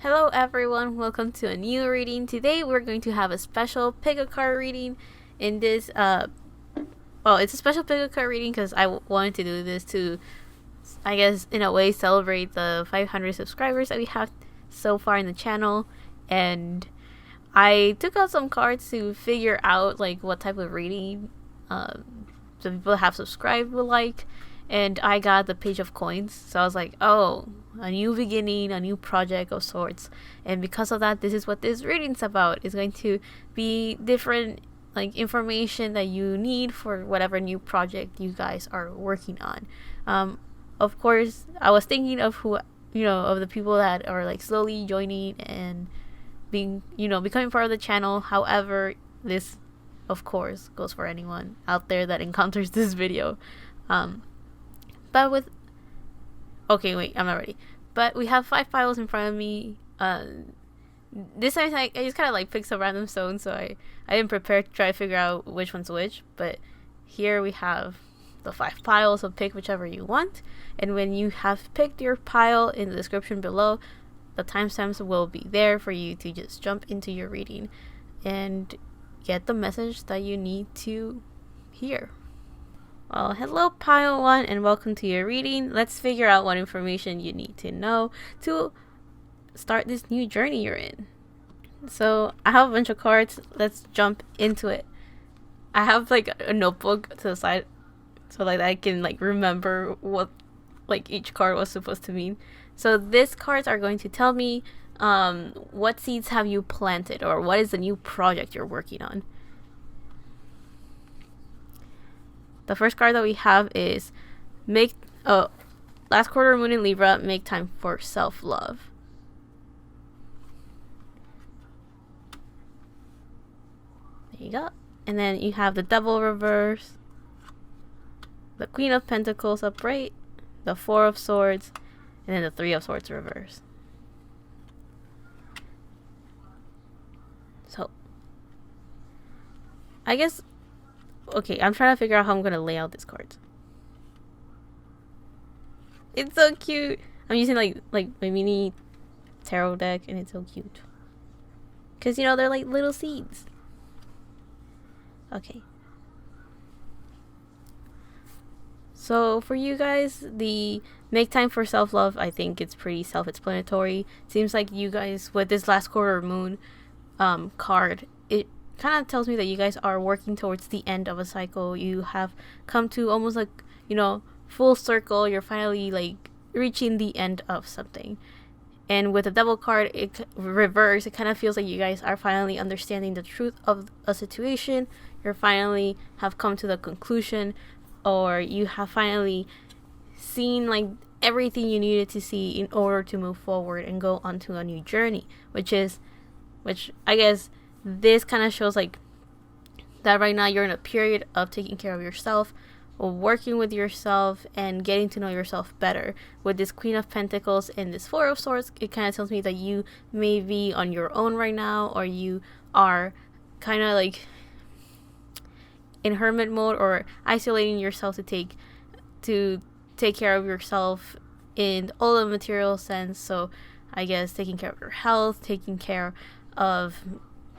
Hello everyone, welcome to a new reading. Today we're going to have a special pick a card reading. In this it's a special pick a card reading because I wanted to do this to, I guess, in a way celebrate the 500 subscribers that we have so far in the channel. And I took out some cards to figure out like what type of reading the people that have subscribed would like, and I got the Page of Coins. So I was like, oh, a new beginning, a new project of sorts. And because of that, this is what this reading's about. It's going to be different like information that you need for whatever new project you guys are working on. Of course, I was thinking of who, of the people that are like slowly joining and being, becoming part of the channel. However, this of course goes for anyone out there that encounters this video. But with okay, wait, I'm not ready. But we have 5 piles in front of me. This time I just kind of like picked some random stones, so I didn't prepare to try to figure out which one's which. But here we have the 5 piles, so pick whichever you want. And when you have picked your pile, in the description below, the timestamps will be there for you to just jump into your reading and get the message that you need to hear. Well, hello pile 1 and welcome to your reading. Let's figure out what information you need to know to start this new journey you're in. So I have a bunch of cards. Let's jump into it. I have like a notebook to the side so like I can like remember what like each card was supposed to mean. So these cards are going to tell me what seeds have you planted, or what is the new project you're working on. The first card that we have is last quarter moon in Libra, make time for self-love. There you go. And then you have the Devil reverse, the Queen of Pentacles upright, the Four of Swords, and then the Three of Swords reverse. So I guess, okay, I'm trying to figure out how I'm going to lay out these cards. It's so cute. I'm using like my mini tarot deck, and it's so cute. Because, they're like little seeds. Okay. So for you guys, the make time for self-love, I think it's pretty self-explanatory. Seems like you guys, with this last quarter moon card, it kind of tells me that you guys are working towards the end of a cycle. You have come to almost like, full circle. You're finally like reaching the end of something. And with the Devil card, it reverse, it kind of feels like you guys are finally understanding the truth of a situation. You're finally have come to the conclusion, or you have finally seen like everything you needed to see in order to move forward and go onto a new journey, which I guess this kind of shows like that right now you're in a period of taking care of yourself, working with yourself, and getting to know yourself better. With this Queen of Pentacles and this Four of Swords, it kind of tells me that you may be on your own right now, or you are kind of like in hermit mode, or isolating yourself to take care of yourself in all the material sense. So I guess taking care of your health, taking care of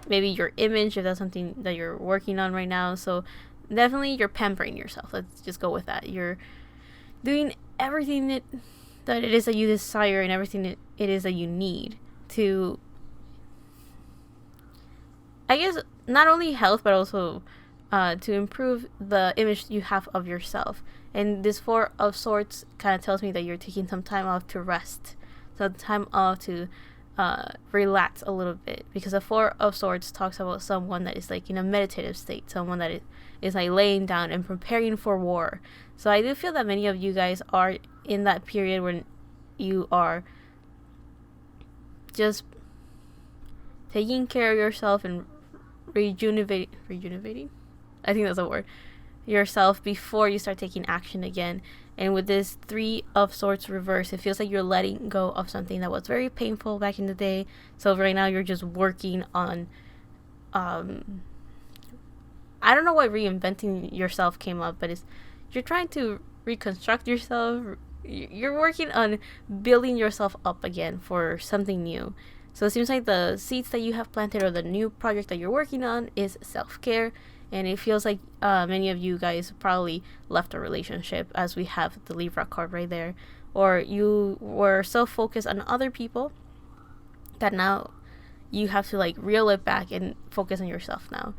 maybe your image, if that's something that you're working on right now. So definitely you're pampering yourself. Let's just go with that. You're doing everything that it is that you desire, and everything that it is that you need to, I guess, not only health, but also to improve the image you have of yourself. And this Four of Swords kind of tells me that you're taking some time off to rest, some time off to relax a little bit, because the Four of Swords talks about someone that is like in a meditative state, someone that is like laying down and preparing for war. So I do feel that many of you guys are in that period when you are just taking care of yourself and rejuvenating, I think that's a word, yourself before you start taking action again. And with this Three of Swords reverse, it feels like you're letting go of something that was very painful back in the day. So right now you're just working on, I don't know why reinventing yourself came up, but you're trying to reconstruct yourself, you're working on building yourself up again for something new. So it seems like the seeds that you have planted or the new project that you're working on is self-care. And it feels like many of you guys probably left a relationship, as we have the Libra card right there. Or you were so focused on other people that now you have to like reel it back and focus on yourself now.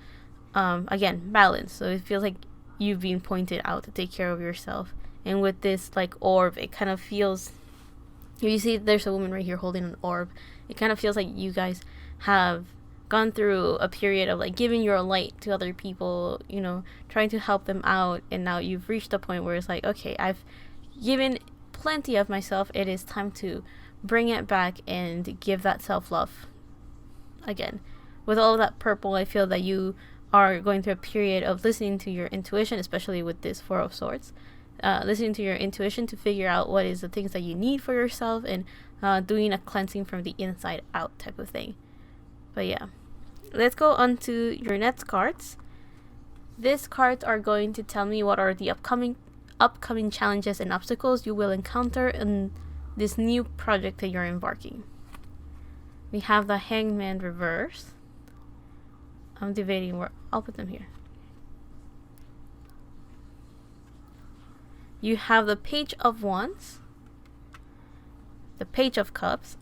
Again, balance. So it feels like you've been pointed out to take care of yourself. And with this like orb, it kind of feels, you see there's a woman right here holding an orb. It kind of feels like you guys have gone through a period of like giving your light to other people, you know, trying to help them out, and now you've reached a point where it's like, okay, I've given plenty of myself. It is time to bring it back and give that self-love again. With all of that purple, I feel that you are going through a period of listening to your intuition, especially with this Four of Swords. Listening to your intuition to figure out what is the things that you need for yourself, and doing a cleansing from the inside out type of thing. But yeah, let's go on to your next cards. These cards are going to tell me what are the upcoming challenges and obstacles you will encounter in this new project that you're embarking. We have the Hangman reverse. I'm debating where I'll put them here. You have the Page of Wands, the Page of Cups,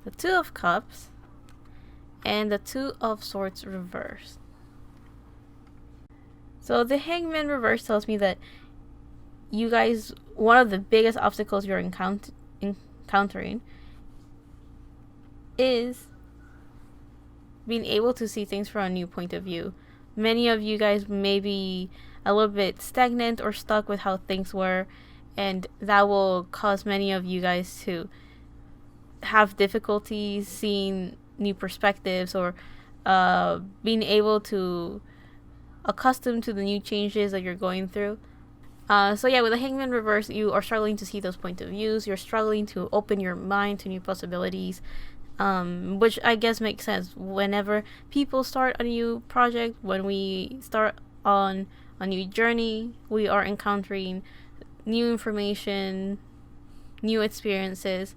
the Two of Cups, and the Two of Swords reversed. So the Hangman reverse tells me that you guys, one of the biggest obstacles you're encountering is being able to see things from a new point of view. Many of you guys may be a little bit stagnant or stuck with how things were, and that will cause many of you guys to have difficulties seeing new perspectives, or being able to accustom to the new changes that you're going through. So yeah, with the Hangman reverse, you are struggling to see those point of views. You're struggling to open your mind to new possibilities, which I guess makes sense. Whenever people start a new project, when we start on a new journey, we are encountering new information, new experiences,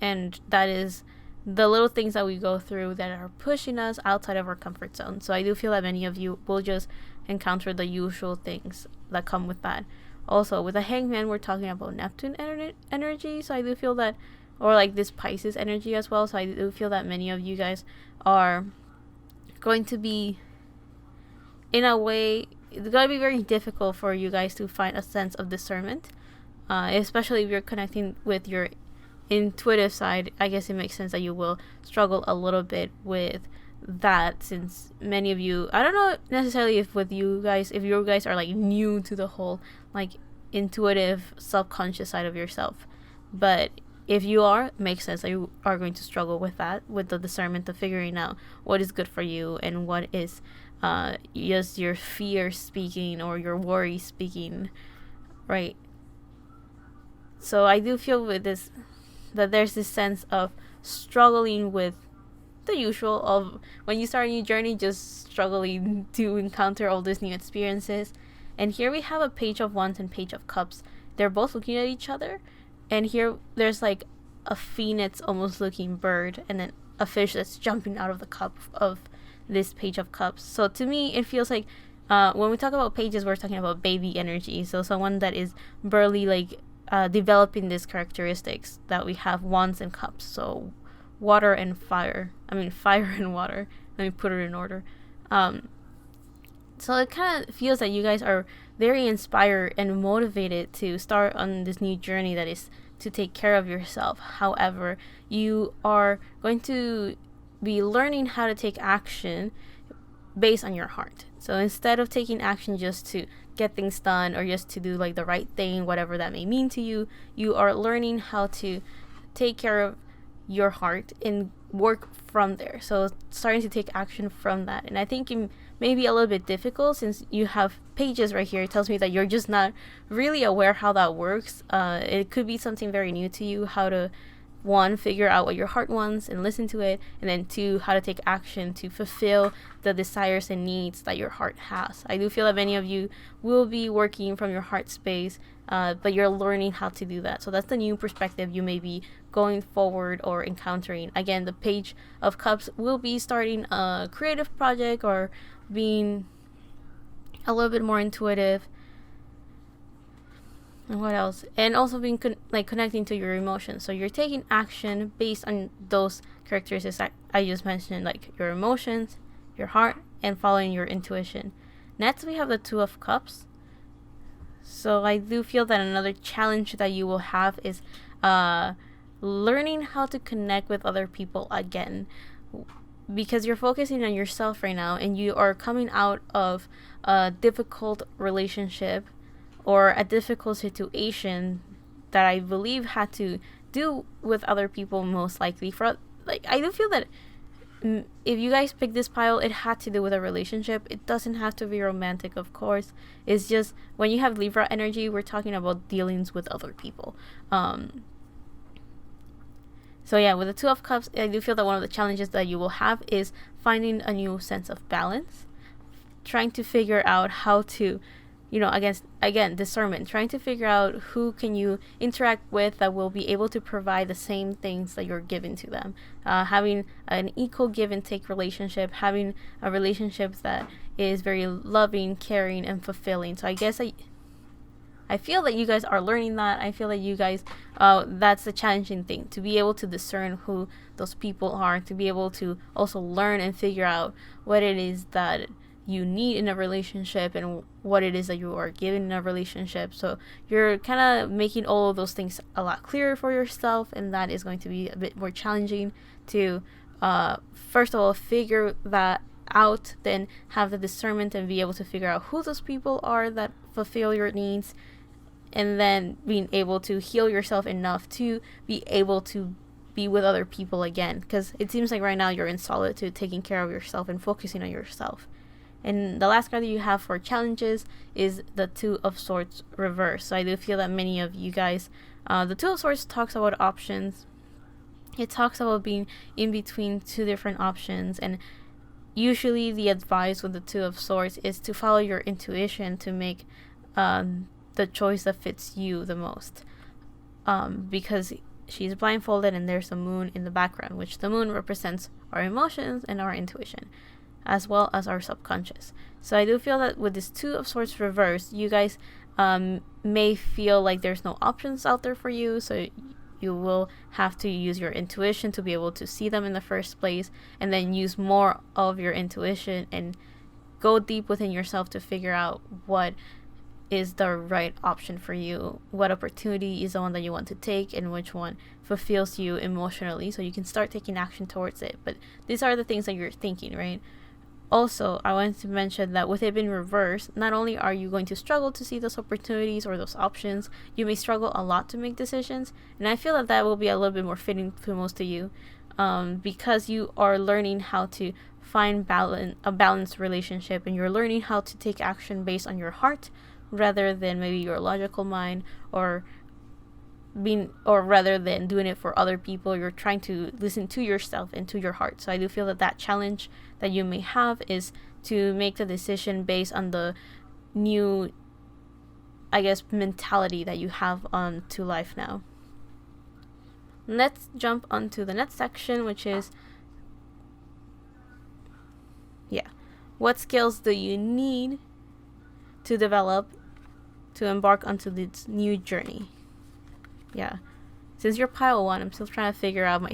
and that is the little things that we go through that are pushing us outside of our comfort zone. So I do feel that many of you will just encounter the usual things that come with that. Also, with the Hangman, we're talking about Neptune energy, so I do feel that, or like this Pisces energy as well, so I do feel that many of you guys are going to be, in a way, it's going to be very difficult for you guys to find a sense of discernment, especially if you're connecting with your intuitive side. I guess it makes sense that you will struggle a little bit with that, since many of you, I don't know necessarily if with you guys, if you guys are like new to the whole like intuitive subconscious side of yourself, but if you are, it makes sense that you are going to struggle with that, with the discernment of figuring out what is good for you and what is just your fear speaking or your worry speaking, right? So I do feel with this that there's this sense of struggling with the usual of when you start a new journey, just struggling to encounter all these new experiences. And here we have a Page of Wands and Page of Cups. They're both looking at each other, and here there's like a phoenix almost looking bird, and then a fish that's jumping out of the cup of this Page of Cups. So to me, it feels like when we talk about pages, we're talking about baby energy. So someone that is barely like developing these characteristics that we have wands and cups. So water and fire. I mean, fire and water. Let me put it in order. So it kind of feels that you guys are very inspired and motivated to start on this new journey that is to take care of yourself. However, you are going to be learning how to take action based on your heart. So instead of taking action just to get things done or just to do like the right thing, whatever that may mean to you, you are learning how to take care of your heart and work from there. So starting to take action from that. And I think it may be a little bit difficult since you have pages right here. It tells me that you're just not really aware how that works. It could be something very new to you, how to one, figure out what your heart wants and listen to it, and then two, how to take action to fulfill the desires and needs that your heart has. I do feel that many of you will be working from your heart space, but you're learning how to do that. So that's the new perspective you may be going forward or encountering. Again, the Page of Cups will be starting a creative project or being a little bit more intuitive. And what else? And also being connecting to your emotions. So you're taking action based on those characteristics that I just mentioned, like your emotions, your heart, and following your intuition. Next, we have the Two of Cups. So I do feel that another challenge that you will have is learning how to connect with other people again, because you're focusing on yourself right now and you are coming out of a difficult relationship or a difficult situation that I believe had to do with other people, most likely. For like, I do feel that if you guys pick this pile, it had to do with a relationship. It doesn't have to be romantic, of course. It's just when you have Libra energy, we're talking about dealings with other people. So yeah, with the Two of Cups, I do feel that one of the challenges that you will have is finding a new sense of balance, trying to figure out how to, again, discernment, trying to figure out who can you interact with that will be able to provide the same things that you're giving to them. Having an equal give and take relationship, having a relationship that is very loving, caring, and fulfilling. So I guess I feel that you guys are learning that. I feel that you guys, that's the challenging thing, to be able to discern who those people are, to be able to also learn and figure out what it is that you need in a relationship and what it is that you are giving in a relationship. So you're kind of making all of those things a lot clearer for yourself, and that is going to be a bit more challenging to, first of all, figure that out, then have the discernment and be able to figure out who those people are that fulfill your needs, and then being able to heal yourself enough to be able to be with other people again, because it seems like right now you're in solitude, taking care of yourself and focusing on yourself. And the last card that you have for challenges is the Two of Swords reverse. So I do feel that many of you guys, the Two of Swords talks about options. It talks about being in between two different options, and usually the advice with the Two of Swords is to follow your intuition to make the choice that fits you the most, because she's blindfolded and there's a moon in the background, which the moon represents our emotions and our intuition, as well as our subconscious. So I do feel that with this Two of Swords reversed, you guys may feel like there's no options out there for you, so you will have to use your intuition to be able to see them in the first place, and then use more of your intuition and go deep within yourself to figure out what is the right option for you, what opportunity is the one that you want to take, and which one fulfills you emotionally, so you can start taking action towards it. But these are the things that you're thinking, right? Also, I wanted to mention that with it being reversed, not only are you going to struggle to see those opportunities or those options, you may struggle a lot to make decisions, and I feel that that will be a little bit more fitting to most of you, because you are learning how to find a balanced relationship, and you're learning how to take action based on your heart rather than maybe your logical mind, or rather than doing it for other people. You're trying to listen to yourself and to your heart. So I do feel that challenge that you may have is to make the decision based on the new, I guess, mentality that you have on to life now. Let's jump onto the next section, which is, what skills do you need to develop to embark onto this new journey? Since you're pile 1, I'm still trying to figure out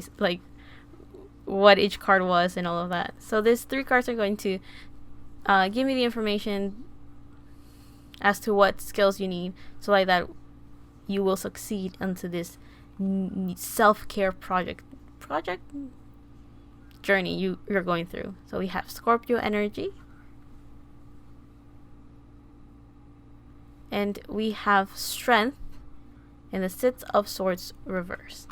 what each card was and all of that. So these 3 cards are going to give me the information as to what skills you need, so like that you will succeed into this self-care project journey you're going through. So we have Scorpio energy, and we have strength in the Six of Swords reverse.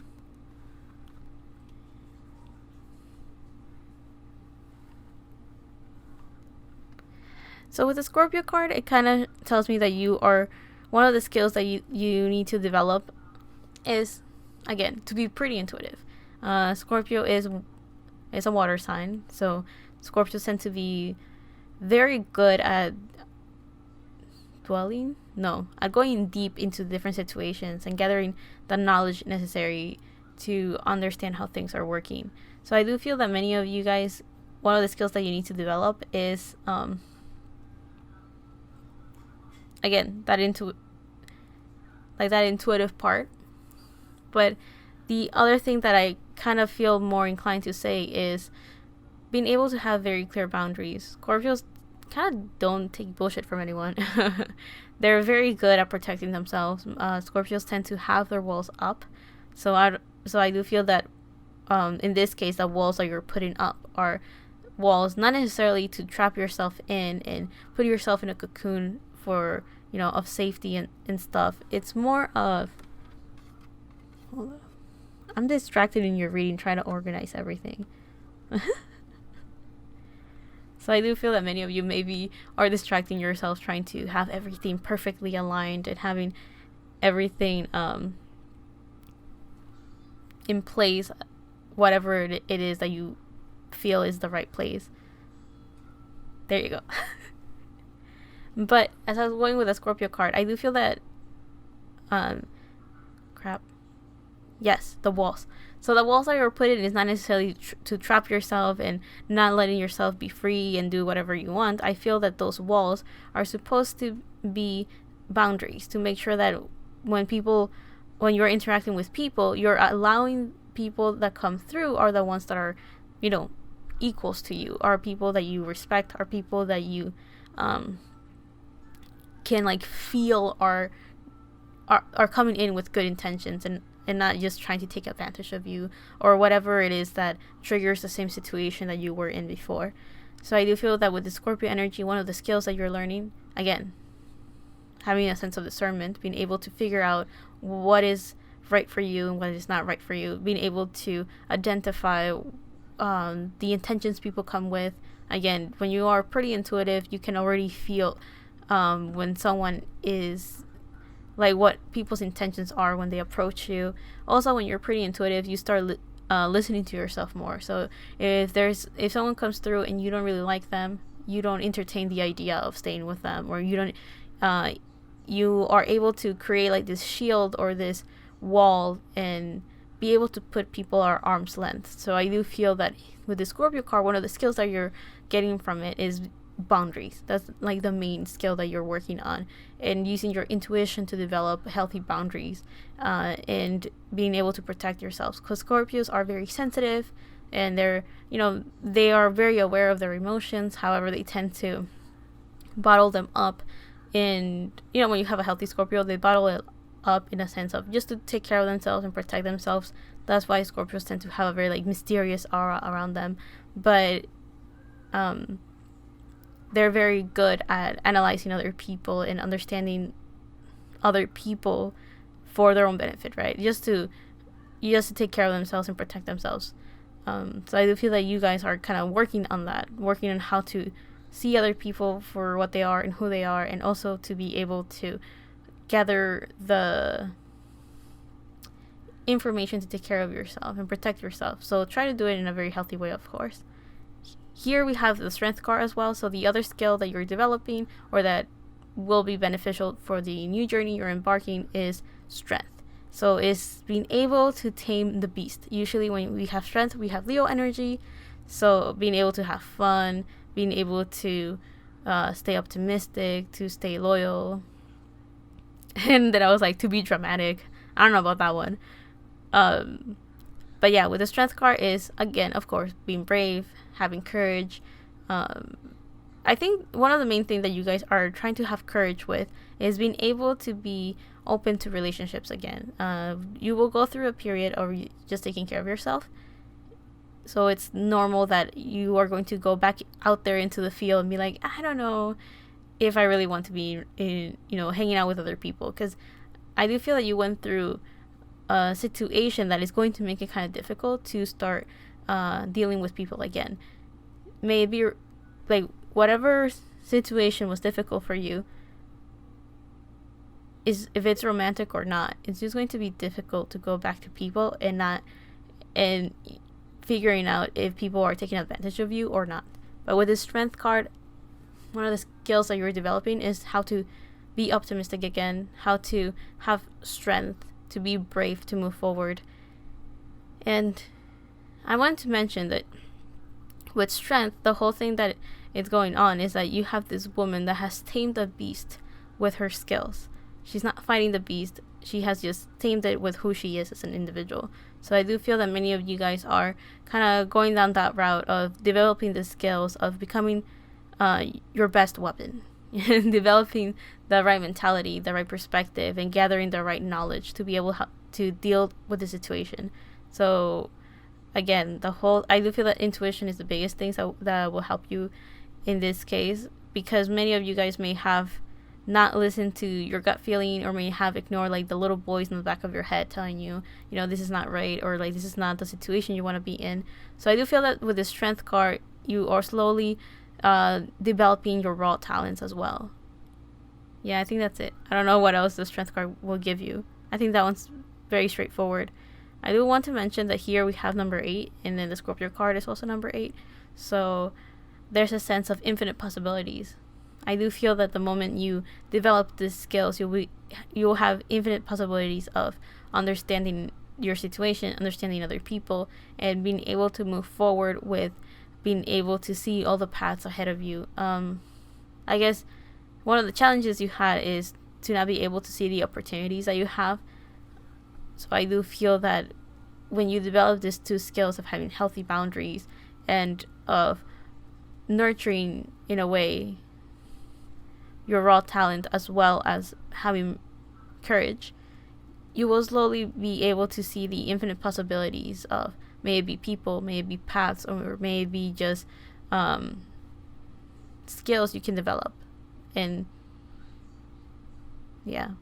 So with the Scorpio card, it kind of tells me that you are, one of the skills that you need to develop is again, to be pretty intuitive. Scorpio is a water sign, so Scorpios tend to be very good at going deep into different situations and gathering the knowledge necessary to understand how things are working. So I do feel that many of you guys, one of the skills that you need to develop is again, that intuitive part. But the other thing that I kind of feel more inclined to say is being able to have very clear boundaries. Scorpios kind of don't take bullshit from anyone. They're very good at protecting themselves. Scorpios tend to have their walls up. So I do feel that in this case, the walls that you're putting up are walls not necessarily to trap yourself in and put yourself in a cocoon for, of safety and stuff. It's more of... Hold on. I'm distracted in your reading trying to organize everything. So I do feel that many of you maybe are distracting yourselves trying to have everything perfectly aligned and having everything in place, whatever it is that you feel is the right place. There you go. But as I was going with a Scorpio card, I do feel that yes, the walls. So the walls that you're putting is not necessarily to trap yourself and not letting yourself be free and do whatever you want. I feel that those walls are supposed to be boundaries to make sure that when you're interacting with people, you're allowing people that come through are the ones that are, equals to you, are people that you respect, are people that you can feel are coming in with good intentions and not just trying to take advantage of you or whatever it is that triggers the same situation that you were in before. So I do feel that with the Scorpio energy, one of the skills that you're learning, again, having a sense of discernment, being able to figure out what is right for you and what is not right for you, being able to identify the intentions people come with. Again, when you are pretty intuitive, you can already feel when someone is what people's intentions are when they approach you. Also, when you're pretty intuitive, you start listening to yourself more. So if someone comes through and you don't really like them, you don't entertain the idea of staying with them, or you are able to create this shield or this wall and be able to put people at arm's length. So I do feel that with the Scorpio card, one of the skills that you're getting from it is boundaries. That's the main skill that you're working on, and using your intuition to develop healthy boundaries and being able to protect yourselves, because Scorpios are very sensitive and they are very aware of their emotions. However, they tend to bottle them up. And when you have a healthy Scorpio, they bottle it up in a sense of just to take care of themselves and protect themselves. That's why Scorpios tend to have a very mysterious aura around them. But they're very good at analyzing other people and understanding other people for their own benefit, right? Just to take care of themselves and protect themselves. So I do feel that you guys are kind of working on how to see other people for what they are and who they are, and also to be able to gather the information to take care of yourself and protect yourself. So try to do it in a very healthy way, of course. Here we have the Strength card as well. So the other skill that you're developing or that will be beneficial for the new journey you're embarking is Strength. So it's being able to tame the beast. Usually when we have Strength, we have Leo energy. So being able to have fun, being able to stay optimistic, to stay loyal. And then I was to be dramatic. I don't know about that one. But yeah, with the Strength card is, again, of course, being brave, having courage. I think one of the main things that you guys are trying to have courage with is being able to be open to relationships again. You will go through a period of just taking care of yourself. So it's normal that you are going to go back out there into the field and be I don't know if I really want to be hanging out with other people. Because I do feel that you went through a situation that is going to make it kind of difficult to start dealing with people again. Maybe whatever situation was difficult for you, is if it's romantic or not. It's just going to be difficult to go back to people and figuring out if people are taking advantage of you or not. But with the strength card, one of the skills that you're developing is how to be optimistic again, how to have strength, to be brave, to move forward. And I want to mention that with strength, the whole thing that is going on is that you have this woman that has tamed a beast with her skills. She's not fighting the beast, she has just tamed it with who she is as an individual. So I do feel that many of you guys are kind of going down that route of developing the skills of becoming your best weapon, developing the right mentality, the right perspective, and gathering the right knowledge to be able to deal with the situation. So again, I do feel that intuition is the biggest thing that will help you in this case, because many of you guys may have not listened to your gut feeling, or may have ignored like the little voice in the back of your head telling you, this is not right, or like this is not the situation you want to be in. So I do feel that with the strength card, you are slowly developing your raw talents as well. Yeah, I think that's it. I don't know what else the strength card will give you. I think that one's very straightforward. I do want to mention that here we have number 8, and then the Scorpio card is also number 8. So there's a sense of infinite possibilities. I do feel that the moment you develop these skills, you'll have infinite possibilities of understanding your situation, understanding other people, and being able to move forward with being able to see all the paths ahead of you. I guess one of the challenges you had is to not be able to see the opportunities that you have. So I do feel that when you develop these 2 skills of having healthy boundaries and of nurturing, in a way, your raw talent as well as having courage, you will slowly be able to see the infinite possibilities of maybe people, maybe paths, or maybe just skills you can develop. And yeah,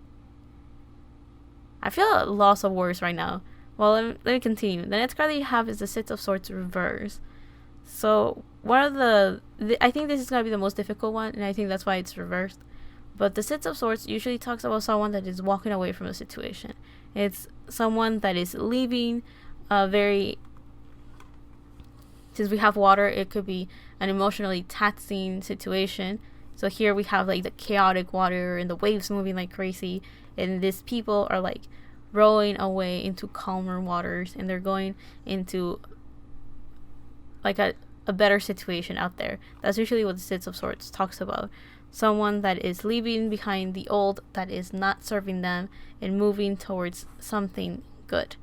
I feel a loss of words right now. Well, let me continue. The next card that you have is the Six of Swords reverse. So one of I think this is going to be the most difficult one, and I think that's why it's reversed. But the Six of Swords usually talks about someone that is walking away from a situation. It's someone that is leaving a since we have water, it could be an emotionally taxing situation. So here we have like the chaotic water and the waves moving like crazy, and these people are like rowing away into calmer waters, and they're going into like a better situation out there. That's usually what the Six of Swords talks about. Someone that is leaving behind the old that is not serving them and moving towards something good,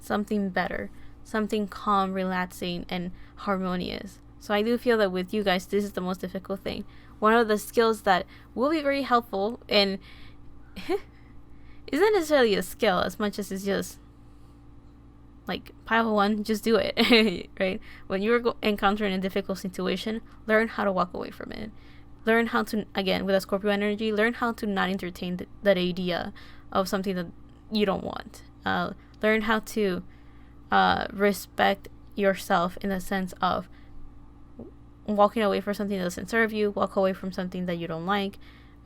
something better, something calm, relaxing, and harmonious. So I do feel that with you guys, this is the most difficult thing. One of the skills that will be very helpful, and isn't necessarily a skill as much as it's just like pile one, just do it. Right? When you're encountering a difficult situation, learn how to walk away from it. Learn how to, again, with a Scorpio energy, learn how to not entertain that idea of something that you don't want. Learn how to respect yourself in the sense of walking away from something that doesn't serve you, walk away from something that you don't like,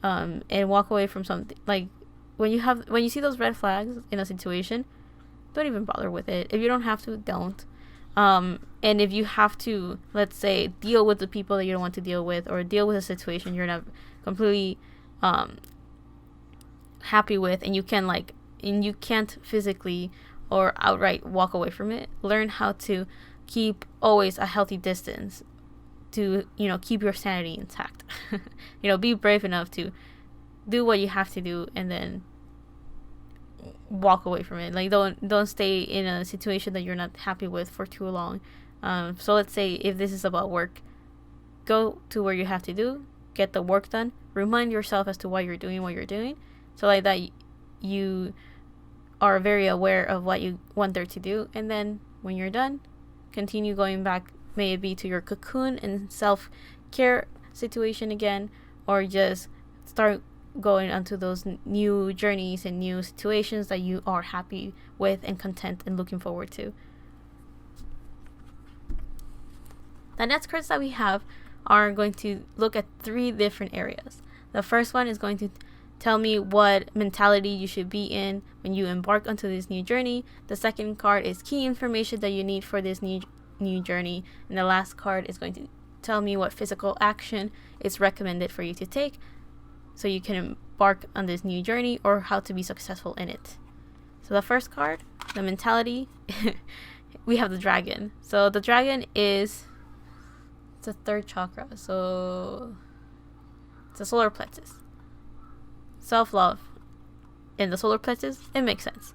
and walk away from something like when you see those red flags in a situation, don't even bother with it. If you don't have to, don't. And if you have to, let's say, deal with the people that you don't want to deal with, or deal with a situation you're not completely happy with, and you can't physically or outright walk away from it, learn how to keep always a healthy distance to, keep your sanity intact. Be brave enough to do what you have to do, and then walk away from it. Like, don't stay in a situation that you're not happy with for too long. So let's say if this is about work, go to where you have to do, get the work done, remind yourself as to why you're doing what you're doing, so like that you are very aware of what you want there to do, and then when you're done, continue going back, maybe to your cocoon and self-care situation again, or just start going onto those new journeys and new situations that you are happy with and content and looking forward to. The next cards that we have are going to look at 3 different areas. The first one is going to tell me what mentality you should be in when you embark onto this new journey. The second card is key information that you need for this new journey. And the last card is going to tell me what physical action is recommended for you to take so you can embark on this new journey, or how to be successful in it. So the first card, the mentality, we have the dragon. So the dragon is, it's a third chakra, so it's a solar plexus. Self-love in the solar plexus, it makes sense.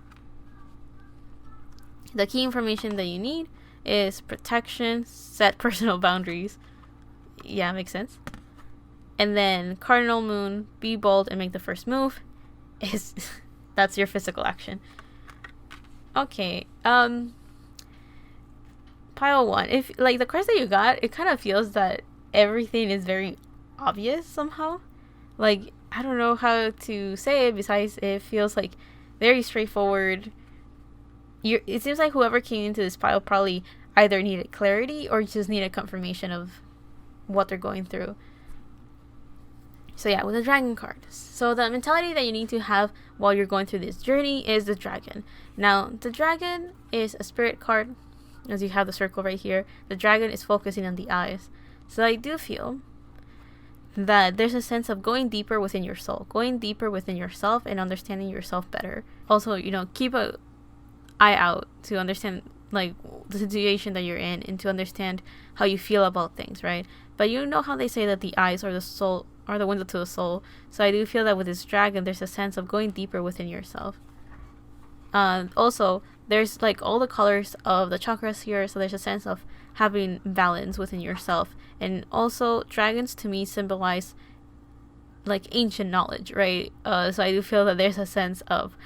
The key information that you need is protection, set personal boundaries. Yeah, makes sense. And then cardinal moon, be bold and make the first move, is that's your physical action. Okay, pile one. If like the cards that you got, it kind of feels that everything is very obvious somehow. Like, I don't know how to say it besides it feels like very straightforward. It seems like whoever came into this pile probably either needed clarity or just needed confirmation of what they're going through. So yeah, with the dragon card. So the mentality that you need to have while you're going through this journey is the dragon. Now, the dragon is a spirit card, as you have the circle right here. The dragon is focusing on the eyes. So I do feel that there's a sense of going deeper within your soul, going deeper within yourself and understanding yourself better. Also, keep an eye out to understand like the situation that you're in and to understand how you feel about things, right? But you know how they say that the eyes or the soul are the window to the soul. So I do feel that with this dragon, there's a sense of going deeper within yourself. Also, there's like all the colors of the chakras here, so there's a sense of having balance within yourself. And also, dragons to me symbolize like ancient knowledge, right? So I do feel that there's a sense of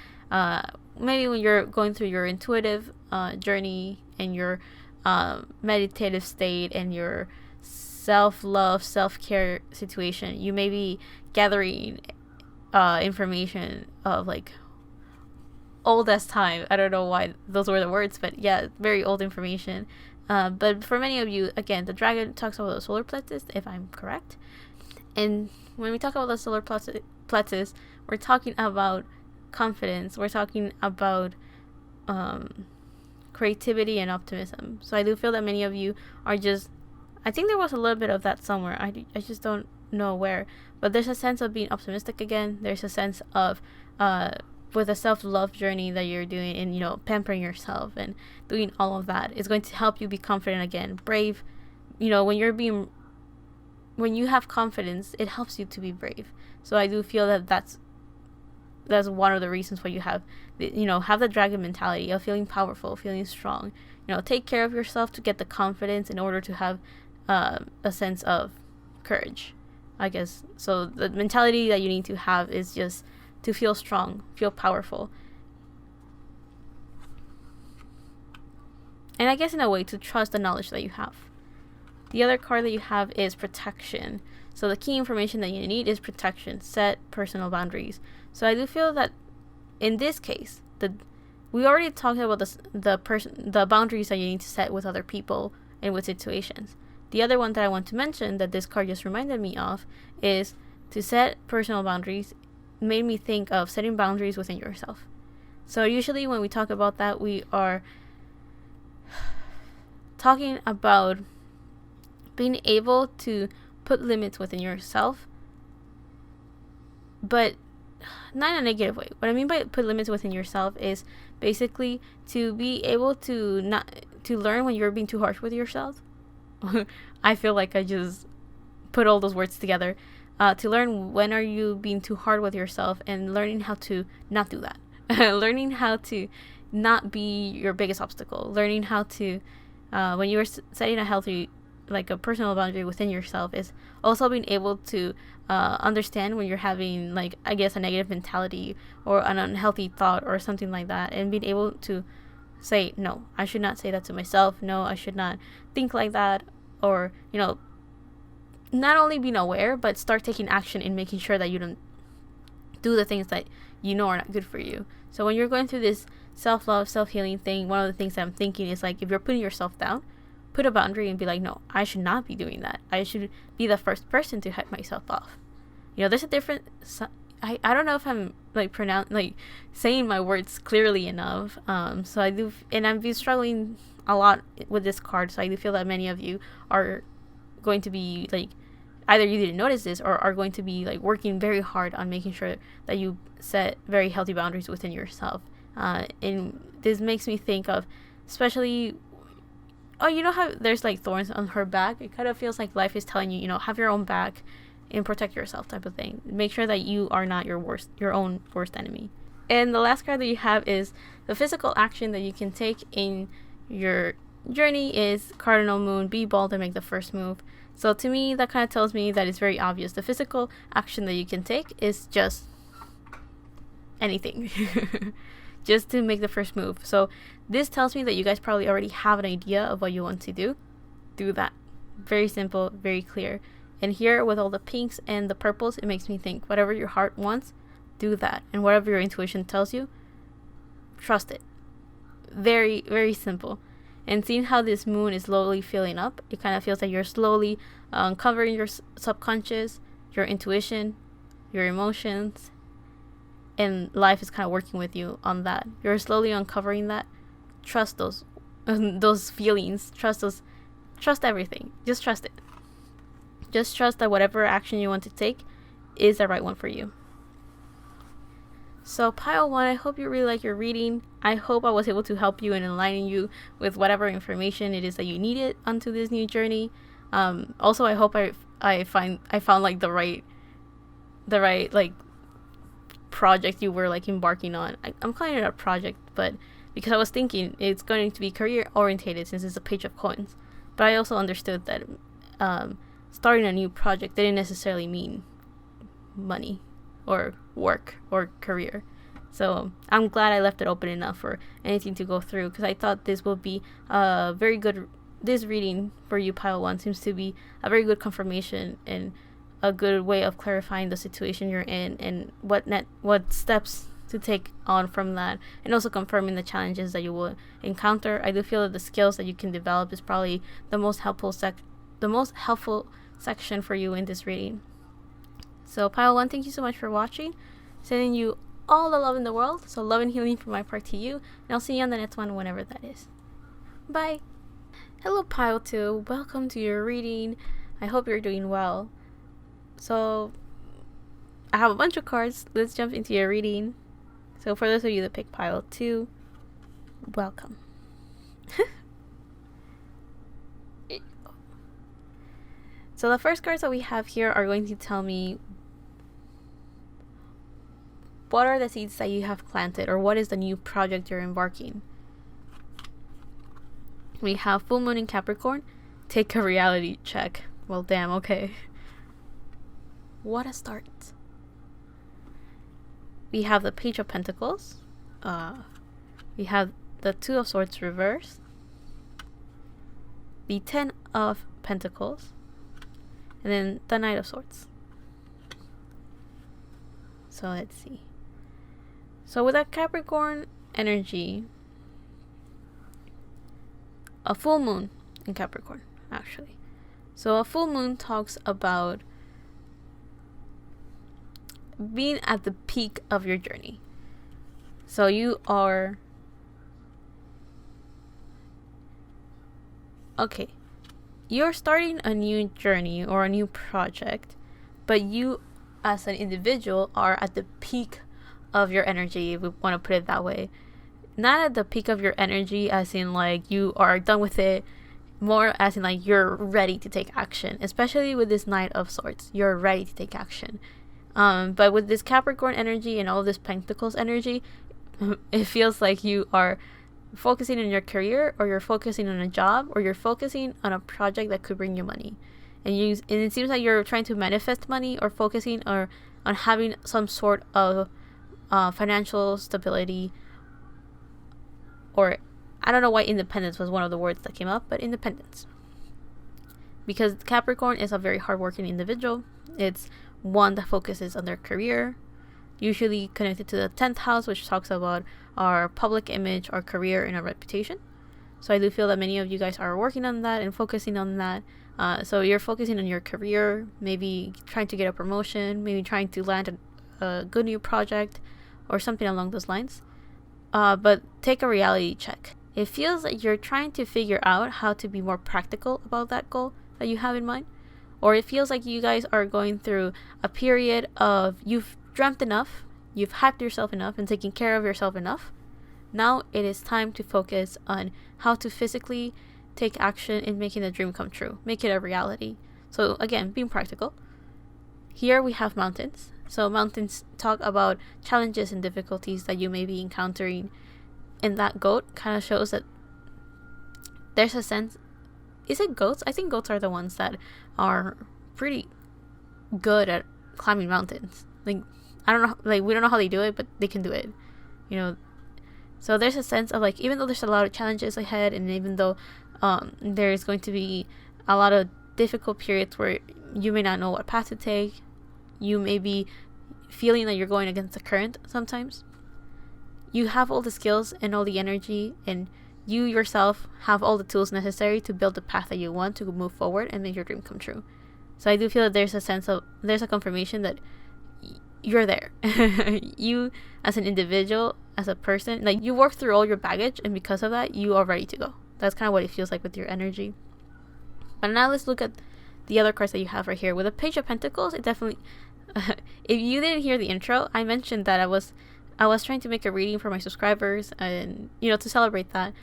maybe when you're going through your intuitive journey and your meditative state and your self-love, self-care situation, you may be gathering information of like old as time. I don't know why those were the words, but yeah, very old information. But for many of you, again, the dragon talks about the solar plexus, if I'm correct. And when we talk about the solar plexus, we're talking about confidence. We're talking about creativity and optimism. So I do feel that many of you are just, I think there was a little bit of that somewhere. I just don't know where. But there's a sense of being optimistic again. There's a sense of with a self-love journey that you're doing and pampering yourself and doing all of that is going to help you be confident again, brave. When you have confidence, it helps you to be brave. So I do feel that that's one of the reasons why you have the dragon mentality of feeling powerful, feeling strong. Take care of yourself to get the confidence in order to have a sense of courage, I guess. So the mentality that you need to have is just to feel strong, feel powerful. And I guess in a way to trust the knowledge that you have. The other card that you have is protection. So the key information that you need is protection, set personal boundaries. So I do feel that in this case, we already talked about the boundaries that you need to set with other people and with situations. The other one that I want to mention that this card just reminded me of is to set personal boundaries. Made me think of setting boundaries within yourself. So usually when we talk about that, we are talking about being able to put limits within yourself, but not in a negative way. What I mean by put limits within yourself is basically to be able to learn when you're being too harsh with yourself. I feel like I just put all those words together. To learn when are you being too hard with yourself and learning how to not do that. Learning how to not be your biggest obstacle. Learning how to, when you are setting a healthy, like a personal boundary within yourself, is also being able to understand when you're having, like, I guess, a negative mentality or an unhealthy thought or something like that, and being able to say, no, I should not say that to myself. No, I should not think like that. Or, not only being aware, but start taking action in making sure that you don't do the things that are not good for you. So when you're going through this self-love, self-healing thing, one of the things that I'm thinking is, like, if you're putting yourself down, put a boundary and be like, no, I should not be doing that. I should be the first person to cut myself off. There's a different. I don't know if I'm saying my words clearly enough. So I do, and I've been struggling a lot with this card. So I do feel that many of you are going to be either you didn't notice this or are going to be working very hard on making sure that you set very healthy boundaries within yourself. And this makes me think of, especially, how there's thorns on her back. It kind of feels like life is telling you, have your own back and protect yourself, type of thing. Make sure that you are not your own worst enemy. And the last card that you have is the physical action that you can take in your journey is Cardinal Moon. Be bold and make the first move. So to me, that kind of tells me that it's very obvious. The physical action that you can take is just anything. Just to make the first move. So this tells me that you guys probably already have an idea of what you want to do. Do that. Very simple, very clear. And here with all the pinks and the purples, it makes me think whatever your heart wants, do that. And whatever your intuition tells you, trust it. Very, very simple. And seeing how this moon is slowly filling up, it kind of feels like you're slowly uncovering your subconscious, your intuition, your emotions, and life is kind of working with you on that. You're slowly uncovering that. Trust those feelings. Trust everything. Just trust it. Just trust that whatever action you want to take is the right one for you. So pile 1, I hope you really like your reading. I hope I was able to help you and enlighten you with whatever information it is that you needed onto this new journey. Also, I hope I found the right project you were embarking on. I'm calling it a project, but because I was thinking it's going to be career orientated since it's a page of coins. But I also understood that starting a new project didn't necessarily mean money or work or career. So I'm glad I left it open enough for anything to go through, because I thought this will be very good. This reading for you, pile 1, seems to be a very good confirmation and a good way of clarifying the situation you're in and what steps to take on from that, and also confirming the challenges that you will encounter. I do feel that the skills that you can develop is probably the most helpful section for you in this reading. So pile 1, thank you so much for watching. Sending you all the love in the world. So love and healing from my part to you, and I'll see you on the next one, whenever that is. Bye. Hello pile 2, welcome to your reading. I hope you're doing well. So I have a bunch of cards. Let's jump into your reading. So for those of you that pick pile 2, welcome. So the first cards that we have here are going to tell me what are the seeds that you have planted, or what is the new project you're embarking. We have full moon in Capricorn. Take a reality check. Well, damn, okay. What a start. We have the Page of Pentacles. We have the Two of Swords reversed. The 10 of Pentacles. And then the Knight of Swords. So let's see. So with that Capricorn energy, a full moon in Capricorn, actually. So a full moon talks about being at the peak of your journey. So you are you're starting a new journey or a new project, but you as an individual are at the peak of your energy, if we want to put it that way. Not at the peak of your energy as in you are done with it, more as in you're ready to take action. Especially with this Knight of Swords, you're ready to take action. But with this Capricorn energy and all this Pentacles energy, it feels like you are focusing on your career, or you're focusing on a job, or you're focusing on a project that could bring you money. And it seems like you're trying to manifest money, or focusing on having some sort of financial stability, or I don't know why independence was one of the words that came up, but independence. Because Capricorn is a very hardworking individual. It's one that focuses on their career, usually connected to the 10th house, which talks about our public image, our career, and our reputation. So I do feel that many of you guys are working on that and focusing on that. So you're focusing on your career, maybe trying to get a promotion, maybe trying to land a good new project or something along those lines. But take a reality check. It feels like you're trying to figure out how to be more practical about that goal that you have in mind. Or it feels like you guys are going through a period of you've dreamt enough, you've hyped yourself enough and taken care of yourself enough. Now it is time to focus on how to physically take action in making the dream come true, make it a reality. So again, being practical. Here we have mountains. So mountains talk about challenges and difficulties that you may be encountering. And that goat kind of shows that there's a sense. Is it goats? I think goats are the ones that are pretty good at climbing mountains. Like, I don't know, like, we don't know how they do it, but they can do it, you know. So there's a sense of like, even though there's a lot of challenges ahead, and even though there's going to be a lot of difficult periods where you may not know what path to take, you may be feeling that you're going against the current sometimes, you have all the skills and all the energy, and you yourself have all the tools necessary to build the path that you want to move forward and make your dream come true. So I do feel that there's a sense of, there's a confirmation that you're there. You as an individual, as a person, like, you work through all your baggage, and because of that, you are ready to go. That's kind of what it feels like with your energy. But now let's look at the other cards that you have right here. With the Page of Pentacles, it definitely if you didn't hear the intro, I mentioned that I was trying to make a reading for my subscribers, and to celebrate that.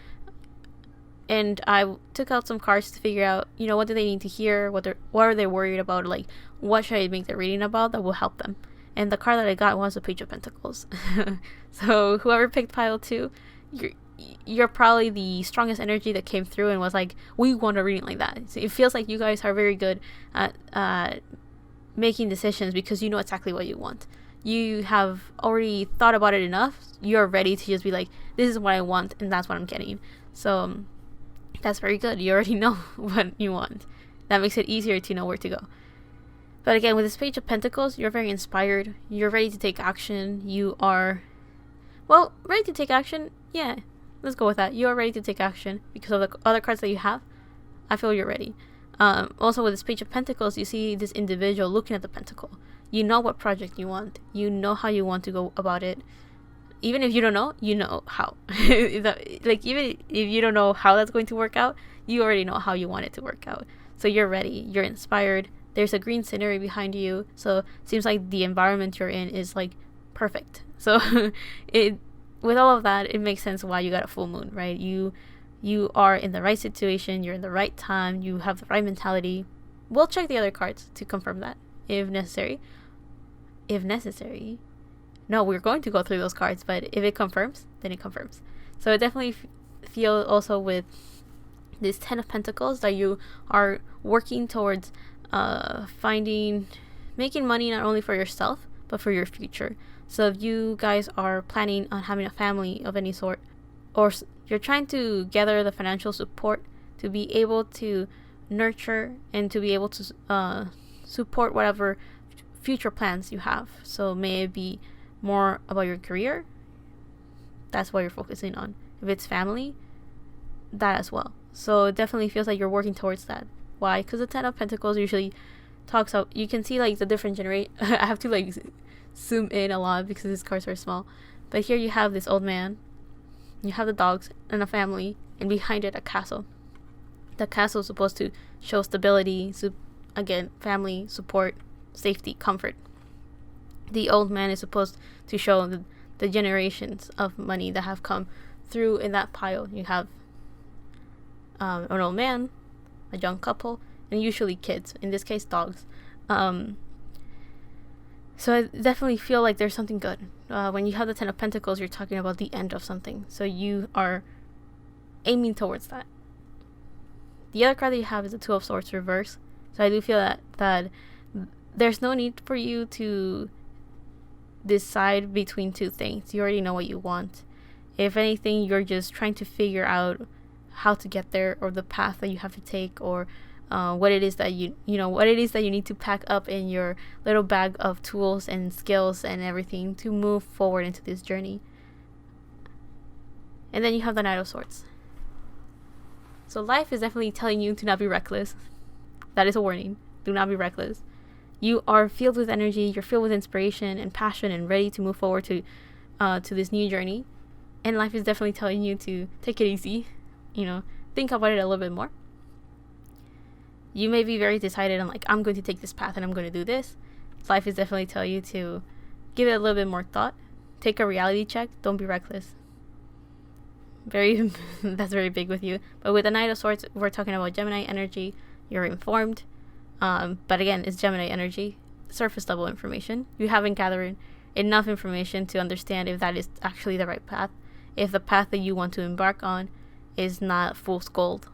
And I took out some cards to figure out, what do they need to hear, what are they worried about, like, what should I make the reading about that will help them. And the card that I got was the Page of Pentacles. So whoever picked pile 2, you're probably the strongest energy that came through and was like, we want a reading like that. So it feels like you guys are very good at making decisions because you know exactly what you want. You have already thought about it enough. You're ready to just be like, this is what I want, and that's what I'm getting. So that's very good. You already know what you want. That makes it easier to know where to go. But again, with this Page of Pentacles, you're very inspired. You're ready to take action. You are, ready to take action. Yeah, let's go with that. You are ready to take action because of the other cards that you have. I feel you're ready. Also, with this Page of Pentacles, you see this individual looking at the pentacle. You know what project you want. You know how you want to go about it. Even if you don't know, you know how. Like, even if you don't know how that's going to work out, you already know how you want it to work out. So you're ready. You're inspired. There's a green scenery behind you. So it seems like the environment you're in is, like, perfect. So with all of that, it makes sense why you got a full moon, right? You are in the right situation. You're in the right time. You have the right mentality. We'll check the other cards to confirm that if necessary. No, we're going to go through those cards, but if it confirms, then it confirms. So I definitely feel also with this 10 of Pentacles that you are working towards making money not only for yourself, but for your future. So if you guys are planning on having a family of any sort, or you're trying to gather the financial support to be able to nurture and to be able to support whatever future plans you have. So may it be more about your career, that's what you're focusing on. If it's family, that as well. So it definitely feels like you're working towards that. Why? Because the 10 of Pentacles usually talks out, you can see like the different I have to like zoom in a lot because these cards are small. But here you have this old man, you have the dogs and a family, and behind it a castle. The castle is supposed to show stability, again, family, support, safety, comfort. The old man is supposed to show the generations of money that have come through in that pile. You have an old man, a young couple, and usually kids, in this case dogs. So I definitely feel like there's something good. When you have the 10 of Pentacles, you're talking about the end of something. So you are aiming towards that. The other card that you have is the 2 of Swords reverse. So I do feel that there's no need for you to decide between two things. You already know what you want. If anything, you're just trying to figure out how to get there, or the path that you have to take, or what it is that you need to pack up in your little bag of tools and skills and everything to move forward into this journey. And then you have the Knight of Swords. So life is definitely telling you to not be reckless. That is a warning. Do not be reckless. You are filled with energy. You're filled with inspiration and passion and ready to move forward to this new journey. And life is definitely telling you to take it easy. Think about it a little bit more. You may be very decided on I'm going to take this path and I'm going to do this. Life is definitely telling you to give it a little bit more thought. Take a reality check. Don't be reckless. That's very big with you. But with the Knight of Swords, we're talking about Gemini energy. You're informed. But again, it's Gemini energy. Surface level information. You haven't gathered enough information to understand if that is actually the right path. If the path that you want to embark on is not fool's gold.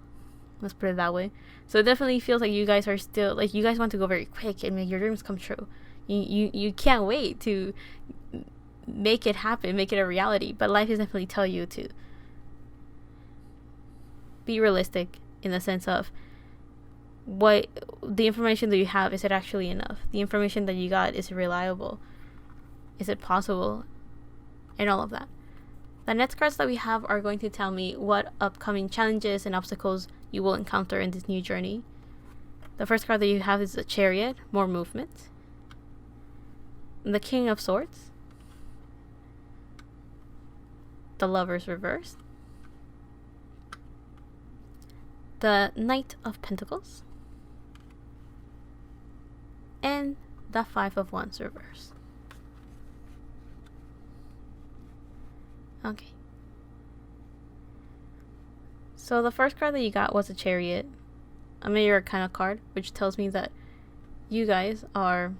Let's put it that way. So it definitely feels like you guys are still, you guys want to go very quick and make your dreams come true. You can't wait to make it happen, make it a reality. But life is definitely telling you to be realistic in the sense of what the information that you have, is it actually enough? The information that you got, is it reliable? Is it possible? And all of that. The next cards that we have are going to tell me what upcoming challenges and obstacles you will encounter in this new journey. The first card that you have is the Chariot, more movement. The King of Swords. The Lovers reversed. The Knight of Pentacles. And the Five of Wands reversed. Okay. So the first card that you got was a Chariot, a Major Arcana card, which tells me that you guys are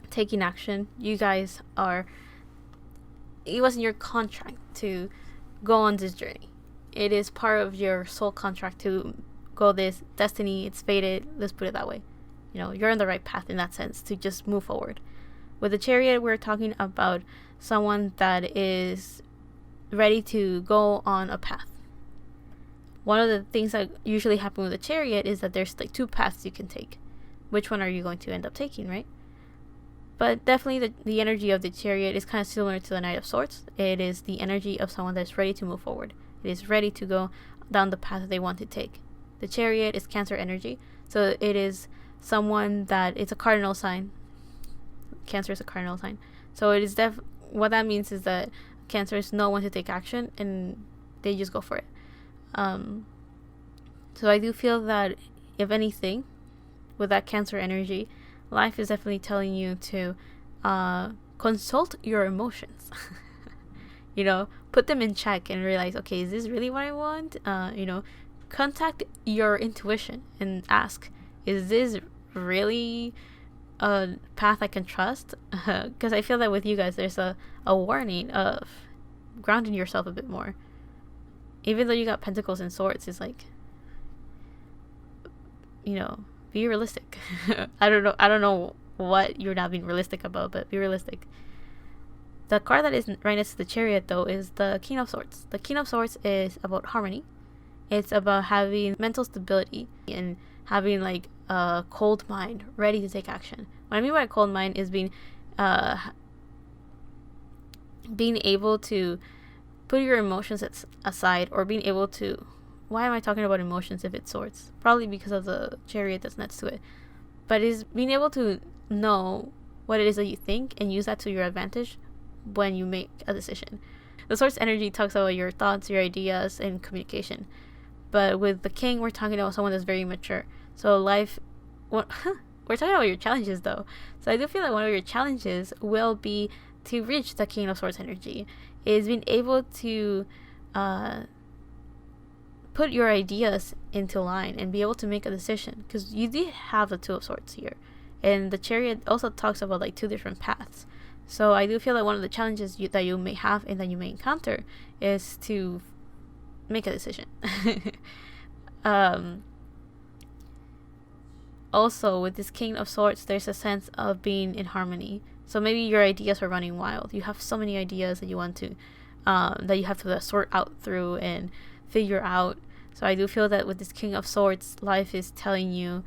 taking action. You guys are... It wasn't your contract to go on this journey. It is part of your soul contract to go this destiny. It's fated. Let's put it that way. You're on the right path in that sense to just move forward. With the Chariot, we're talking about someone that is ready to go on a path. One of the things that usually happen with a Chariot is that there's two paths you can take. Which one are you going to end up taking, right? But definitely the energy of the Chariot is kind of similar to the Knight of Swords. It is the energy of someone that's ready to move forward. It is ready to go down the path that they want to take. The Chariot is Cancer energy. So it is someone that it's a cardinal sign. Cancer is a cardinal sign. So it is what that means is that Cancers know when to take action and they just go for it. So I do feel that if anything, with that Cancer energy, life is definitely telling you to consult your emotions. Put them in check and realize, okay, is this really what I want? Contact your intuition and ask, is this really a path I can trust? Because I feel that with you guys, there's a warning of grounding yourself a bit more. Even though you got Pentacles and Swords, it's be realistic. I don't know what you're not being realistic about, but be realistic. The card that is right next to the Chariot, though, is the King of Swords. The King of Swords is about harmony. It's about having mental stability and having a cold mind, ready to take action. What I mean by a cold mind is being able to put your emotions aside, or being able to... Why am I talking about emotions if it's swords? Probably because of the Chariot that's next to it. But is being able to know what it is that you think and use that to your advantage when you make a decision. The Swords energy talks about your thoughts, your ideas, and communication. But with the King, we're talking about someone that's very mature. So we're talking about your challenges, though. So I do feel like one of your challenges will be to reach the King of Swords energy. Is being able to put your ideas into line and be able to make a decision. Because you did have the Two of Swords here. And the Chariot also talks about two different paths. So I do feel that one of the challenges that you may have and that you may encounter is to make a decision. Also, with this King of Swords, there's a sense of being in harmony. So maybe your ideas are running wild. You have so many ideas that you want to, that you have to sort out through and figure out. So I do feel that with this King of Swords, life is telling you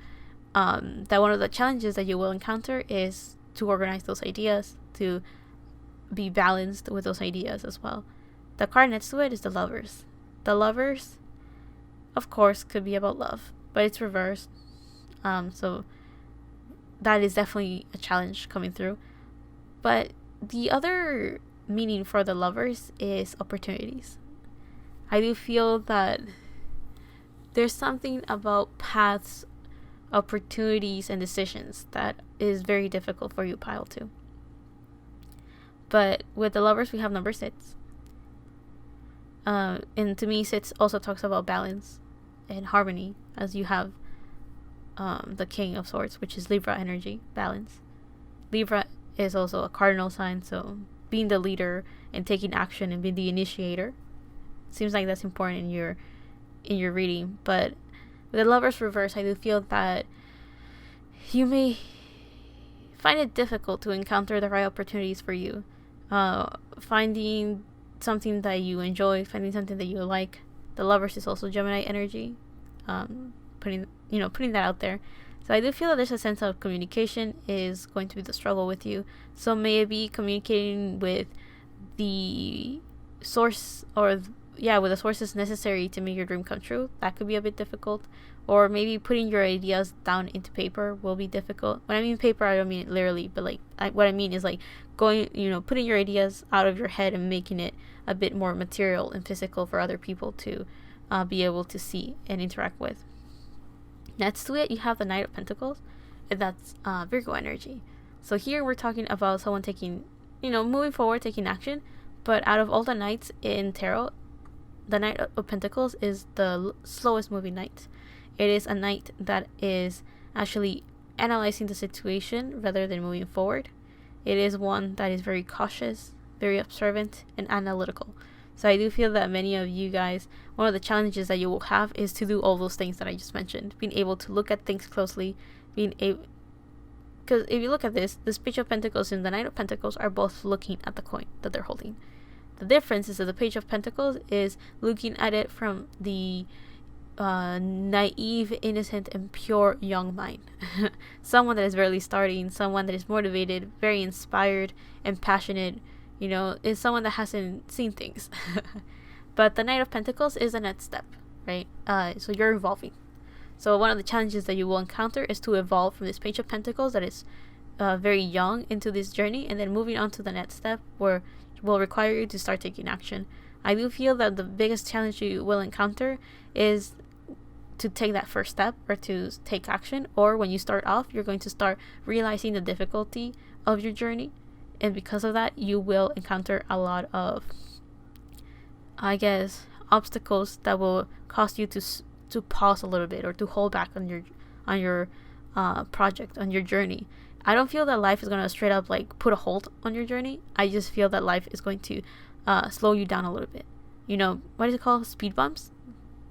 that one of the challenges that you will encounter is to organize those ideas, to be balanced with those ideas as well. The card next to it is the Lovers. The Lovers of course, could be about love, but it's reversed. So that is definitely a challenge coming through. But the other meaning for the Lovers is opportunities. I do feel that there's something about paths, opportunities, and decisions that is very difficult for you, Pile 2. But with the Lovers, we have number 6. And to me, 6 also talks about balance and harmony, as you have the King of Swords, which is Libra energy, balance. Libra is also a cardinal sign, so being the leader and taking action and being the initiator seems like that's important in your reading. But with the Lovers reverse, I do feel that you may find it difficult to encounter the right opportunities for you. Finding something that you enjoy, finding something that you like. The Lovers is also Gemini energy. Putting that out there. So I do feel that there's a sense of communication is going to be the struggle with you. So maybe communicating with the source with the sources necessary to make your dream come true. That could be a bit difficult. Or maybe putting your ideas down into paper will be difficult. When I mean paper, I don't mean it literally, but what I mean is like putting your ideas out of your head and making it a bit more material and physical for other people to be able to see and interact with. Next to it, you have the Knight of Pentacles, and that's Virgo energy. So here we're talking about someone taking, moving forward, taking action. But out of all the knights in tarot, the Knight of Pentacles is the slowest moving knight. It is a knight that is actually analyzing the situation rather than moving forward. It is one that is very cautious, very observant, and analytical. So I do feel that many of you guys, one of the challenges that you will have is to do all those things that I just mentioned. Being able to look at things closely, because if you look at this, the Page of Pentacles and the Knight of Pentacles are both looking at the coin that they're holding. The difference is that the Page of Pentacles is looking at it from the naive, innocent, and pure young mind. Someone that is barely starting, someone that is motivated, very inspired, and passionate, is someone that hasn't seen things. But the Knight of Pentacles is the next step, right? So you're evolving. So one of the challenges that you will encounter is to evolve from this Page of Pentacles that is very young into this journey, and then moving on to the next step where will require you to start taking action. I do feel that the biggest challenge you will encounter is to take that first step or to take action, or when you start off, you're going to start realizing the difficulty of your journey, and because of that, you will encounter a lot of, obstacles that will cause you to pause a little bit or to hold back on your project, on your journey. I don't feel that life is going to straight up put a hold on your journey. I just feel that life is going to slow you down a little bit. What is it called? Speed bumps?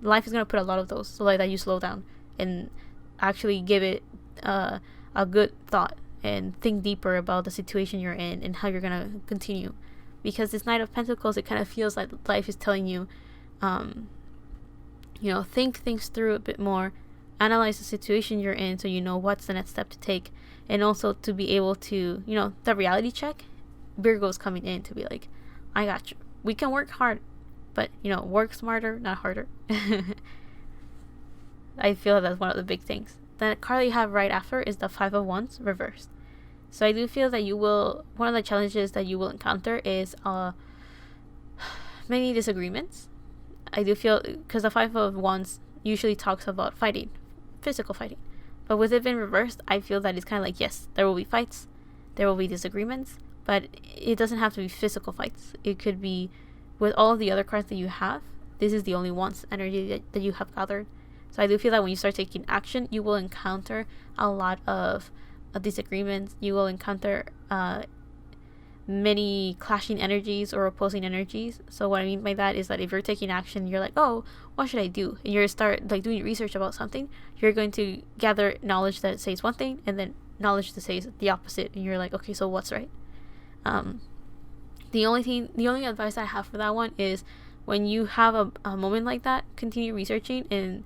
Life is going to put a lot of those so that you slow down and actually give it a good thought and think deeper about the situation you're in and how you're going to continue. Because this Knight of Pentacles, it kind of feels like life is telling you, think things through a bit more, analyze the situation you're in so you know what's the next step to take, and also to be able to, the reality check. Virgo's coming in to be like, I got you. We can work hard, but, work smarter, not harder. I feel that's one of the big things. The card you have right after is the Five of Wands reversed. So I do feel that one of the challenges that you will encounter is many disagreements. I do feel, because the Five of Wands usually talks about fighting, physical fighting. But with it being reversed, I feel that it's kind of like, yes, there will be fights, there will be disagreements, but it doesn't have to be physical fights. It could be with all of the other cards that you have. This is the only Wands energy that you have gathered. So I do feel that when you start taking action, you will encounter a lot of disagreements. You will encounter many clashing energies or opposing energies. So what I mean by that is that if you're taking action, you're like, oh, what should I do? And you're start doing research about something. You're going to gather knowledge that says one thing and then knowledge that says the opposite. And you're like, okay, so what's right? The only advice I have for that one is when you have a moment like that, continue researching and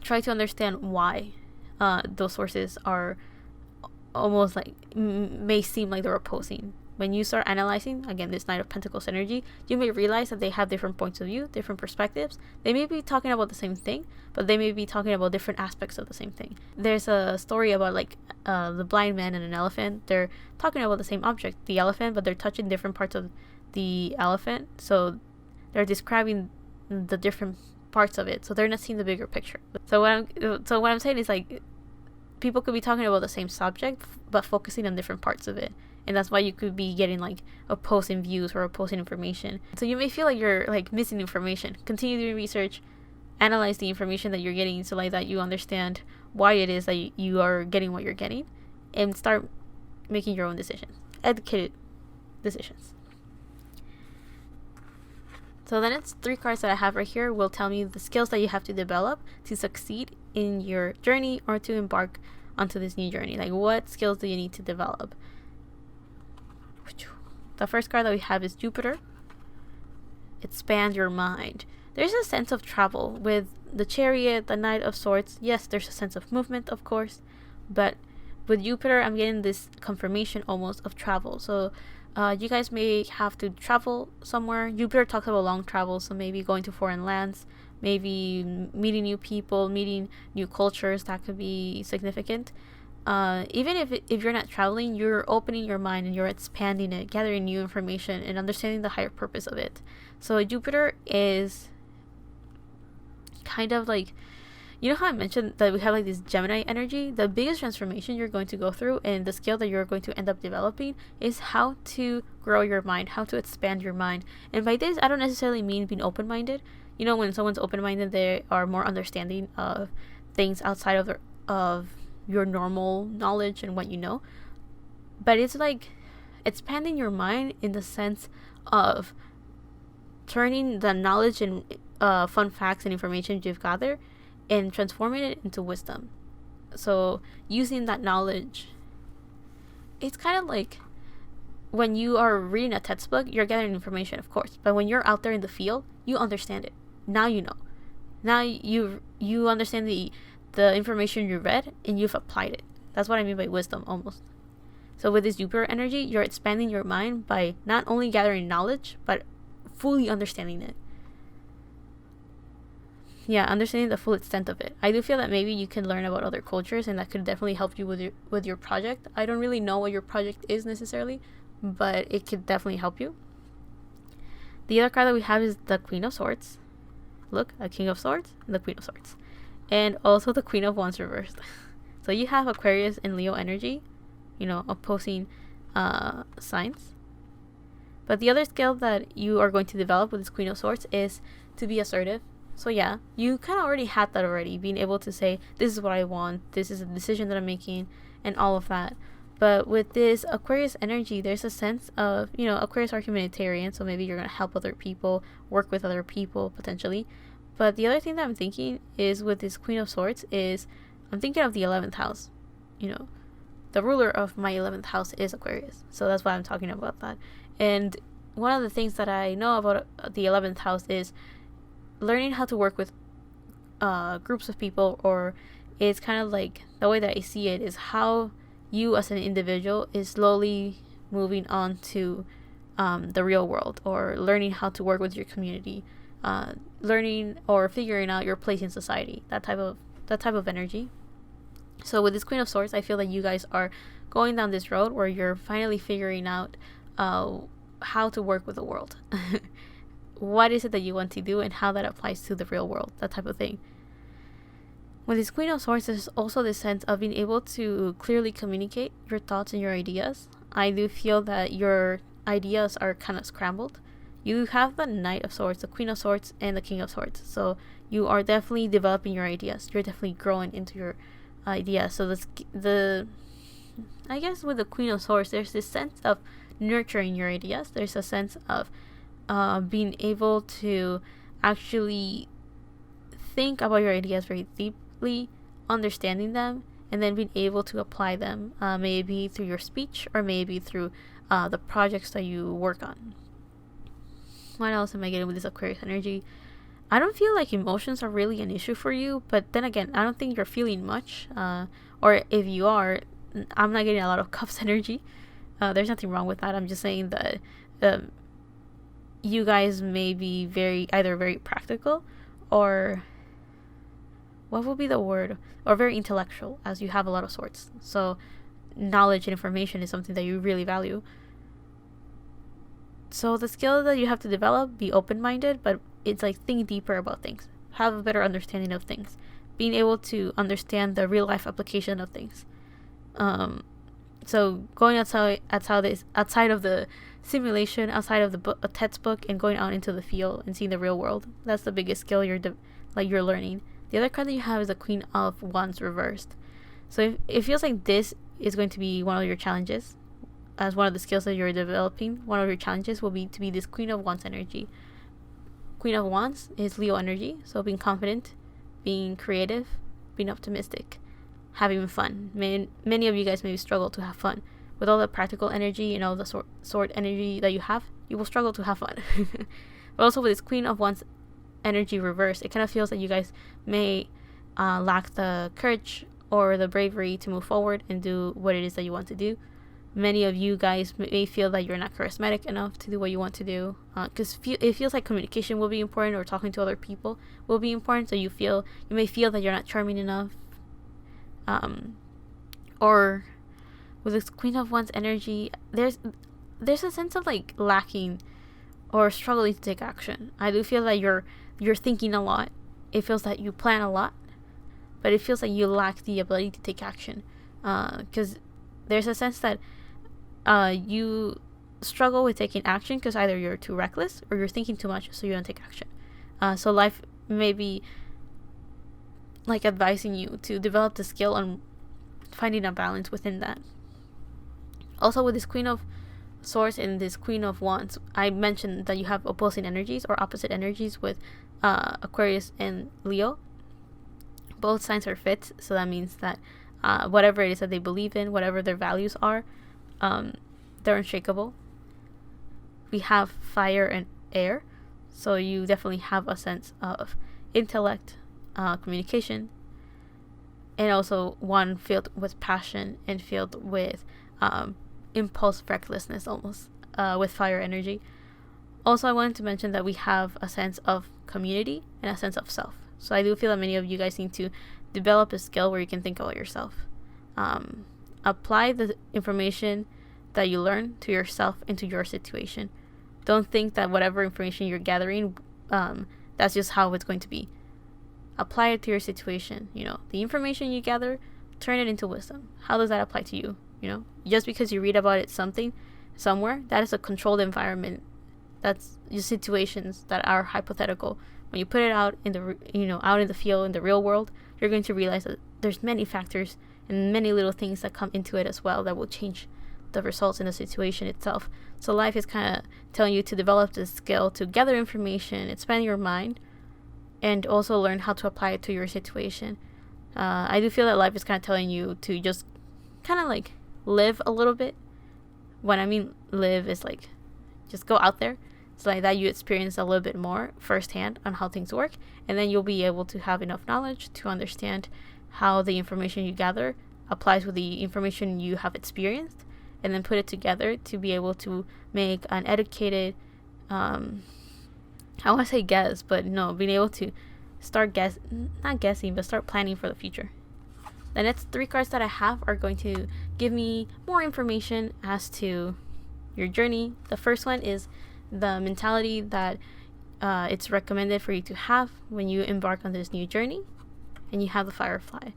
try to understand why those sources are almost may seem like they're opposing, when you start analyzing, again, this Knight of Pentacles energy, you may realize that they have different points of view, different perspectives. They may be talking about the same thing, but they may be talking about different aspects of the same thing. There's a story about like the blind man and an elephant. They're talking about the same object, the elephant, but they're touching different parts of the elephant. So they're describing the different parts of it. So they're not seeing the bigger picture. So what I'm saying is like people could be talking about the same subject, but focusing on different parts of it. And that's why you could be getting like opposing views or opposing information. So you may feel like you're like missing information. Continue doing research, analyze the information that you're getting so like that you understand why it is that you are getting what you're getting, and start making your own decisions, educated decisions. So the next 3 cards that I have right here will tell me the skills that you have to develop to succeed in your journey or to embark onto this new journey. Like, what skills do you need to develop? The first card that we have is Jupiter. Expand your mind. There's a sense of travel with the Chariot, the Knight of Swords. Yes, there's a sense of movement, of course, but with Jupiter, I'm getting this confirmation almost of travel. So you guys may have to travel somewhere. Jupiter talks about long travel, so maybe going to foreign lands, maybe meeting new people, meeting new cultures. That could be significant. Even if you're not traveling, you're opening your mind and you're expanding it, gathering new information and understanding the higher purpose of it. So Jupiter is kind of like, you know how I mentioned that we have like this Gemini energy? The biggest transformation you're going to go through and the skill that you're going to end up developing is how to grow your mind, how to expand your mind. And by this, I don't necessarily mean being open-minded. You know, when someone's open-minded, they are more understanding of things outside of your normal knowledge and what you know. But it's like expanding your mind in the sense of turning the knowledge and fun facts and information you've gathered and transforming it into wisdom. So using that knowledge, it's kind of like when you are reading a textbook, you're gathering information, of course, but when you're out there in the field, you understand it. Now you know. Now you understand the information you read and you've applied it. That's what I mean by wisdom, almost. So with this Jupiter energy, you're expanding your mind by not only gathering knowledge, but fully understanding it. Yeah, understanding the full extent of it. I do feel that maybe you can learn about other cultures, and that could definitely help you with your project. I don't really know what your project is necessarily, but it could definitely help you. The other card that we have is the Queen of Swords. Look, a King of Swords and the Queen of Swords. And also the Queen of Wands reversed. So you have Aquarius and Leo energy, you know, opposing signs. But the other skill that you are going to develop with this Queen of Swords is to be assertive. So yeah, you kind of already had that already, being able to say, this is what I want, this is a decision that I'm making, and all of that. But with this Aquarius energy, there's a sense of, you know, Aquarius are humanitarian, so maybe you're going to help other people, work with other people, potentially. But the other thing that I'm thinking is with this Queen of Swords is, I'm thinking of the 11th house. You know, the ruler of my 11th house is Aquarius. So that's why I'm talking about that. And one of the things that I know about the 11th house is learning how to work with groups of people, or it's kind of like, the way that I see it is how you as an individual is slowly moving on to the real world, or learning how to work with your community, learning or figuring out your place in society, that type of energy. So with this Queen of Swords, I feel that you guys are going down this road where you're finally figuring out how to work with the world. What is it that you want to do and how that applies to the real world, that type of thing. With this Queen of Swords, there's also this sense of being able to clearly communicate your thoughts and your ideas. I do feel that your ideas are kind of scrambled. You have the Knight of Swords, the Queen of Swords, and the King of Swords. So you are definitely developing your ideas. You're definitely growing into your ideas. So I guess with the Queen of Swords, there's this sense of nurturing your ideas. There's a sense of being able to actually think about your ideas very deeply, understanding them, and then being able to apply them, maybe through your speech or maybe through the projects that you work on. What else am I getting with this Aquarius energy? I don't feel like emotions are really an issue for you, but then again, I don't think you're feeling much, or if you are, I'm not getting a lot of Cups energy. There's nothing wrong with that. I'm just saying that um, you guys may be either very practical, or what would be the word, or very intellectual, as you have a lot of swords. So knowledge and information is something that you really value. So the skill that you have to develop, be open-minded, but it's like think deeper about things, have a better understanding of things, being able to understand the real life application of things. So going outside of the simulation, outside of a textbook, and going out into the field and seeing the real world. That's the biggest skill you're learning. The other card that you have is the Queen of Wands reversed. So it feels like this is going to be one of your challenges, as one of the skills that you're developing. One of your challenges will be to be this Queen of Wands energy. Queen of Wands is Leo energy, so being confident, being creative, being optimistic, having fun. Many of you guys maybe struggle to have fun. With all the practical energy and all the sword energy that you have, you will struggle to have fun. But also with this Queen of Wands energy reversed, it kind of feels that you guys may lack the courage or the bravery to move forward and do what it is that you want to do. Many of you guys may feel that you're not charismatic enough to do what you want to do, because it feels like communication will be important, or talking to other people will be important. So you may feel that you're not charming enough, or with this Queen of Wands energy, there's a sense of like lacking or struggling to take action. I do feel that you're thinking a lot. It feels that you plan a lot, but it feels like you lack the ability to take action, because there's a sense that you struggle with taking action because either you're too reckless or you're thinking too much, so you don't take action. So life may be like advising you to develop the skill on finding a balance within that. Also, with this Queen of Swords and this Queen of Wands, I mentioned that you have opposing energies or opposite energies with Aquarius and Leo. Both signs are fixed, so that means that whatever it is that they believe in, whatever their values are, they're unshakable. We have fire and air, so you definitely have a sense of intellect, communication, and also one filled with passion and filled with impulse recklessness, almost, with fire energy. Also, I wanted to mention that we have a sense of community and a sense of self. So I do feel that many of you guys need to develop a skill where you can think about yourself. Apply the information that you learn to yourself and to your situation. Don't think that whatever information you're gathering, that's just how it's going to be. Apply it to your situation. The information you gather, turn it into wisdom. How does that apply to you? Just because you read about it somewhere, that is a controlled environment. That's just situations that are hypothetical. When you put it out in the field, in the real world, you're going to realize that there's many factors and many little things that come into it as well that will change the results in the situation itself. So life is kind of telling you to develop this skill to gather information, expand your mind, and also learn how to apply it to your situation. I do feel that life is kind of telling you to just kind of like live a little bit. When I mean live is like just go out there. It's like that you experience a little bit more firsthand on how things work, and then you'll be able to have enough knowledge to understand how the information you gather applies with the information you have experienced, and then put it together to be able to make an educated, I want to say guess, but no, being able to start not guessing, but start planning for the future. The next 3 cards that I have are going to give me more information as to your journey. The first one is the mentality that it's recommended for you to have when you embark on this new journey, and you have the Firefly.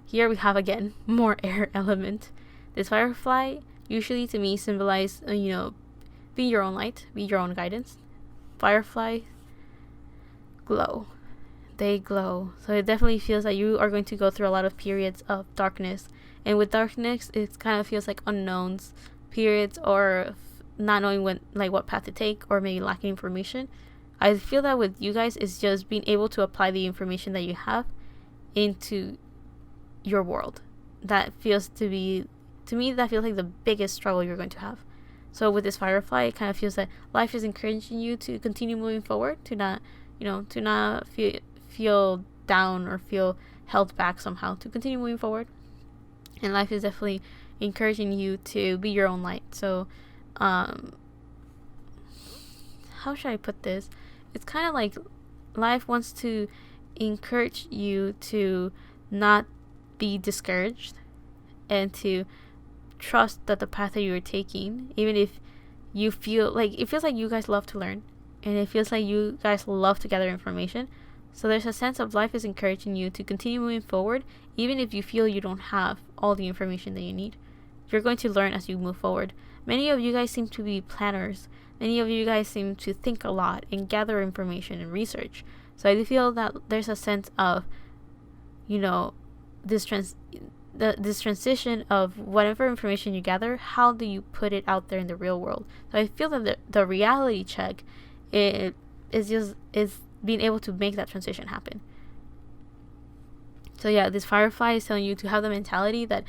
Here we have again more air element. This Firefly usually to me symbolize be your own light, be your own guidance. Firefly glow. They glow. So it definitely feels that you are going to go through a lot of periods of darkness. And with darkness, it kind of feels like unknowns, periods, or not knowing what path to take, or maybe lacking information. I feel that with you guys, it's just being able to apply the information that you have into your world. That feels to me, that feels like the biggest struggle you're going to have. So with this Firefly, it kind of feels that life is encouraging you to continue moving forward, to not feel down or feel held back somehow, to continue moving forward. And life is definitely, encouraging you to be your own light. So how should I put this? It's kind of like life wants to encourage you to not be discouraged and to trust that the path that you're taking, even if you feel like it feels like you guys love to learn and it feels like you guys love to gather information. So there's a sense of life is encouraging you to continue moving forward, even if you feel you don't have all the information that you need. You're going to learn as you move forward. Many of you guys seem to be planners. Many of you guys seem to think a lot and gather information and research. So I do feel that there's a sense of, this transition of whatever information you gather, how do you put it out there in the real world? So I feel that the reality check is being able to make that transition happen. So yeah, this Firefly is telling you to have the mentality that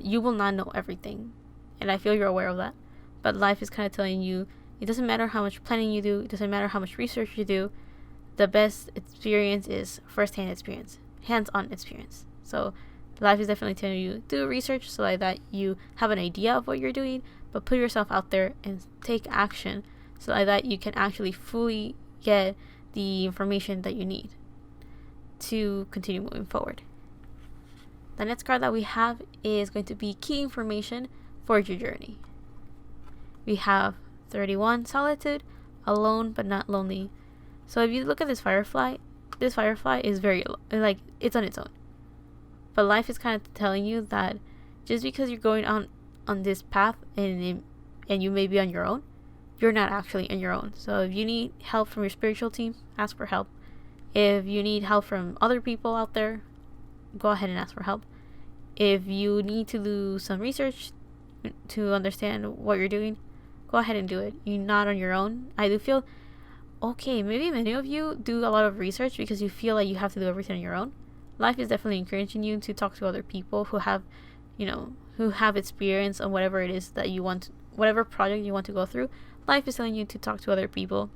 you will not know everything. And I feel you're aware of that. But life is kind of telling you, it doesn't matter how much planning you do, it doesn't matter how much research you do, the best experience is first-hand experience, hands-on experience. So life is definitely telling you, do research so that you have an idea of what you're doing, but put yourself out there and take action so that you can actually fully get the information that you need to continue moving forward. The next card that we have is going to be key information for your journey. We have 31, solitude, alone but not lonely. So if you look at this firefly is very, like, it's on its own. But life is kind of telling you that just because you're going on this path and you may be on your own, you're not actually on your own. So if you need help from your spiritual team, ask for help. If you need help from other people out there, go ahead and ask for help. If you need to do some research to understand what you're doing, go ahead and do it. You're not on your own. I do feel, okay, maybe many of you do a lot of research because you feel like you have to do everything on your own. Life is definitely encouraging you to talk to other people who have, who have experience on whatever it is that you want, whatever project you want to go through. Life is telling you to talk to other people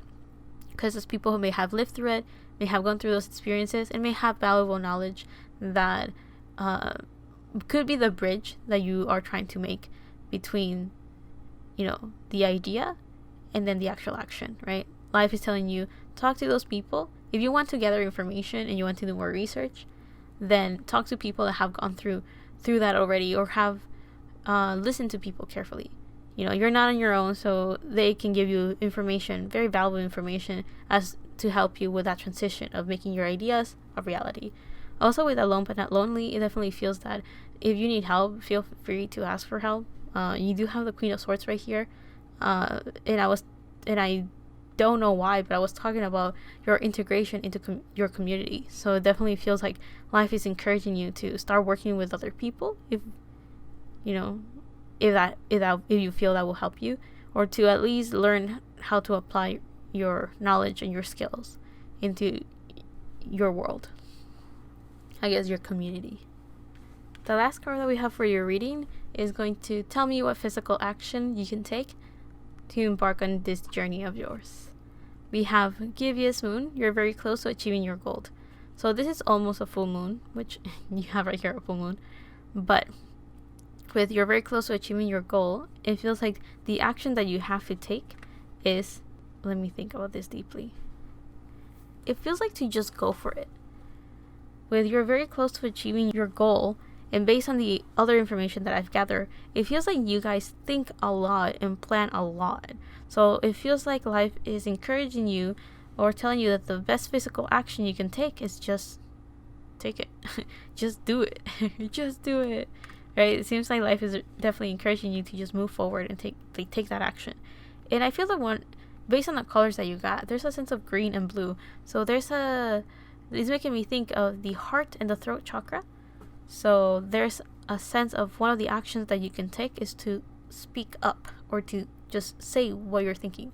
because those people who may have lived through it, may have gone through those experiences, and may have valuable knowledge that could be the bridge that you are trying to make between, the idea and then the actual action, right? Life is telling you, talk to those people. If you want to gather information and you want to do more research, then talk to people that have gone through that already, or have listened to people carefully. You're not on your own, so they can give you information, very valuable information, as to help you with that transition of making your ideas a reality. Also, with alone but not lonely, it definitely feels that if you need help, feel free to ask for help. You do have the Queen of Swords right here, and I don't know why, but I was talking about your integration into your community. So it definitely feels like life is encouraging you to start working with other people if you feel that will help you, or to at least learn how to apply your knowledge and your skills into your world, I guess your community. The last card that we have for your reading is going to tell me what physical action you can take to embark on this journey of yours. We have Gibeah's moon. You're very close to achieving your goal. So this is almost a full moon, which you have right here, a full moon. But with you're very close to achieving your goal, it feels like the action that you have to take is, let me think about this deeply. It feels like to just go for it. With you're very close to achieving your goal, and based on the other information that I've gathered, it feels like you guys think a lot and plan a lot. So it feels like life is encouraging you or telling you that the best physical action you can take is just take it. Just do it. Just do it. Right? It seems like life is definitely encouraging you to just move forward and take that action. And I feel that based on the colors that you got, there's a sense of green and blue. So it's making me think of the heart and the throat chakra. So there's a sense of one of the actions that you can take is to speak up or to just say what you're thinking.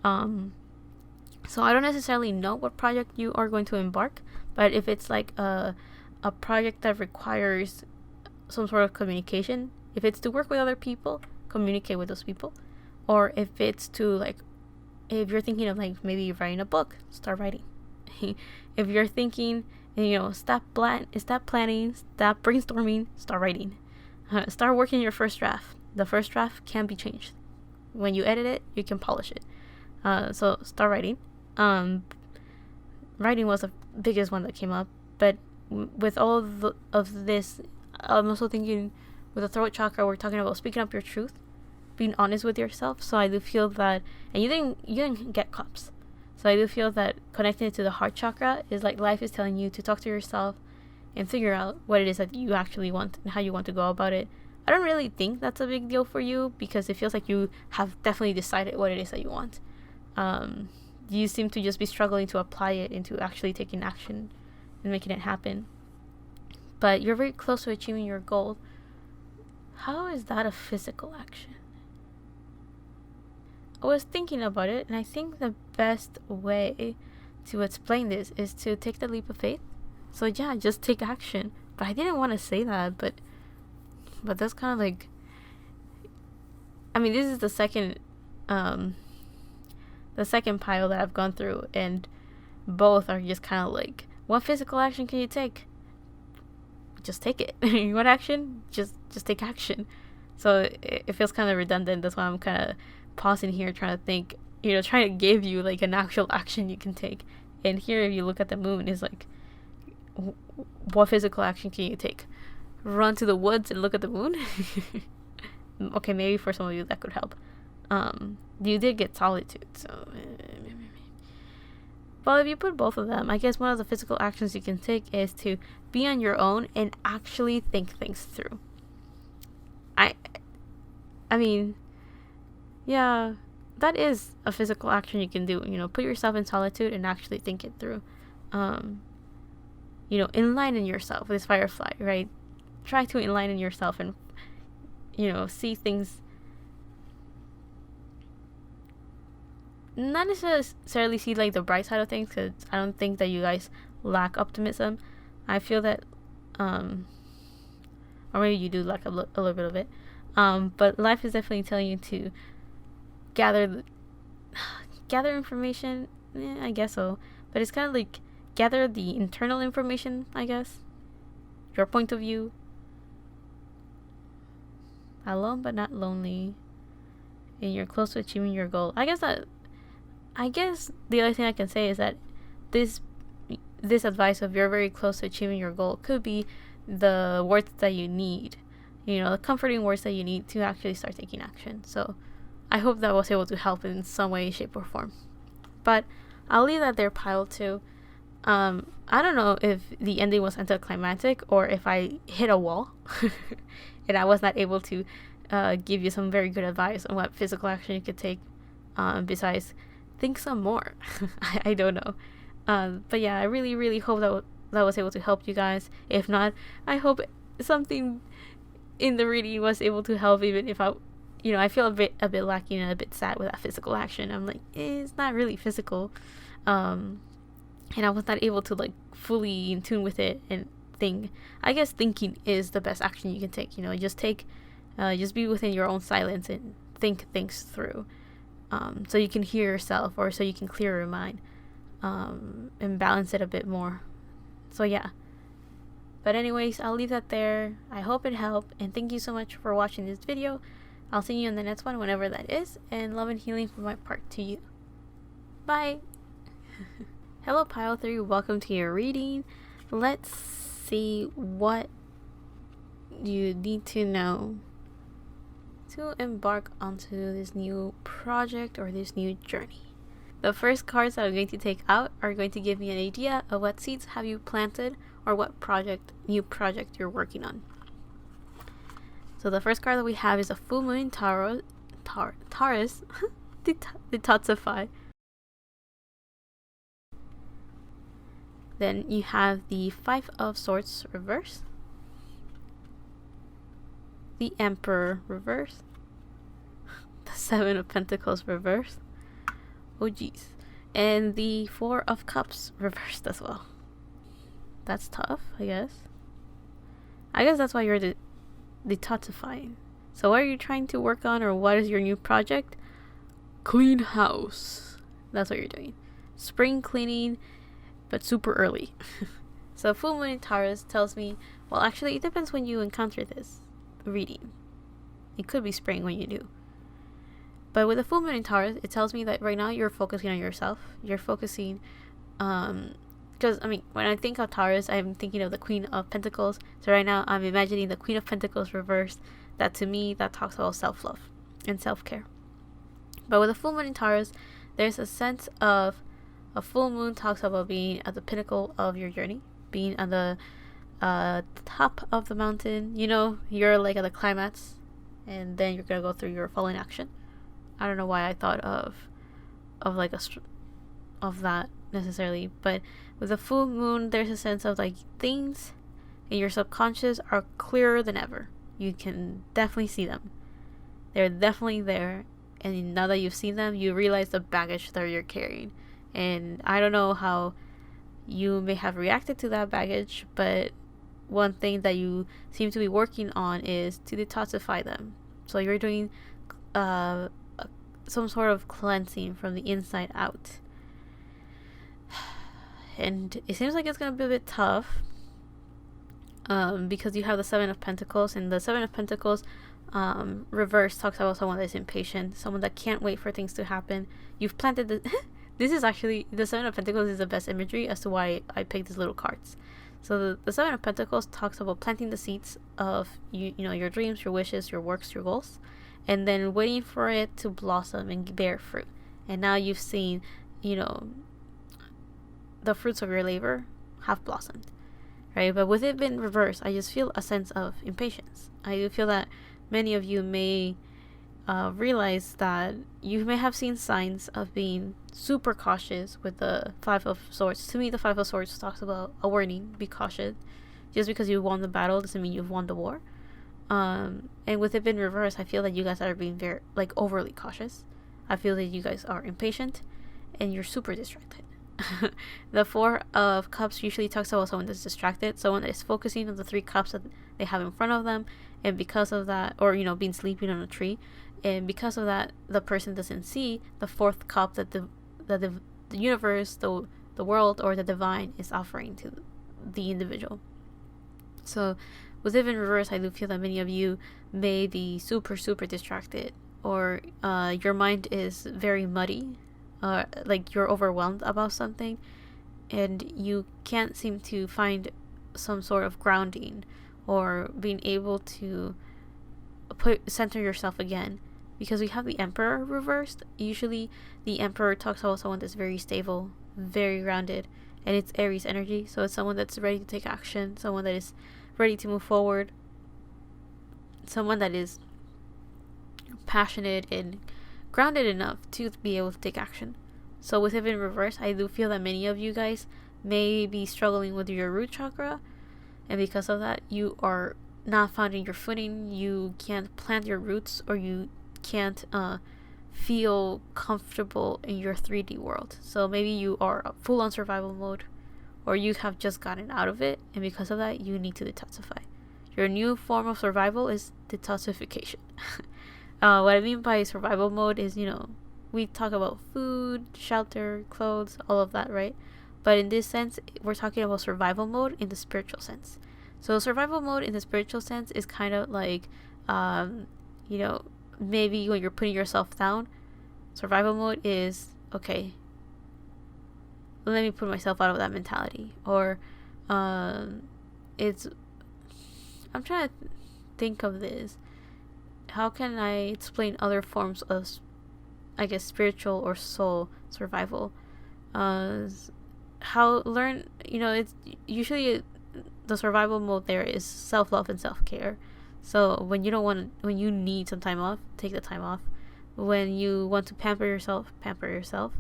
So I don't necessarily know what project you are going to embark, but if it's like a project that requires some sort of communication, if it's to work with other people, communicate with those people. Or if it's to if you're thinking of maybe writing a book, start writing. If you're thinking, stop planning, stop brainstorming, start writing. Start working your first draft. The first draft can be changed. When you edit it, you can polish it. So start writing. Writing was the biggest one that came up, but with all of this, I'm also thinking with the throat chakra, we're talking about speaking up your truth, being honest with yourself. So I do feel that, and you didn't get cups. So I do feel that connecting it to the heart chakra is like life is telling you to talk to yourself and figure out what it is that you actually want and how you want to go about it. I don't really think that's a big deal for you because it feels like you have definitely decided what it is that you want. You seem to just be struggling to apply it into actually taking action and making it happen. But you're very close to achieving your goal. How is that a physical action? I was thinking about it, and I think the best way to explain this is to take the leap of faith. So yeah, just take action. But I didn't want to say that, but that's kind of like, I mean, this is the second pile that I've gone through, and both are just kind of like, what physical action can you take? Just take it. What action? Just take action. So it feels kind of redundant. That's why I'm kind of pausing here, trying to think, trying to give you like an actual action you can take. And here, if you look at the moon, is like, what physical action can you take? Run to the woods and look at the moon? Okay, maybe for some of you that could help. You did get solitude, so well, if you put both of them, I guess one of the physical actions you can take is to be on your own and actually think things through. I mean, yeah, that is a physical action you can do. Put yourself in solitude and actually think it through. Enlighten yourself with this firefly, right? Try to enlighten yourself and, see things. Not necessarily see like the bright side of things, because I don't think that you guys lack optimism. I feel that, or maybe you do lack a little bit of it. But life is definitely telling you to gather information. I guess so. But it's kind of like gather the internal information, I guess. Your point of view. Alone but not lonely. And you're close to achieving your goal. I guess the other thing I can say is that this advice of you're very close to achieving your goal could be the words that you need. The comforting words that you need to actually start taking action. So I hope that was able to help in some way, shape, or form. But I'll leave that there, pile 2. I don't know if the ending was anticlimactic or if I hit a wall and I was not able to give you some very good advice on what physical action you could take besides think some more. I don't know. But yeah, I really, really hope that was able to help you guys. If not, I hope something in the reading was able to help, even if I feel a bit lacking and a bit sad with that physical action. I'm like, it's not really physical. And I was not able to like fully in tune with it and think. I guess thinking is the best action you can take. Just be within your own silence and think things through. So you can hear yourself, or so you can clear your mind, and balance it a bit more. So yeah. But anyways, I'll leave that there. I hope it helped, and thank you so much for watching this video. I'll see you in the next one, whenever that is, and love and healing from my part to you. Bye! Hello Pile 3, welcome to your reading. Let's see what you need to know to embark onto this new project or this new journey. The first cards that I'm going to take out are going to give me an idea of what seeds have you planted or what new project you're working on. So the first card that we have is a full moon Taurus detoxify. Then you have the 5 of Swords reverse, the Emperor reverse, the 7 of Pentacles reverse, oh geez, and the 4 of Cups reversed as well. That's tough, I guess. That's why you're detoxifying. So what are you trying to work on, or what is your new project? Clean house. That's what you're doing. Spring cleaning, but super early. So full moon in Taurus tells me, well, actually it depends when you encounter this. reading. It could be spring when you do. But with the full moon in Taurus, it tells me that right now you're focusing on yourself. You're focusing, because when I think of Taurus, I'm thinking of the Queen of Pentacles. So right now I'm imagining the Queen of Pentacles reversed. That to me, that talks about self-love and self-care. But with a full moon in Taurus, there's a sense of a full moon talks about being at the pinnacle of your journey, being at the top of the mountain. You're like at the climax, and then you're gonna go through your following action. I don't know why I thought of like of that necessarily, but with a full moon, there's a sense of like things in your subconscious are clearer than ever. You can definitely see them. They're definitely there, and now that you've seen them, you realize the baggage that you're carrying. And I don't know how you may have reacted to that baggage, but one thing that you seem to be working on is to detoxify them. So you're doing some sort of cleansing from the inside out. And it seems like it's going to be a bit tough because you have the Seven of Pentacles, and the Seven of Pentacles reverse talks about someone that's impatient, someone that can't wait for things to happen. You've planted the this is actually, the Seven of Pentacles is the best imagery as to why I picked these little cards. So the Seven of Pentacles talks about planting the seeds of your dreams, your wishes, your works, your goals, and then waiting for it to blossom and bear fruit. And now you've seen, the fruits of your labor have blossomed, right? But with it being reversed, I just feel a sense of impatience. I do feel that many of you may realize that you may have seen signs of being super cautious with the Five of Swords. To me, the Five of Swords talks about a warning: be cautious. Just because you won the battle doesn't mean you've won the war. And with it being reversed, I feel that you guys are being very overly cautious. I feel that you guys are impatient and you're super distracted. The Four of Cups usually talks about someone that's distracted, someone that is focusing on the three cups that they have in front of them, and because of that, or being sleeping on a tree, and because of that, the person doesn't see the fourth cup that the universe, the world, or the divine is offering to the individual. So with it in reverse, I do feel that many of you may be super distracted, or your mind is very muddy, like you're overwhelmed about something and you can't seem to find some sort of grounding or being able to center yourself again, because we have the Emperor reversed. Usually the Emperor talks about someone that's very stable, very grounded, and it's Aries energy. So it's someone that's ready to take action, someone that is ready to move forward, someone that is passionate and grounded enough to be able to take action. So with it in reverse, I do feel that many of you guys may be struggling with your root chakra, and because of that, you are not finding your footing. You can't plant your roots, or you can't feel comfortable in your 3D world. So maybe you are full on survival mode, or you have just gotten out of it, and because of that, you need to detoxify. Your new form of survival is detoxification. What I mean by survival mode is, we talk about food, shelter, clothes, all of that, right? But in this sense, we're talking about survival mode in the spiritual sense. So survival mode in the spiritual sense is kind of like, maybe when you're putting yourself down, survival mode is, okay, let me put myself out of that mentality. Or I'm trying to think of this. How can I explain other forms of, spiritual or soul survival? It's usually the survival mode there is self-love and self-care. So when you need some time off, take the time off. When you want to pamper yourself, pamper yourself.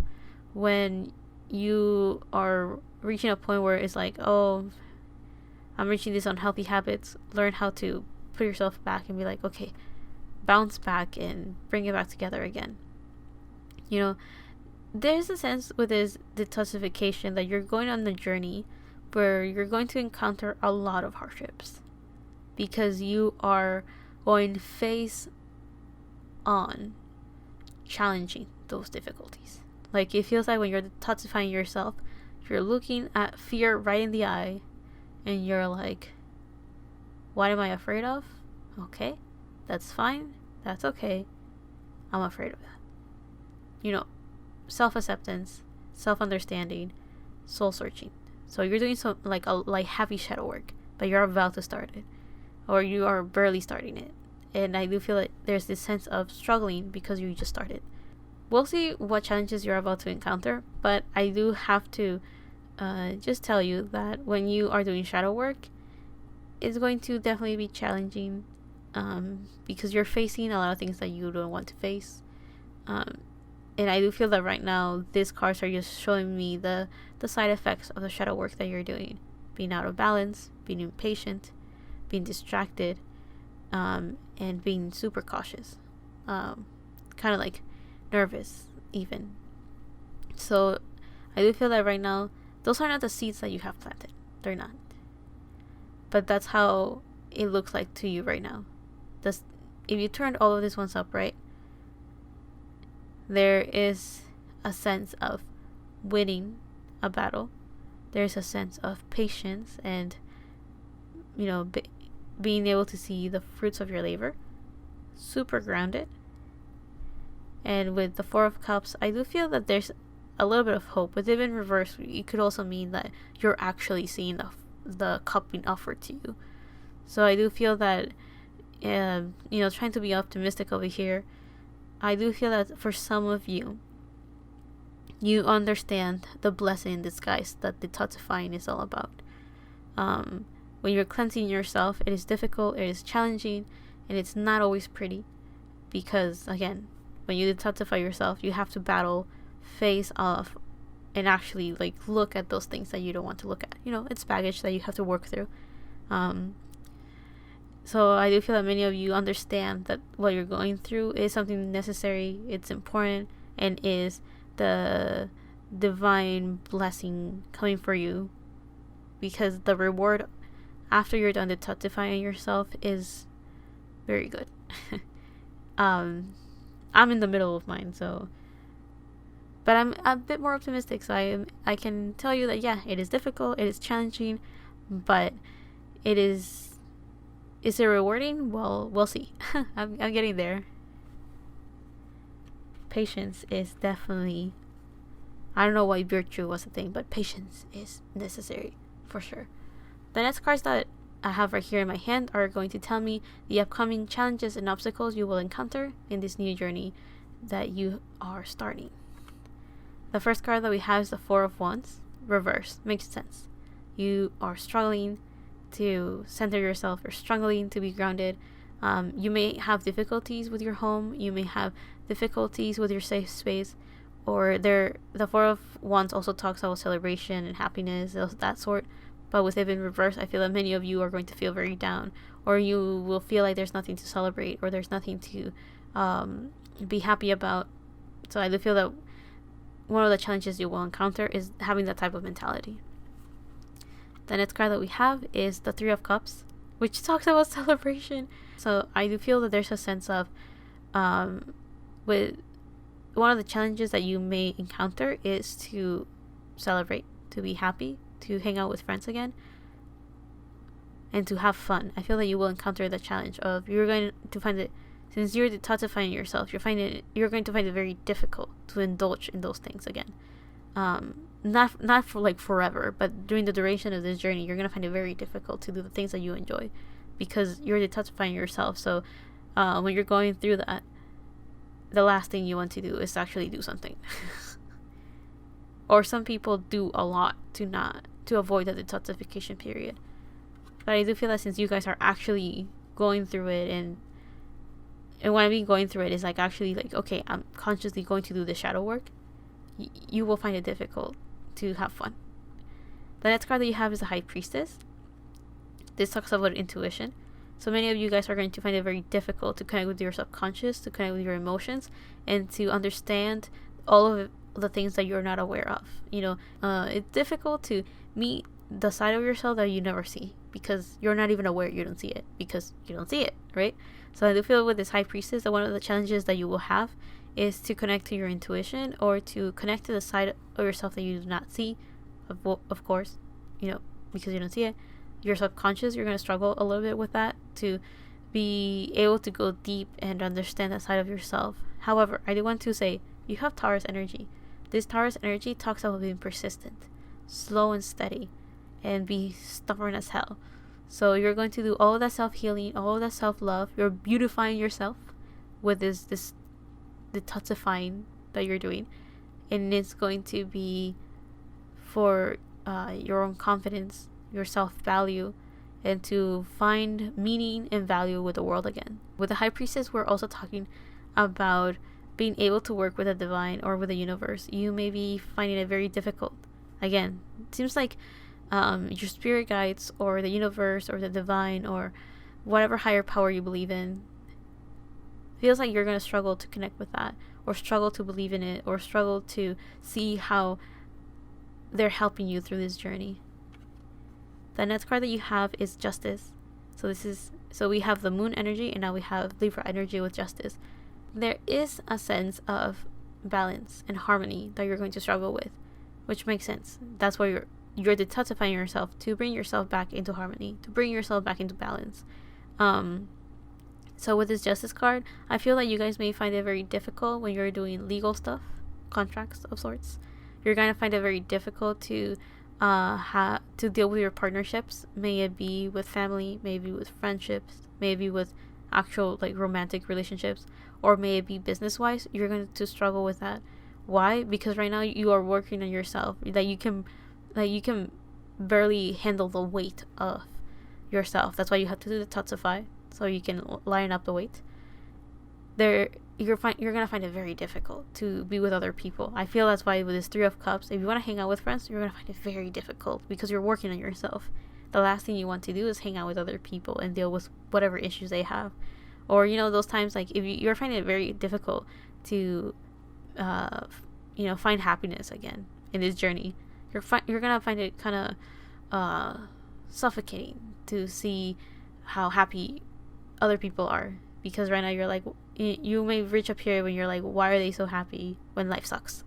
When you are reaching a point where it's like, oh, I'm reaching these unhealthy habits, learn how to put yourself back and be like, okay, bounce back and bring it back together again. There's a sense with this detoxification that you're going on the journey where you're going to encounter a lot of hardships, because you are going face on challenging those difficulties. Like, it feels like when you're detoxifying yourself, you're looking at fear right in the eye and you're like, what am I afraid of? Okay, that's fine. That's okay. I'm afraid of that. Self-acceptance, self-understanding, soul-searching. So you're doing some like heavy shadow work, but you're about to start it, or you are barely starting it. And I do feel like there's this sense of struggling because you just started. We'll see what challenges you're about to encounter, but I do have to just tell you that when you are doing shadow work, it's going to definitely be challenging, because you're facing a lot of things that you don't want to face. And I do feel that right now, these cards are just showing me the side effects of the shadow work that you're doing. Being out of balance, being impatient, being distracted, and being super cautious. Kind of like nervous, even. So I do feel that right now, those are not the seeds that you have planted. They're not. But that's how it looks like to you right now. If you turned all of these ones up, right? There is a sense of winning a battle. There's a sense of patience and, being able to see the fruits of your labor. Super grounded. And with the Four of Cups, I do feel that there's a little bit of hope. With it in reverse, it could also mean that you're actually seeing the cup being offered to you. So I do feel that, trying to be optimistic over here, I do feel that for some of you, you understand the blessing in disguise that the detoxifying is all about. When you're cleansing yourself, it is difficult, it is challenging, and it's not always pretty. Because, again, when you detoxify yourself, you have to battle, face off, and actually look at those things that you don't want to look at. It's baggage that you have to work through. So I do feel that many of you understand that what you're going through is something necessary, it's important, and is the divine blessing coming for you. Because the reward after you're done detoxifying yourself is very good. I'm in the middle of mine, but I'm a bit more optimistic. So I can tell you that it is difficult, it is challenging, but it is. Is it rewarding? Well, we'll see. I'm getting there. Patience is definitely, I don't know why virtue was a thing, but patience is necessary for sure. The next cards that I have right here in my hand are going to tell me the upcoming challenges and obstacles you will encounter in this new journey that you are starting. The first card that we have is the Four of Wands, reverse. Makes sense. You are struggling to center yourself, you're struggling to be grounded. You may have difficulties with your home, you may have difficulties with your safe space, or the Four of Wands also talks about celebration and happiness, that sort. But with it in reverse, I feel that many of you are going to feel very down, or you will feel like there's nothing to celebrate, or there's nothing to be happy about. So I do feel that one of the challenges you will encounter is having that type of mentality. The next card that we have is the Three of Cups, which talks about celebration. So I do feel that there's a sense of, with one of the challenges that you may encounter is to celebrate, to be happy, to hang out with friends again, and to have fun. I feel that you will encounter the challenge of you're going to find it, since you're detoxifying yourself, you're going to find it very difficult to indulge in those things again. Not for forever, but during the duration of this journey, you're going to find it very difficult to do the things that you enjoy because you're detoxifying yourself. So when you're going through that, the last thing you want to do is actually do something. Or some people do a lot to avoid the detoxification period. But I do feel that since you guys are actually going through it, and when I mean going through it is actually okay, I'm consciously going to do the shadow work, you will find it difficult to have fun. The next card that you have is the High Priestess. This talks about intuition. So many of you guys are going to find it very difficult to connect with your subconscious, to connect with your emotions, and to understand all of the things that you're not aware of. It's difficult to meet the side of yourself that you never see because you're not even aware you don't see it because you don't see it, right? So I do feel with this High Priestess that one of the challenges that you will have is to connect to your intuition, or to connect to the side of yourself that you do not see, of course, because you don't see it. Your subconscious, you're going to struggle a little bit with that, to be able to go deep and understand that side of yourself. However, I do want to say you have Taurus energy. This Taurus energy talks about being persistent, slow and steady, and be stubborn as hell. So you're going to do all of that self-healing, all of that self-love. You're beautifying yourself with this detoxifying that you're doing, and it's going to be for your own confidence, your self-value, and to find meaning and value with the world again. With the High Priestess, we're also talking about being able to work with the divine or with the universe. You may be finding it very difficult. Again, it seems like your spirit guides or the universe or the divine or whatever higher power you believe in feels like you're going to struggle to connect with that, or struggle to believe in it, or struggle to see how they're helping you through this journey. The next card that you have is Justice. So we have the Moon energy, and now we have Libra energy with Justice. There is a sense of balance and harmony that you're going to struggle with, which makes sense. That's why you're detoxifying yourself to bring yourself back into harmony, to bring yourself back into balance. So with this Justice card, I feel like you guys may find it very difficult when you're doing legal stuff, contracts of sorts. You're going to find it very difficult to deal with your partnerships. May it be with family, maybe with friendships, maybe with actual like romantic relationships, or may it be business wise. You're going to struggle with that. Why? Because right now you are working on yourself. That you can barely handle the weight of yourself. That's why you have to do the detoxify, so you can line up the weight. You're gonna find it very difficult to be with other people. I feel that's why with this 3 of Cups, if you want to hang out with friends, you're gonna find it very difficult because you're working on yourself. The last thing you want to do is hang out with other people and deal with whatever issues they have, or those times like if you're finding it very difficult to find happiness again in this journey. You're gonna find it kind of suffocating to see how happy other people are, because right now you're like, you may reach a period when you're like, why are they so happy when life sucks?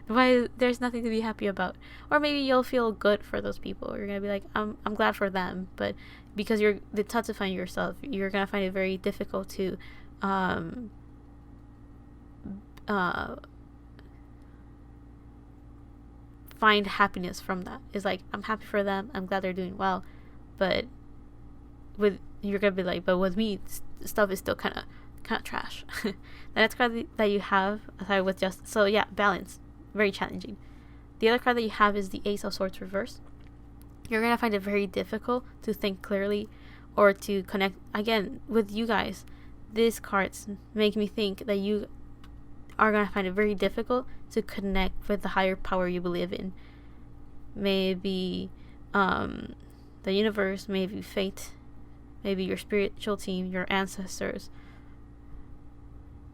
Why there's nothing to be happy about? Or maybe you'll feel good for those people. You're gonna be like, I'm glad for them, but because you're detoxifying yourself, you're gonna find it very difficult to find happiness from that. It's like, I'm happy for them, I'm glad they're doing well, but you're gonna be like, but with me, stuff is still kind of trash. The next card that you have, aside with Justice, so yeah, balance, very challenging. The other card that you have is the Ace of Swords reverse. You're gonna find it very difficult to think clearly or to connect again with you guys. These cards make me think that you are gonna find it very difficult to connect with the higher power you believe in. Maybe the universe, maybe fate, maybe your spiritual team, your ancestors.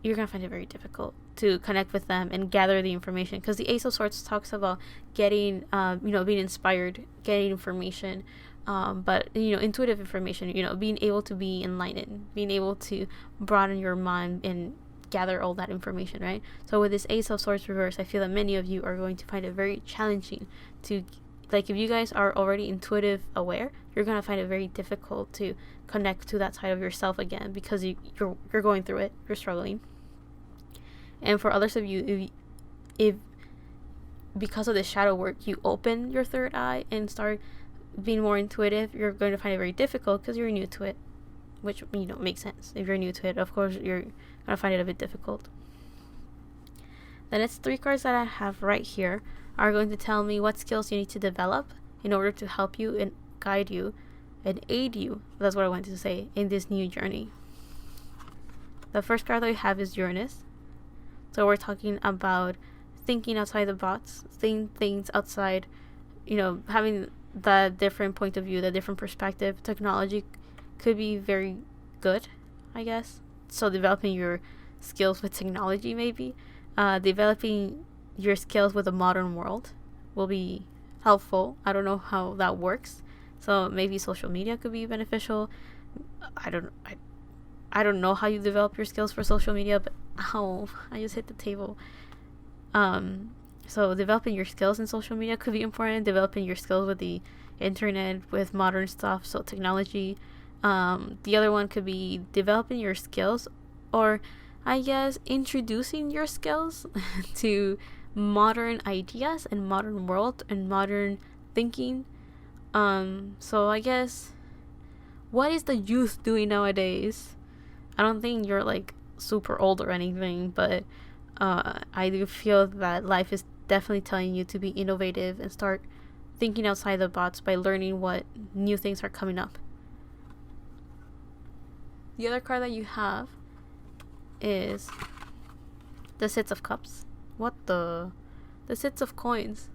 You're going to find it very difficult to connect with them and gather the information, because the Ace of Swords talks about getting, being inspired, getting information, but, intuitive information, being able to be enlightened, being able to broaden your mind and gather all that information, right? So with this Ace of Swords reverse, I feel that many of you are going to find it very challenging to, like, if you guys are already intuitive aware, you're going to find it very difficult to connect to that side of yourself again, because you're going through it, you're struggling. And for others of you, if because of the shadow work you open your third eye and start being more intuitive, you're going to find it very difficult because you're new to it, which makes sense. If you're new to it, of course you're going to find it a bit difficult. The next 3 cards that I have right here are going to tell me what skills you need to develop in order to help you and guide you and aid you, that's what I wanted to say, in this new journey. The first card that we have is Uranus. So we're talking about thinking outside the box, seeing things outside, having the different point of view, the different perspective. Technology could be very good, I guess. So developing your skills with technology, maybe. Developing your skills with the modern world will be helpful. I don't know how that works. So maybe social media could be beneficial. I don't know how you develop your skills for social media, but I just hit the table. So developing your skills in social media could be important. Developing your skills with the internet, with modern stuff, so technology. The other one could be developing your skills, or I guess introducing your skills to modern ideas and modern world and modern thinking. So I guess, what is the youth doing nowadays? I don't think you're like super old or anything, but I do feel that life is definitely telling you to be innovative and start thinking outside the box by learning what new things are coming up. The other card that you have is the Six of Cups. What the Six of Coins.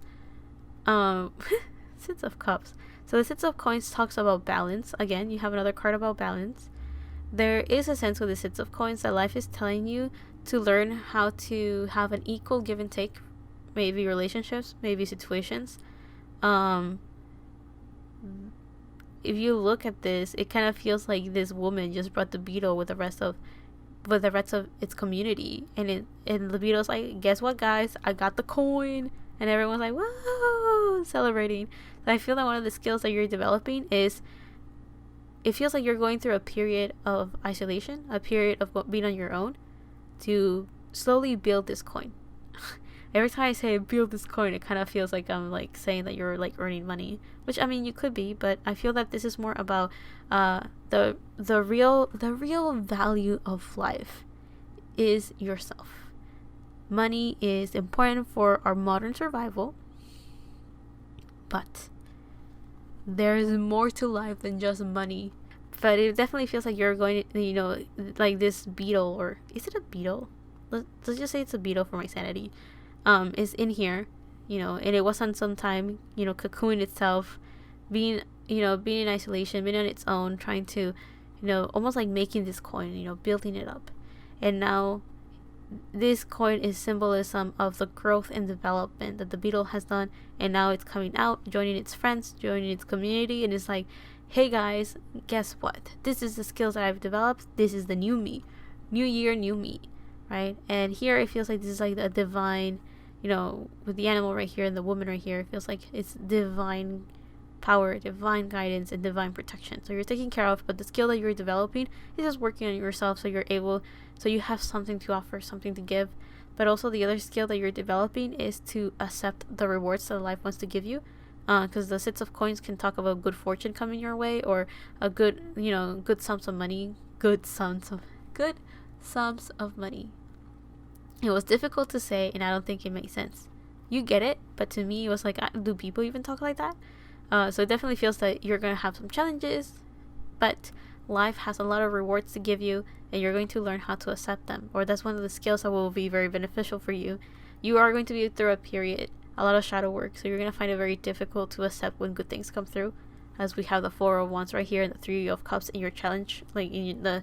Six of Cups. So the Six of Coins talks about balance. Again, you have another card about balance. There is a sense with the Six of Coins that life is telling you to learn how to have an equal give and take, maybe relationships, maybe situations. If you look at this, it kind of feels like this woman just brought the beetle with the rest of its community, and the beetle's like, guess what, guys, I got the coin, and everyone's like, whoa, celebrating. So I feel that one of the skills that you're developing is, it feels like you're going through a period of isolation, a period of being on your own, to slowly build this coin. Every time I say build this coin, it kind of feels like I'm like saying that you're like earning money, which I mean you could be, but I feel that this is more about the real value of life is yourself. Money is important for our modern survival, but there is more to life than just money. But it definitely feels like you're going to, like this beetle, or is it a beetle? Let's just say it's a beetle for my sanity. Is in here, and it was on some time, cocoon itself, being in isolation, being on its own, trying to, almost like making this coin, building it up. And now this coin is symbolism of the growth and development that the beetle has done, and now it's coming out, joining its friends, joining its community, and it's like, hey guys, guess what? This is the skills that I've developed. This is the new me. New year, new me. Right? And here it feels like this is like a divine, with the animal right here and the woman right here, it feels like it's divine power, divine guidance, and divine protection. So you're taken care of, but the skill that you're developing is just working on yourself, so you have something to offer, something to give. But also the other skill that you're developing is to accept the rewards that life wants to give you. Because the Six of Coins can talk about good fortune coming your way, or a good sums of money, good sums of money. It was difficult to say, and I don't think it makes sense. You get it, but to me, it was like, do people even talk like that? So it definitely feels that you're going to have some challenges, but life has a lot of rewards to give you, and you're going to learn how to accept them. Or that's one of the skills that will be very beneficial for you. You are going to be through a lot of shadow work, so you're going to find it very difficult to accept when good things come through, as we have the Four of Wands right here and the Three of Cups in your challenge, like in the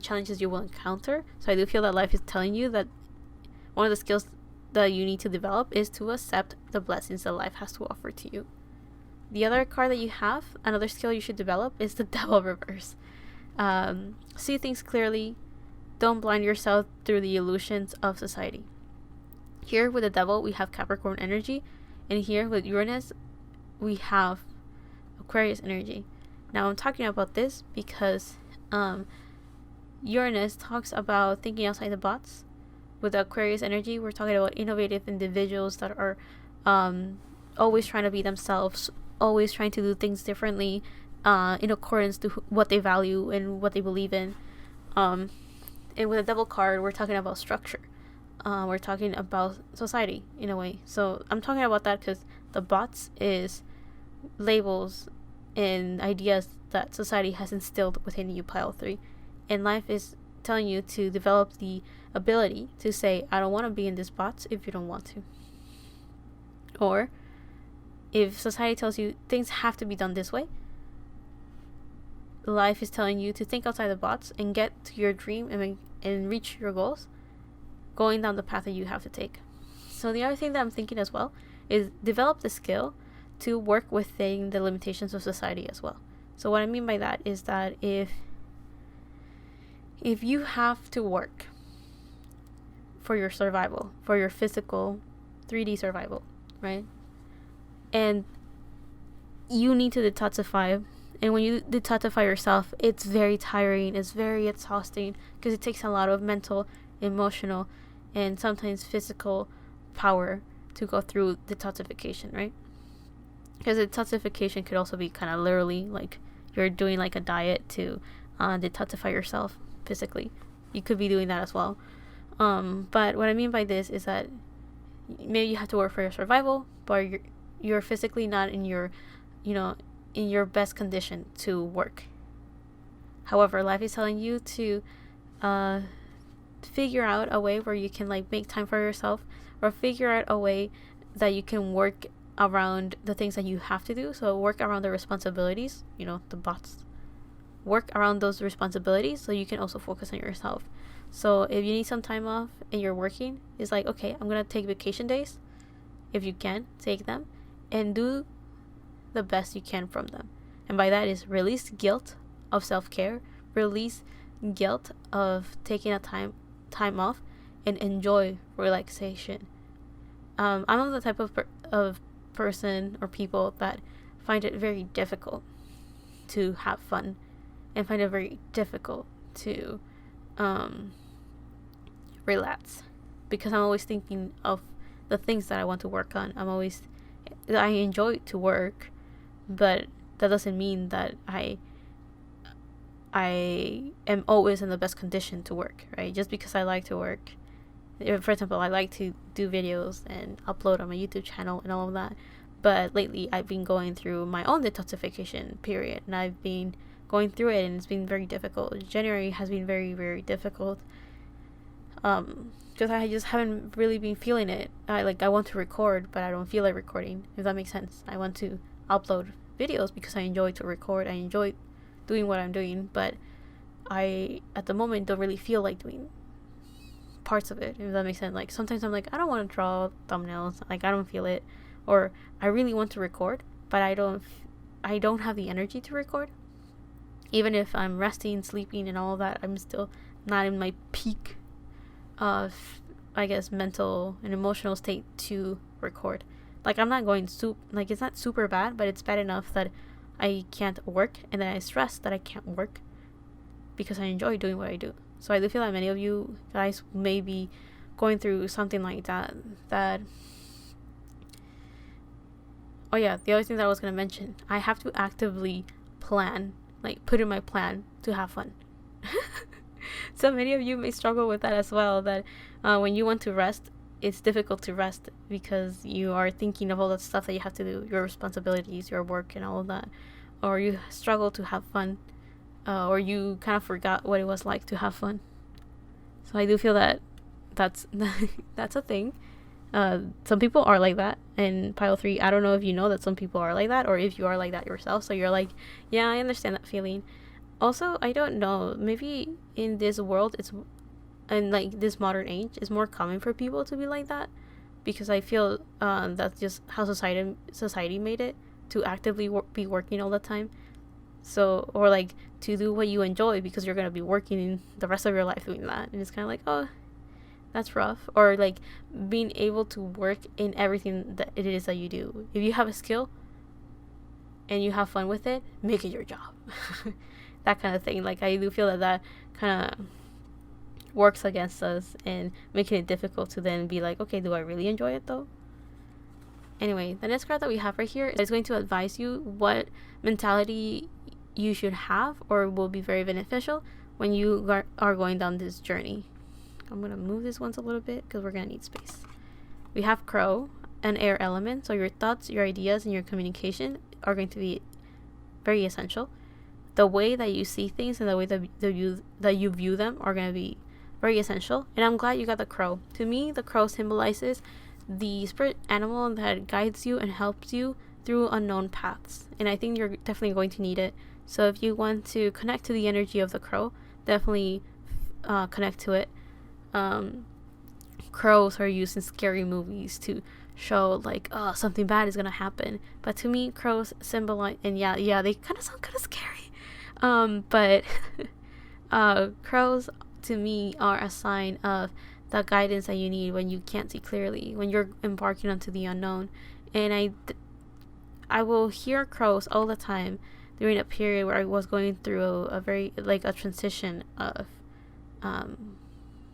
challenges you will encounter. So I do feel that life is telling you that one of the skills that you need to develop is to accept the blessings that life has to offer to you. The other card that you have, another skill you should develop, is the Devil reverse. See things clearly. Don't blind yourself through the illusions of society. Here with the Devil, we have Capricorn energy, and here with Uranus, we have Aquarius energy. Now I'm talking about this because Uranus talks about thinking outside the box. With the Aquarius energy, we're talking about innovative individuals that are always trying to be themselves, always trying to do things differently, in accordance to what they value and what they believe in. And with the Devil card, we're talking about structure. We're talking about society in a way. So I'm talking about that because the bots is labels and ideas that society has instilled within you, pile 3. And life is telling you to develop the ability to say, I don't want to be in this box if you don't want to. Or if society tells you things have to be done this way, life is telling you to think outside the box and get to your dream and reach your goals, going down the path that you have to take. So the other thing that I'm thinking as well is develop the skill to work within the limitations of society as well. So what I mean by that is that if you have to work for your survival, for your physical 3D survival, right? And you need to detoxify And when you detoxify yourself, it's very tiring, it's very exhausting, because it takes a lot of mental, emotional, and sometimes physical power to go through detoxification, right? Because detoxification could also be kind of literally like you're doing like a diet to detoxify yourself physically. You could be doing that as well. But what I mean by this is that maybe you have to work for your survival, but you're physically not in your, in your best condition to work. However, life is telling you to figure out a way where you can like make time for yourself, or figure out a way that you can work around the things that you have to do. So work around the responsibilities, the bots. Work around those responsibilities so you can also focus on yourself. So if you need some time off and you're working, it's like, okay, I'm gonna take vacation days. If you can, take them and do the best you can from them. And by that is release guilt of self-care, release guilt of taking a time off, and enjoy relaxation. I'm not the type of person or people that find it very difficult to have fun, and find it very difficult to relax, because I'm always thinking of the things that I want to work on. I enjoy to work, but that doesn't mean that I am always in the best condition to work, right? Just because I like to work. For example, I like to do videos and upload on my YouTube channel and all of that. But lately, I've been going through my own detoxification period, and I've been going through it, and it's been very difficult. January has been very, very difficult. Because I just haven't really been feeling it. I want to record, but I don't feel like recording, if that makes sense. I want to upload videos because I enjoy to record. I enjoy doing what I'm doing, but I, at the moment, don't really feel like doing parts of it, if that makes sense. Like, sometimes I'm like, I don't want to draw thumbnails. Like, I don't feel it. Or I really want to record, but I don't have the energy to record. Even if I'm resting, sleeping, and all of that, I'm still not in my peak of, I guess, mental and emotional state to record. Like, I'm not going it's not super bad, but it's bad enough that I can't work, and then I stress that I can't work because I enjoy doing what I do. So I do feel like many of you guys may be going through something like that. Oh yeah, the other thing that I was going to mention, I have to actively plan, like put in my plan to have fun. So many of you may struggle with that as well, that when you want to rest, it's difficult to rest because you are thinking of all the stuff that you have to do, your responsibilities, your work, and all of that. Or you struggle to have fun, or you kind of forgot what it was like to have fun. So I do feel that that's a thing. Some people are like that, and pile 3, I don't know if you know that some people are like that, or if you are like that yourself, so you're like, yeah, I understand that feeling. Also, I don't know, maybe in this world, and like this modern age, it's more common for people to be like that, because I feel that's just how society made it, to actively be working all the time. So, or like to do what you enjoy, because you're gonna be working the rest of your life doing that, and it's kind of like, oh, that's rough. Or like being able to work in everything that it is that you do. If you have a skill and you have fun with it, make it your job. That kind of thing. Like, I do feel that kind of works against us, and making it difficult to then be like, okay, do I really enjoy it though? Anyway, the next card that we have right here is going to advise you what mentality you should have, or will be very beneficial when you are going down this journey. I'm going to move this once a little bit because we're going to need space. We have Crow, an air element, so your thoughts, your ideas, and your communication are going to be very essential. The way that you see things and the way that you view them are going to be very essential. And I'm glad you got the Crow. To me, the Crow symbolizes the spirit animal that guides you and helps you through unknown paths. And I think you're definitely going to need it. So if you want to connect to the energy of the Crow, definitely connect to it. Crows are used in scary movies to show like, oh, something bad is gonna happen. But to me, crows symbolize, and yeah, they kind of sound kind of scary. But crows to me are a sign of the guidance that you need when you can't see clearly, when you're embarking onto the unknown. And I will hear crows all the time during a period where I was going through a very like a transition of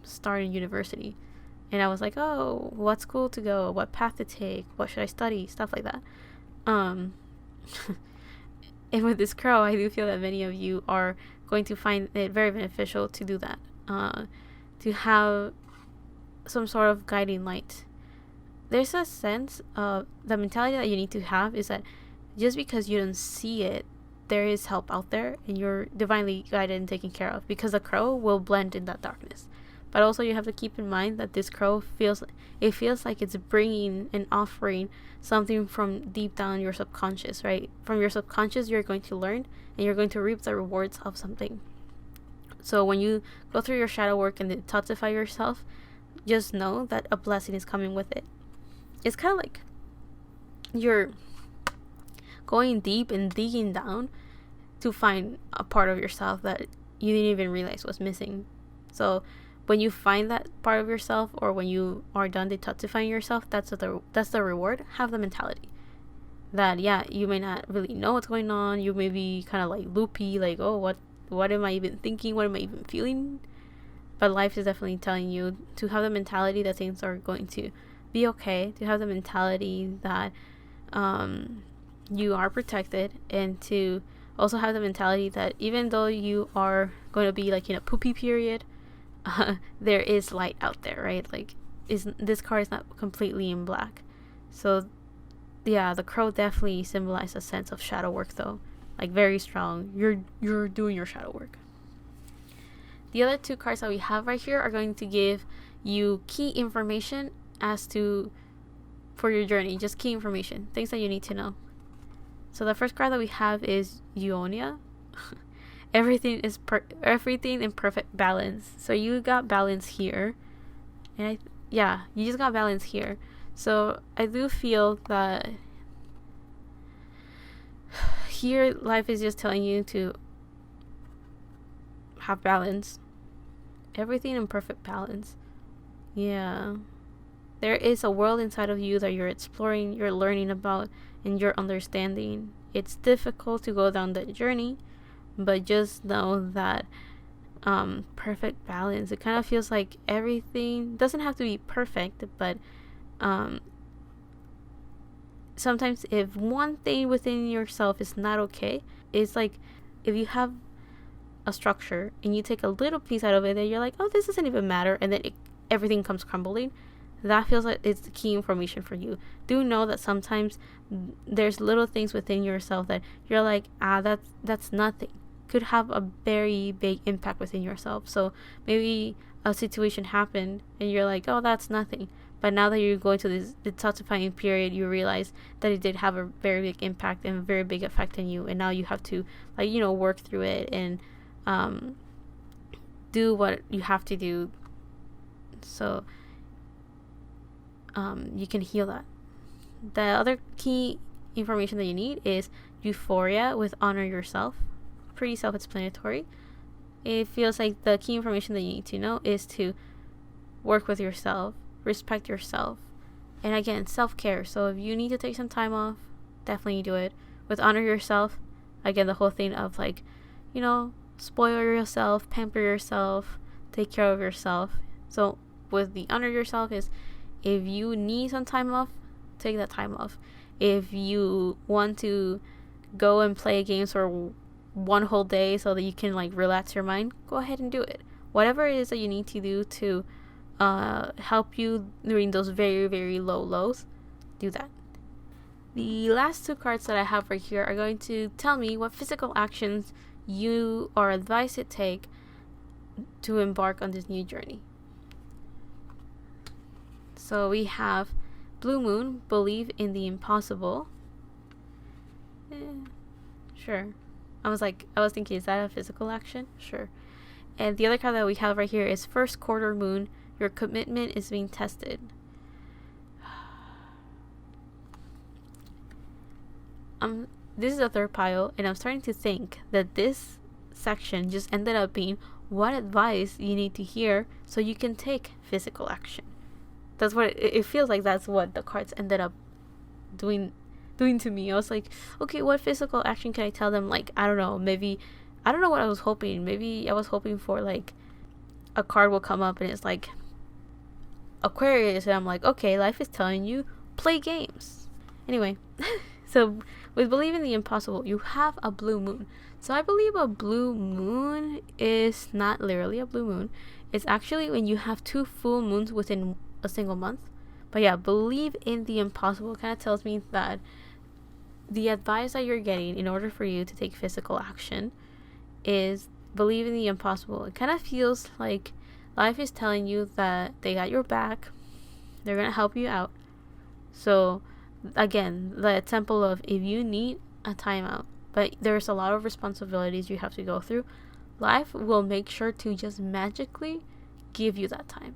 starting university, and I was like, oh, what school to go, what path to take, what should I study, stuff like that. And with this crow, I do feel that many of you are going to find it very beneficial to do that, to have some sort of guiding light. There's a sense of the mentality that you need to have is that just because you don't see it, there is help out there and you're divinely guided and taken care of, because the crow will blend in that darkness. But also you have to keep in mind that this crow feels like it's bringing and offering something from deep down your subconscious, right? From your subconscious, you're going to learn and you're going to reap the rewards of something. So when you go through your shadow work and detoxify yourself, just know that a blessing is coming with it. It's kind of like you're going deep and digging down to find a part of yourself that you didn't even realize was missing. So when you find that part of yourself, or when you are done detoxifying yourself, that's the reward. Have the mentality that, yeah, you may not really know what's going on. You may be kind of like loopy, like, oh, what am I even thinking? What am I even feeling? But life is definitely telling you to have the mentality that things are going to be okay, to have the mentality that you are protected, and to also have the mentality that even though you are going to be like in a poopy period, there is light out there, right? Like, this card is not completely in black. So yeah, the crow definitely symbolizes a sense of shadow work, though, like very strong. You're doing your shadow work. The other two cards that we have right here are going to give you key information for your journey, just key information, things that you need to know. So the first card that we have is Ionia. Everything in perfect balance. So you got balance here, and you just got balance here. So I do feel that here life is just telling you to have balance. Everything in perfect balance. Yeah. There is a world inside of you that you're exploring, you're learning about, and you're understanding. It's difficult to go down that journey, but just know that perfect balance, it kind of feels like everything doesn't have to be perfect, but sometimes if one thing within yourself is not okay, it's like if you have a structure and you take a little piece out of it and you're like, oh, this doesn't even matter, and then everything comes crumbling. That feels like it's the key information for you. Do know that sometimes there's little things within yourself that you're like, that's nothing, could have a very big impact within yourself. So maybe a situation happened and you're like, oh, that's nothing, but now that you're going to this detoxifying period, you realize that it did have a very big impact and a very big effect on you, and now you have to, like, work through it and do what you have to do so you can heal that. The other key information that you need is Euphoria with Honor Yourself. Pretty self-explanatory. It feels like the key information that you need to know is to work with yourself, respect yourself, and again, self-care. So if you need to take some time off, definitely do it. With Honor Yourself, again, the whole thing of like, spoil yourself, pamper yourself, take care of yourself. So with the Honor Yourself is, if you need some time off, take that time off. If you want to go and play games for one whole day so that you can like relax your mind, go ahead and do it. Whatever it is that you need to do to help you during those very, very low lows, do that. The last two cards that I have right here are going to tell me what physical actions you are advised to take to embark on this new journey. So we have Blue Moon, Believe in the Impossible. Sure. I was thinking, is that a physical action? Sure. And the other card that we have right here is First Quarter Moon, Your Commitment is Being Tested. This is a third pile, and I'm starting to think that this section just ended up being what advice you need to hear so you can take physical action. That's what it feels like. That's what the cards ended up doing. doing to me. I was like, okay, what physical action can I tell them? Like, I don't know, maybe, I don't know what I was hoping. Maybe I was hoping for like a card will come up and it's like Aquarius, and I'm like, okay, life is telling you play games. Anyway, so with believing the impossible, you have a blue moon. So I believe a blue moon is not literally a blue moon. It's actually when you have 2 full moons within a single month. But yeah, believe in the impossible kind of tells me that the advice that you're getting in order for you to take physical action is believe in the impossible. It kind of feels like life is telling you that they got your back. They're going to help you out. So again, the example of if you need a timeout, but there's a lot of responsibilities you have to go through, life will make sure to just magically give you that time.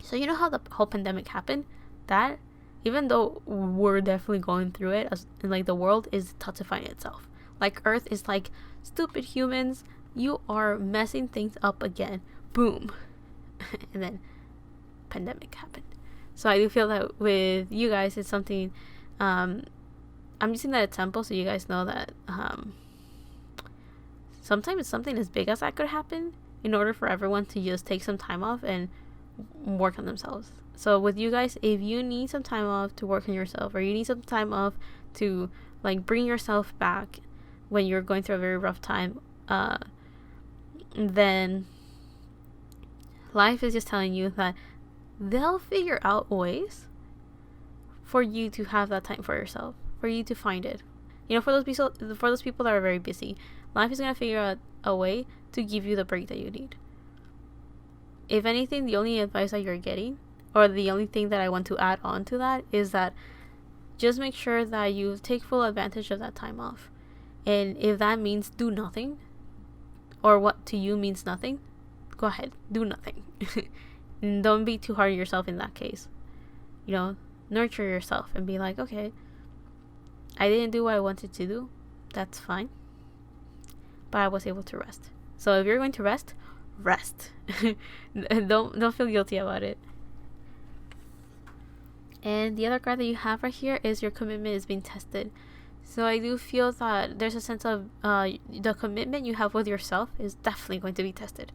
So you know how the whole pandemic happened? That, even though we're definitely going through it, and like the world is toxifying itself. Like Earth is like, stupid humans, you are messing things up again. Boom. And then pandemic happened. So I do feel that with you guys, it's something, I'm using that example so you guys know that sometimes something as big as that could happen in order for everyone to just take some time off and work on themselves. So with you guys, if you need some time off to work on yourself, or you need some time off to like bring yourself back when you're going through a very rough time, then life is just telling you that they'll figure out ways for you to have that time for yourself, for you to find it. You know, for those people that are very busy, life is gonna figure out a way to give you the break that you need. If anything, the only advice that you're getting, or the only thing that I want to add on to that, is that just make sure that you take full advantage of that time off. And if that means do nothing, or what to you means nothing, go ahead, do nothing. And don't be too hard on yourself in that case. You know, nurture yourself and be like, okay, I didn't do what I wanted to do. That's fine. But I was able to rest. So if you're going to rest, rest. Don't feel guilty about it. And the other card that you have right here is your commitment is being tested. So I do feel that there's a sense of the commitment you have with yourself is definitely going to be tested.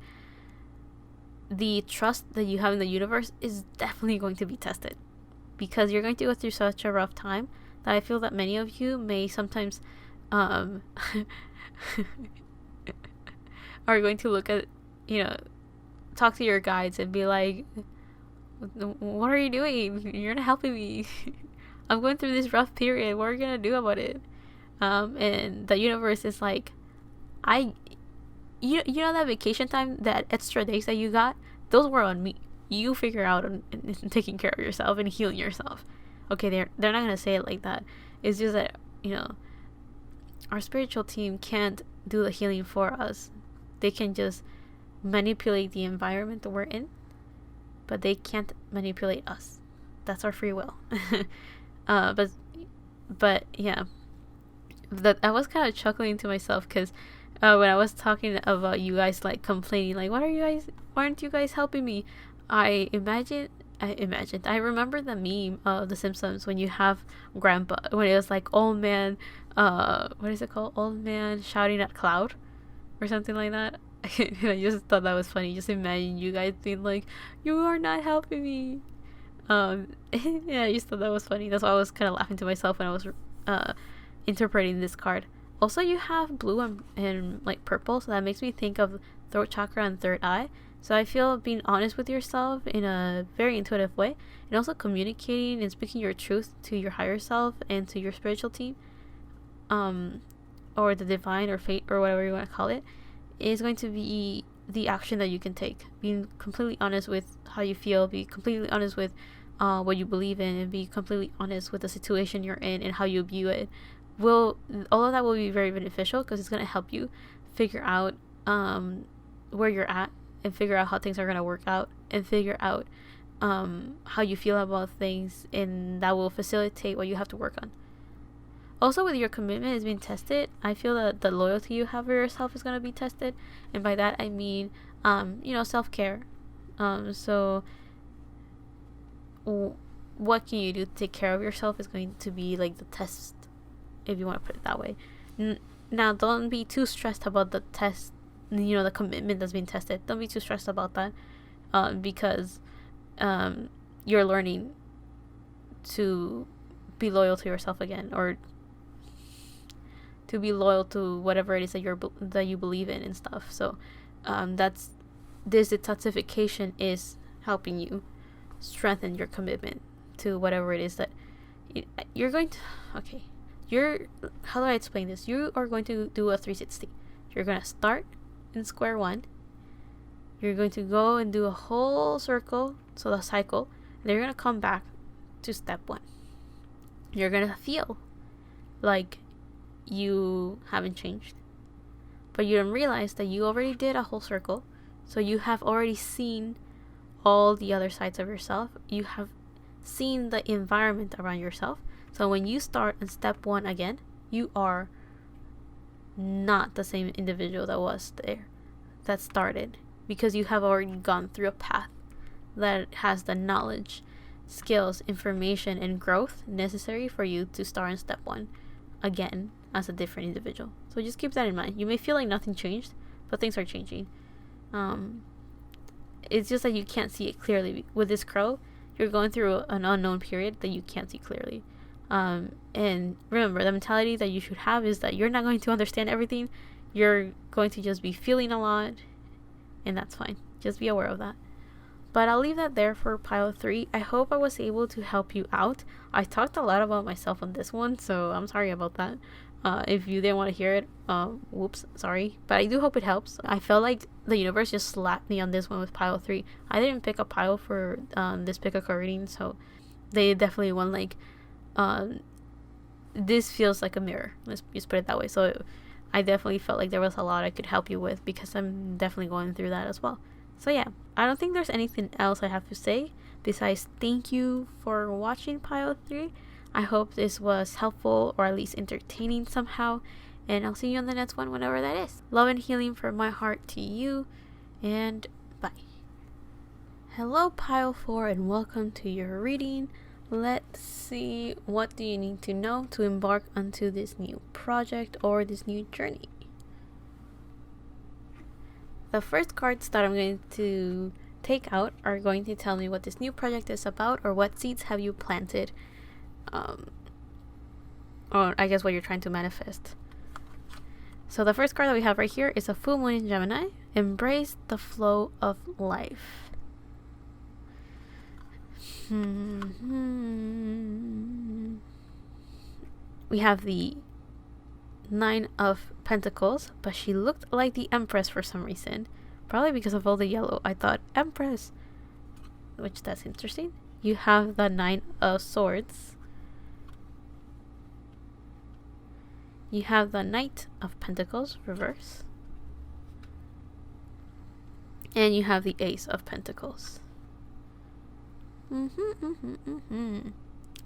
The trust that you have in the universe is definitely going to be tested, because you're going to go through such a rough time that I feel that many of you may sometimes are going to look at, you know, talk to your guides and be like, what are you doing? You're not helping me. I'm going through this rough period. What are you gonna do about it? And the universe is like, you know that vacation time, that extra days that you got, those were on me. You figure out on taking care of yourself and healing yourself. Okay, they're not gonna say it like that. It's just that, you know, our spiritual team can't do the healing for us. They can just manipulate the environment that we're in, but they can't manipulate us. That's our free will. But yeah, that I was kind of chuckling to myself because when I was talking about you guys like complaining, like, why aren't you guys helping me? I remember the meme of The Simpsons when you have Grandpa, when it was like old man, what is it called? Old man shouting at cloud or something like that. I just thought that was funny. Just imagine you guys being like, you are not helping me. Yeah, I just thought that was funny. That's why I was kind of laughing to myself when I was interpreting this card. Also, you have blue and like purple, so that makes me think of throat chakra and third eye. So I feel being honest with yourself in a very intuitive way, and also communicating and speaking your truth to your higher self and to your spiritual team, or the divine or fate or whatever you want to call it, is going to be the action that you can take. Being completely honest with how you feel, be completely honest with what you believe in, and be completely honest with the situation you're in and how you view it. All of that will be very beneficial because it's going to help you figure out where you're at, and figure out how things are going to work out, and figure out how you feel about things, and that will facilitate what you have to work on. Also, with your commitment is being tested, I feel that the loyalty you have for yourself is going to be tested, and by that I mean self-care. So what can you do to take care of yourself is going to be like the test, if you want to put it that way. Now, don't be too stressed about the test, the commitment that's being tested. Don't be too stressed about that, because you're learning to be loyal to yourself again, or to be loyal to whatever it is that you believe in and stuff. So this detoxification is helping you strengthen your commitment to whatever it is that you're going to. Okay, how do I explain this? You are going to do a 360. You're going to start in square one. You're going to go and do a whole circle, so the cycle, and then you're going to come back to step one. You're going to feel like you haven't changed, but you don't realize that you already did a whole circle, so you have already seen all the other sides of yourself. You have seen the environment around yourself. So when you start in step one again, you are not the same individual that started, because you have already gone through a path that has the knowledge, skills, information, and growth necessary for you to start in step one again as a different individual. So just keep that in mind. You may feel like nothing changed, but things are changing. It's just that you can't see it clearly. With this crow, you're going through an unknown period that you can't see clearly. And remember, the mentality that you should have is that you're not going to understand everything. You're going to just be feeling a lot, and that's fine. Just be aware of that. But I'll leave that there for pile 3. I hope I was able to help you out. I talked a lot about myself on this one, so I'm sorry about that. If you didn't want to hear it, whoops, sorry. But I do hope it helps. I felt like the universe just slapped me on this one with pile 3. I didn't pick a pile for this pick a card reading, so they definitely won. Like, this feels like a mirror. Let's just put it that way. So I definitely felt like there was a lot I could help you with, because I'm definitely going through that as well. So yeah, I don't think there's anything else I have to say besides thank you for watching pile 3. I hope this was helpful, or at least entertaining somehow, and I'll see you on the next one, whenever that is. Love and healing from my heart to you, and bye. Hello pile 4, and welcome to your reading. Let's see, what do you need to know to embark onto this new project or this new journey? The first cards that I'm going to take out are going to tell me what this new project is about, or what seeds have you planted, or I guess what you're trying to manifest. So the first card that we have right here is a full moon in Gemini. Embrace the flow of life. We have the 9 of Pentacles, but she looked like the Empress for some reason. Probably because of all the yellow. I thought Empress, which that's interesting. You have the 9 of Swords. You have the Knight of Pentacles, reverse. And you have the Ace of Pentacles.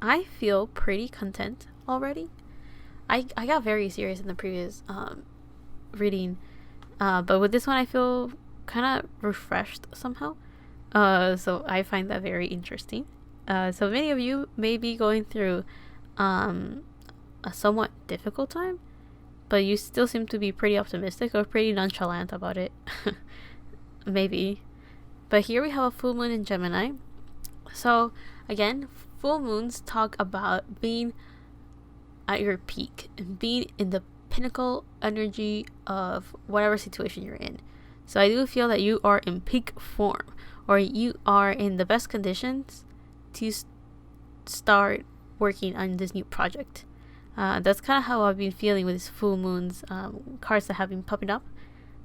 I feel pretty content already. I got very serious in the previous reading, but with this one I feel kind of refreshed somehow. So I find that very interesting. So many of you may be going through a somewhat difficult time, but you still seem to be pretty optimistic or pretty nonchalant about it. Maybe. But here we have a full moon in Gemini. So again, full moons talk about being at your peak and being in the pinnacle energy of whatever situation you're in. So I do feel that you are in peak form, or you are in the best conditions to start working on this new project. That's kind of how I've been feeling with these full moons cards that have been popping up.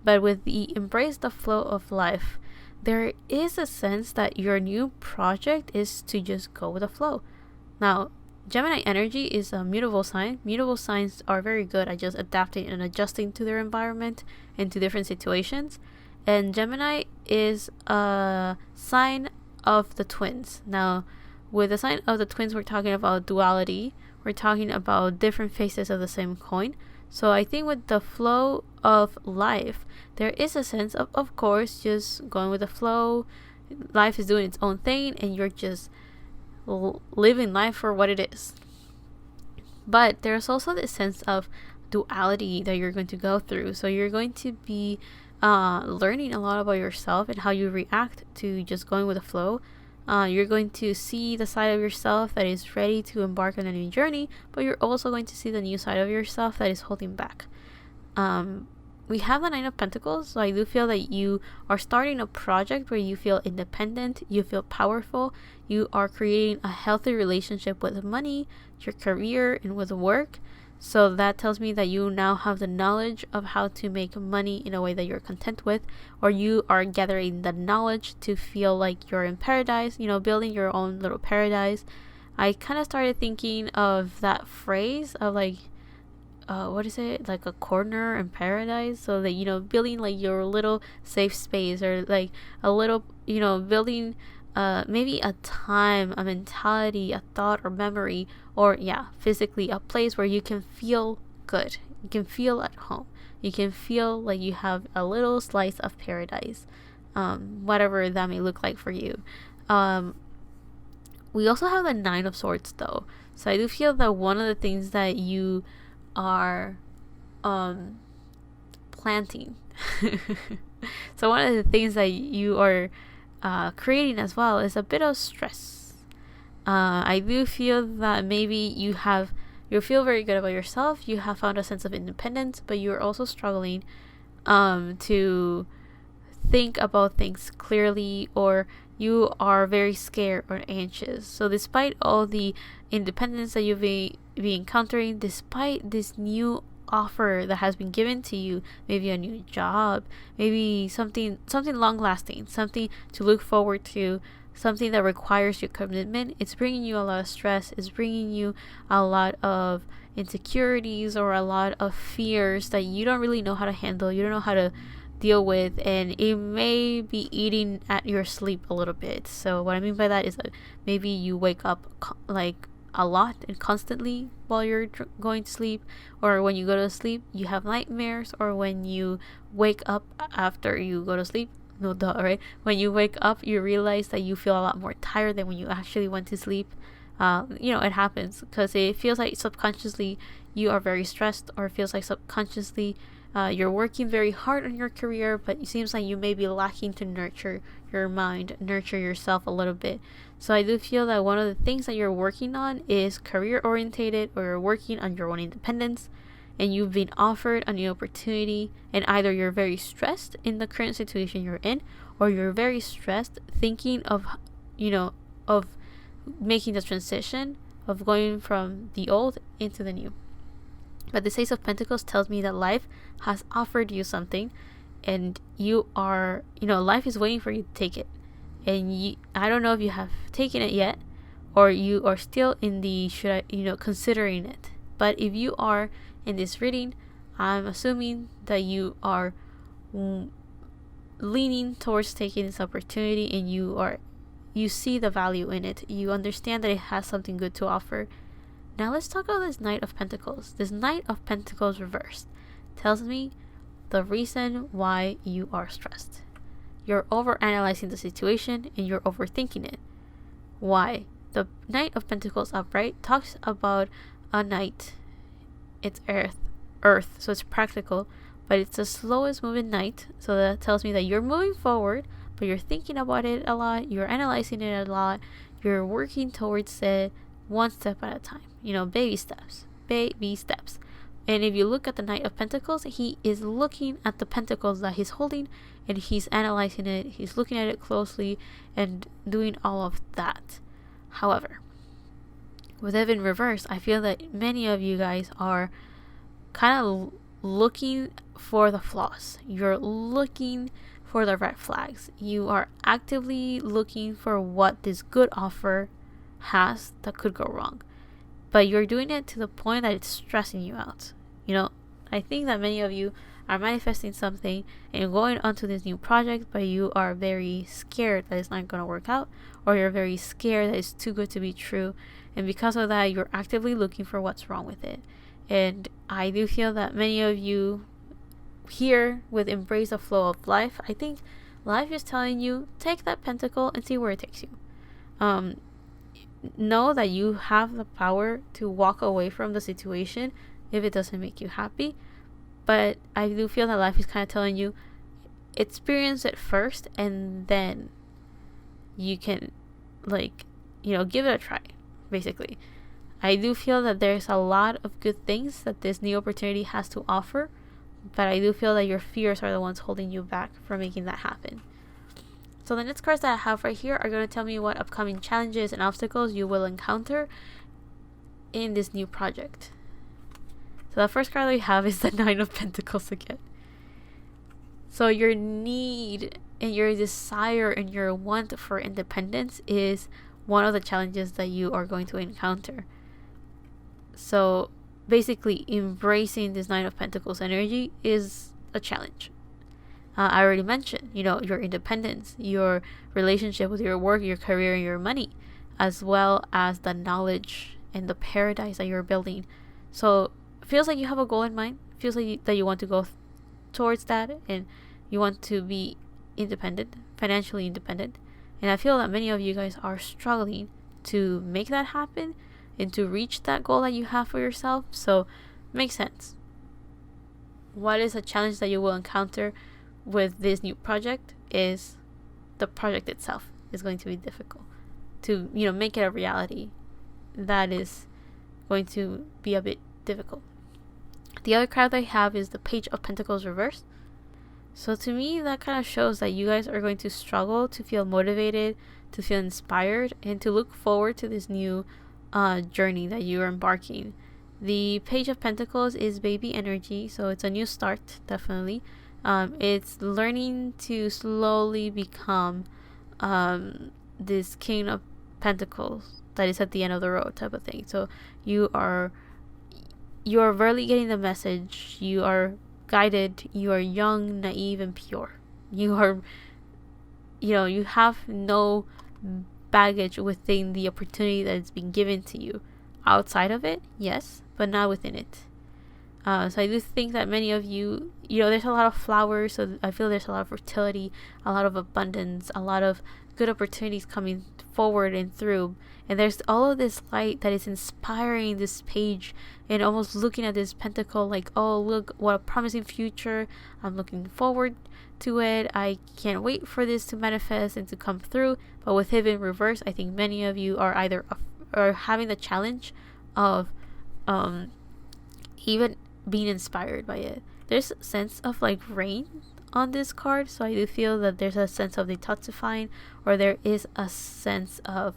But with the embrace the flow of life, there is a sense that your new project is to just go with the flow. Now, Gemini energy is a mutable sign. Mutable signs are very good at just adapting and adjusting to their environment and to different situations. And Gemini is a sign of the twins. Now, with the sign of the twins, we're talking about duality. We're talking about different faces of the same coin. So I think with the flow of life, there is a sense of course, just going with the flow. Life is doing its own thing, and you're just living life for what it is. But there's also this sense of duality that you're going to go through. So you're going to be learning a lot about yourself and how you react to just going with the flow. You're going to see the side of yourself that is ready to embark on a new journey, but you're also going to see the new side of yourself that is holding back. We have the Nine of Pentacles, so I do feel that you are starting a project where you feel independent, you feel powerful, you are creating a healthy relationship with money, your career, and with work. So that tells me that you now have the knowledge of how to make money in a way that you're content with, or you are gathering the knowledge to feel like you're in paradise, building your own little paradise. I kind of started thinking of that phrase of like, what is it, like a corner in paradise, so that building like your little safe space, or like a little building maybe a time, a mentality, a thought or memory, or physically a place where you can feel good, you can feel at home, you can feel like you have a little slice of paradise, whatever that may look like for you. We also have the Nine of Swords though, so I do feel that one of the things that you are planting so one of the things that you are creating as well is a bit of stress. I do feel that maybe you feel very good about yourself, you have found a sense of independence, but you're also struggling to think about things clearly, or you are very scared or anxious. So despite all the independence that you've been encountering, despite this new offer that has been given to you, maybe a new job, maybe something long lasting, something to look forward to, something that requires your commitment, it's bringing you a lot of stress, it's bringing you a lot of insecurities or a lot of fears that you don't really know how to handle, you don't know how to deal with, and it may be eating at your sleep a little bit. So what I mean by that is that maybe you wake up like a lot and constantly while you're going to sleep, or when you go to sleep you have nightmares, or when you wake up after you go to sleep, no duh, right? When you wake up you realize that you feel a lot more tired than when you actually went to sleep. It happens because it feels like subconsciously you are very stressed, or it feels like subconsciously you're working very hard on your career, but it seems like you may be lacking to nurture your mind, nurture yourself a little bit. So I do feel that one of the things that you're working on is career orientated, or you're working on your own independence, and you've been offered a new opportunity, and either you're very stressed in the current situation you're in, or you're very stressed thinking of making the transition of going from the old into the new. But the Ace of Pentacles tells me that life has offered you something, and you are, life is waiting for you to take it. And I don't know if you have taken it yet, or you are still in the considering it. But if you are in this reading, I'm assuming that you are leaning towards taking this opportunity, and you see the value in it. You understand that it has something good to offer. Now let's talk about this Knight of Pentacles. This Knight of Pentacles reversed tells me the reason why you are stressed. You're overanalyzing the situation and you're overthinking it. Why? The Knight of Pentacles upright talks about a knight. It's earth, so it's practical, but it's the slowest moving knight. So that tells me that you're moving forward, but you're thinking about it a lot, you're analyzing it a lot, you're working towards it one step at a time. Baby steps. And if you look at the Knight of Pentacles, he is looking at the pentacles that he's holding, and he's analyzing it, he's looking at it closely and doing all of that. However, with it in reverse, I feel that many of you guys are kind of looking for the flaws. You're looking for the red flags. You are actively looking for what this good offer has that could go wrong. But you're doing it to the point that it's stressing you out. I think that many of you are manifesting something and going onto this new project, but you are very scared that it's not going to work out, or you're very scared that it's too good to be true. And because of that, you're actively looking for what's wrong with it. And I do feel that many of you here with embrace the flow of life, I think life is telling you, take that pentacle and see where it takes you. know that you have the power to walk away from the situation if it doesn't make you happy. But I do feel that life is kind of telling you, experience it first and then you can, like, give it a try, basically. I do feel that there's a lot of good things that this new opportunity has to offer, but I do feel that your fears are the ones holding you back from making that happen. So the next cards that I have right here are going to tell me what upcoming challenges and obstacles you will encounter in this new project. So the first card that we have is the Nine of Pentacles again. So your need and your desire and your want for independence is one of the challenges that you are going to encounter. So basically, embracing this Nine of Pentacles energy is a challenge. I already mentioned, your independence, your relationship with your work, your career, and your money, as well as the knowledge and the paradise that you're building. So it feels like you have a goal in mind. It feels like that you want to go towards that, and you want to be independent, financially independent. And I feel that many of you guys are struggling to make that happen and to reach that goal that you have for yourself. So it makes sense. What is a challenge that you will encounter with this new project is the project itself is going to be difficult to make it a reality. That is going to be a bit difficult. The other card I have is the Page of Pentacles reversed. So to me, that kind of shows that you guys are going to struggle to feel motivated, to feel inspired, and to look forward to this new journey that you are embarking. The Page of Pentacles is baby energy, so it's a new start, definitely. It's learning to slowly become this King of Pentacles that is at the end of the road type of thing. So you are really getting the message. You are guided. You are young, naive, and pure. You are, you have no baggage within the opportunity that is being given to you. Outside of it, yes, but not within it. So I do think that many of you, there's a lot of flowers, so I feel there's a lot of fertility, a lot of abundance, a lot of good opportunities coming forward and through. And there's all of this light that is inspiring this page and almost looking at this pentacle like, oh, look, what a promising future. I'm looking forward to it. I can't wait for this to manifest and to come through. But with it in reverse, I think many of you are either are having the challenge of even being inspired by it. There's a sense of like rain on this card, so I do feel that there's a sense of detoxifying, or there is a sense of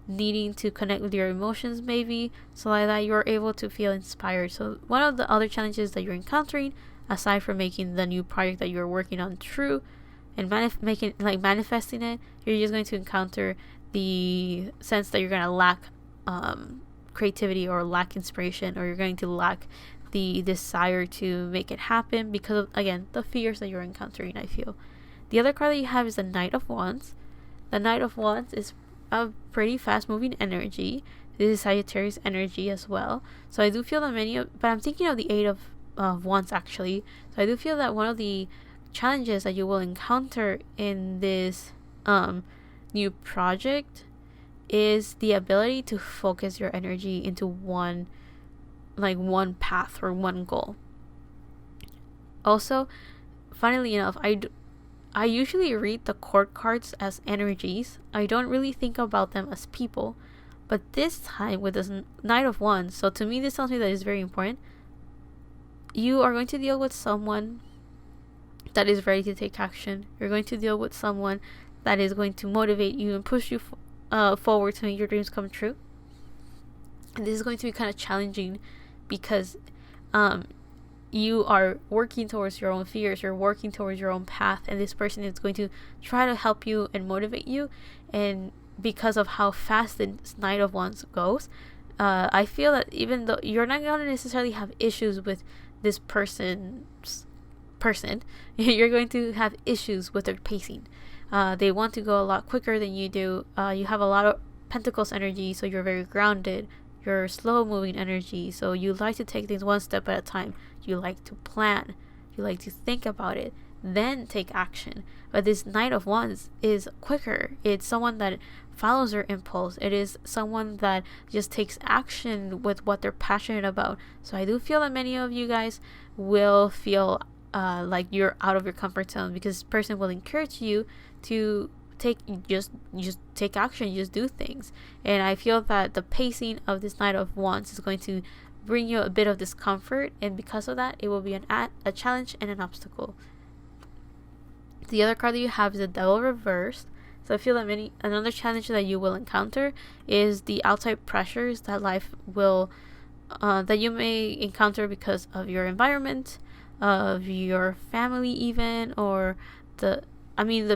needing to connect with your emotions, maybe, so like that you're able to feel inspired. So one of the other challenges that you're encountering, aside from making the new project that you're working on true and manifesting it, you're just going to encounter the sense that you're going to lack creativity or lack inspiration, or you're going to lack the desire to make it happen because of, again, the fears that you're encountering, I feel. The other card that you have is the Knight of Wands. The Knight of Wands is a pretty fast moving energy. This is Sagittarius energy as well. So I do feel that but I'm thinking of the Eight of Wands actually. So I do feel that one of the challenges that you will encounter in this new project is the ability to focus your energy into one path or one goal. Also, funnily enough, I usually read the court cards as energies. I don't really think about them as people. But this time with this Knight of Wands, so to me this tells me that it's very important. You are going to deal with someone that is ready to take action. You're going to deal with someone that is going to motivate you and push you forward to make your dreams come true. And this is going to be kind of challenging because you are working towards your own fears, you're working towards your own path, and this person is going to try to help you and motivate you. And because of how fast this Knight of Wands goes, I feel that even though you're not going to necessarily have issues with this person, you're going to have issues with their pacing. They want to go a lot quicker than you do. You have a lot of Pentacles energy, so you're very grounded. You're slow moving energy, so you like to take things one step at a time. You like to plan. You like to think about it. then take action. But this Knight of Wands is quicker. It's someone that follows their impulse. It is someone that just takes action with what they're passionate about. So I do feel that many of you guys will feel like you're out of your comfort zone, because this person will encourage you to just take action, just do things. And I feel that the pacing of this Knight of Wands is going to bring you a bit of discomfort, and because of that, it will be a challenge and an obstacle. The other card that you have is the Devil reversed. So I feel that another challenge that you will encounter is the outside pressures that life will that you may encounter because of your environment, of your family even, or the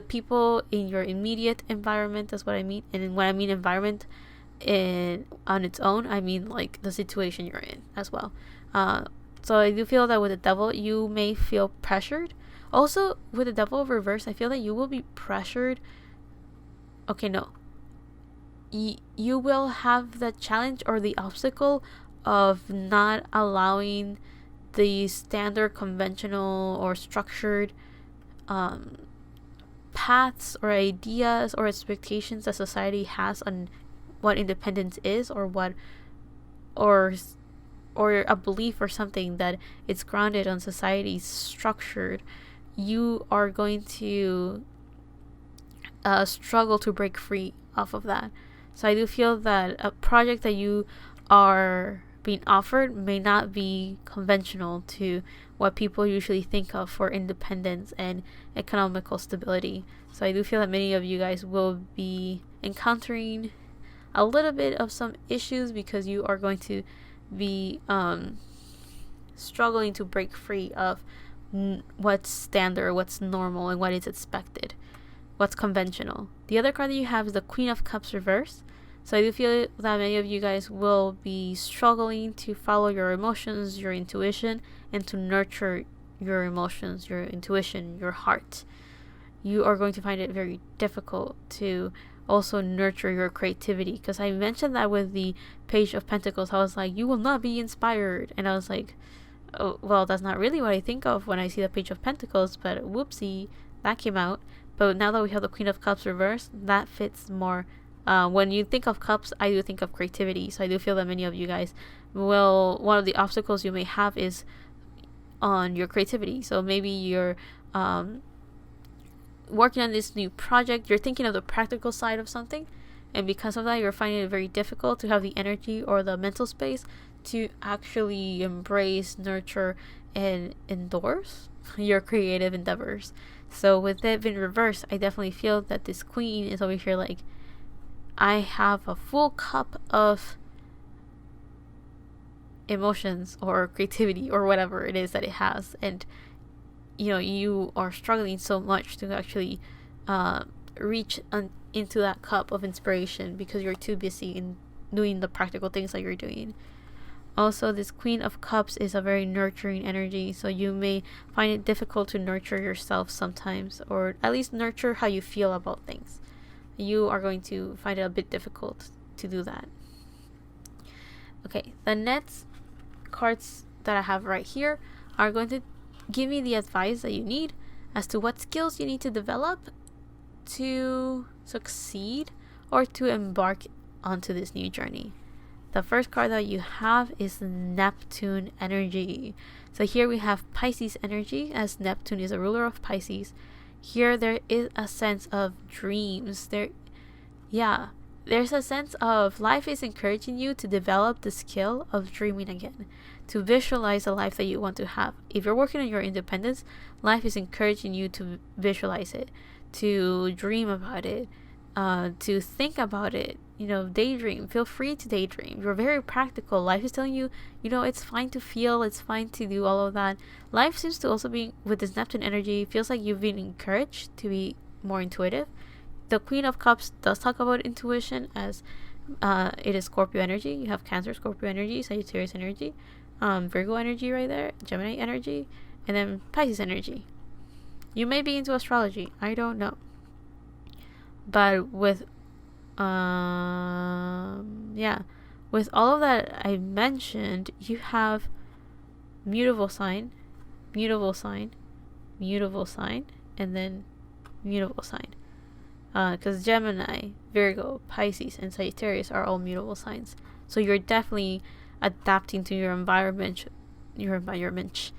people in your immediate environment. That's what I mean. And when I mean environment on its own, I mean like the situation you're in as well. So I do feel that with the Devil, you may feel pressured. Also, with the Devil reverse, I feel that you will be pressured. Okay, no. You will have the challenge or the obstacle of not allowing the standard, conventional, or structured paths or ideas or expectations that society has on what independence is, or a belief or something that it's grounded on society's structured. You are going to struggle to break free off of that. So I do feel that a project that you are being offered may not be conventional to what people usually think of for independence and economical stability. So I do feel that many of you guys will be encountering a little bit of some issues, because you are going to be struggling to break free of what's standard, what's normal, and what is expected, what's conventional. The other card that you have is the Queen of Cups reversed. So I do feel that many of you guys will be struggling to follow your emotions, your intuition, and to nurture your emotions, your intuition, your heart. You are going to find it very difficult to also nurture your creativity, because I mentioned that with the Page of Pentacles. I was like, you will not be inspired, and I was like, oh, well, that's not really what I think of when I see the Page of Pentacles, but whoopsie, that came out. But now that we have the Queen of Cups reversed, that fits more. When you think of cups, I do think of creativity. So I do feel that many of you guys one of the obstacles you may have is on your creativity. So maybe you're working on this new project, you're thinking of the practical side of something, and because of that, you're finding it very difficult to have the energy or the mental space to actually embrace, nurture, and endorse your creative endeavors. So with it being reversed, I definitely feel that this Queen is over here like, I have a full cup of emotions or creativity or whatever it is that it has, and you are struggling so much to actually reach into that cup of inspiration because you're too busy in doing the practical things that you're doing. Also, this Queen of Cups is a very nurturing energy, so you may find it difficult to nurture yourself sometimes, or at least nurture how you feel about things. You are going to find it a bit difficult to do that. Okay, the next cards that I have right here are going to give me the advice that you need as to what skills you need to develop to succeed or to embark onto this new journey. The first card that you have is Neptune energy. So here we have Pisces energy, as Neptune is a ruler of Pisces. Here there is a sense of dreams. There's a sense of life is encouraging you to develop the skill of dreaming again, to visualize the life that you want to have. If you're working on your independence, life is encouraging you to visualize it, to dream about it, to think about it, daydream. Feel free to daydream. You're very practical. Life is telling you, it's fine to feel, it's fine to do all of that. Life seems to also be, with this Neptune energy, feels like you've been encouraged to be more intuitive. The Queen of Cups does talk about intuition, as it is Scorpio energy. You have Cancer, Scorpio energy, Sagittarius energy, Virgo energy right there, Gemini energy, and then Pisces energy. You may be into astrology, I don't know. But with with all of that I mentioned, you have mutable sign, mutable sign, and then mutable sign. Because Gemini, Virgo, Pisces, and Sagittarius are all mutable signs. So you're definitely adapting to your environment, your environment,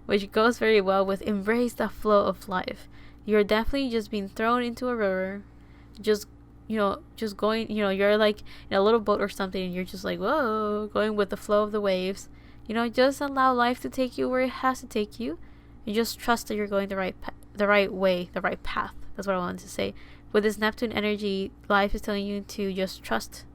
which goes very well with embrace the flow of life. You're definitely just being thrown into a river, just just going, you're like in a little boat or something, and you're just like, whoa, going with the flow of the waves. Just allow life to take you where it has to take you, and just trust that you're going the right way, the right path. That's what I wanted to say. With this Neptune energy, life is telling you to just trust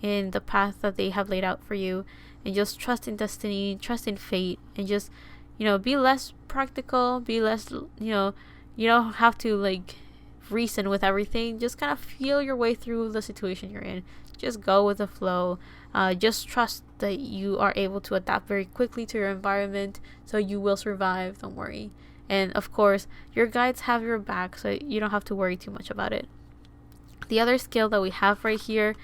in the path that they have laid out for you, and just trust in destiny, trust in fate, and just, be less practical, be less, you don't have to like reason with everything. Just kind of feel your way through the situation you're in. Just go with the flow. Just trust that you are able to adapt very quickly to your environment, so you will survive. Don't worry. And of course, your guides have your back, so you don't have to worry too much about it. The other skill that we have right here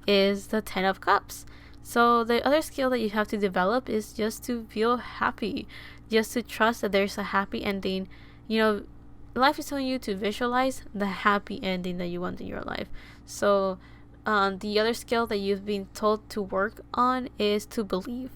is the 10 of Cups. So the other skill that you have to develop is just to feel happy, just to trust that there's a happy ending. Life is telling you to visualize the happy ending that you want in your life. So the other skill that you've been told to work on is to believe.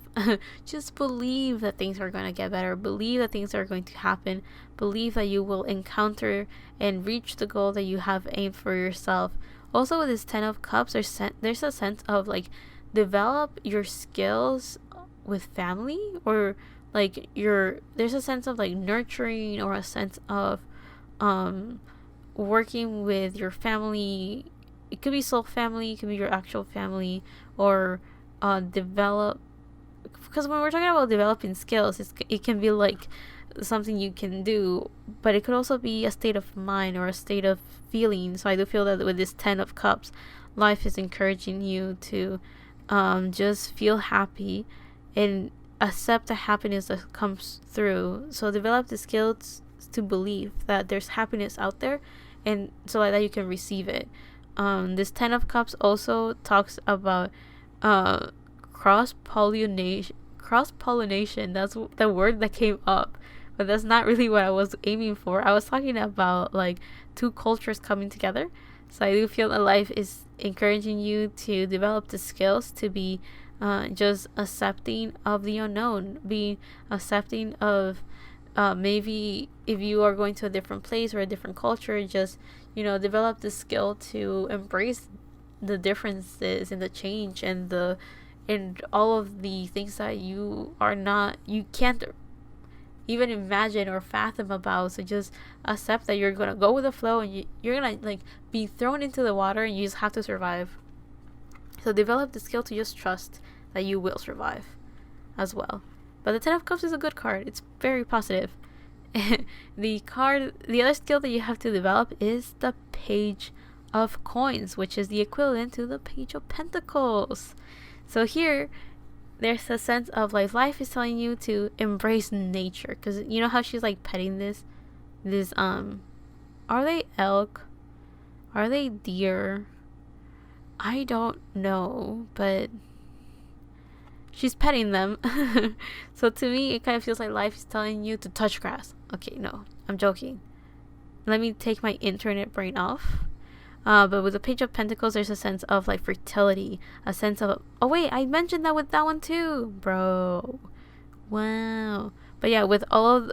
Just believe that things are going to get better. Believe that things are going to happen. Believe that you will encounter and reach the goal that you have aimed for yourself. Also, with this 10 of Cups, there's a sense of like develop your skills with family, or like there's a sense of like nurturing, or a sense of working with your family. It could be soul family, it could be your actual family, or develop, because when we're talking about developing skills, it can be like something you can do, but it could also be a state of mind or a state of feeling. So I do feel that with this 10 of Cups, life is encouraging you to just feel happy and accept the happiness that comes through. So develop the skills to believe that there's happiness out there, and so like that you can receive it. This 10 of Cups also talks about cross-pollination. That's the word that came up, but that's not really what I was aiming for. I was talking about like two cultures coming together. So I do feel that life is encouraging you to develop the skills to be just accepting of the unknown, being accepting of maybe if you are going to a different place or a different culture, just develop the skill to embrace the differences and the change and all of the things that you can't even imagine or fathom about. So just accept that you're gonna go with the flow, and you're gonna like be thrown into the water, and you just have to survive. So develop the skill to just trust that you will survive as well. But the 10 of Cups is a good card. It's very positive. The other skill that you have to develop is the Page of Coins, which is the equivalent to the Page of Pentacles. So here, there's a sense of like life is telling you to embrace nature, because you know how she's like petting this are they elk? Are they deer? I don't know, but she's petting them. So to me, it kind of feels like life is telling you to touch grass. Okay, no, I'm joking. Let me take my internet brain off. But with the Page of Pentacles, there's a sense of like fertility, a sense of, oh wait, I mentioned that with that one too, bro. Wow. But yeah, with all of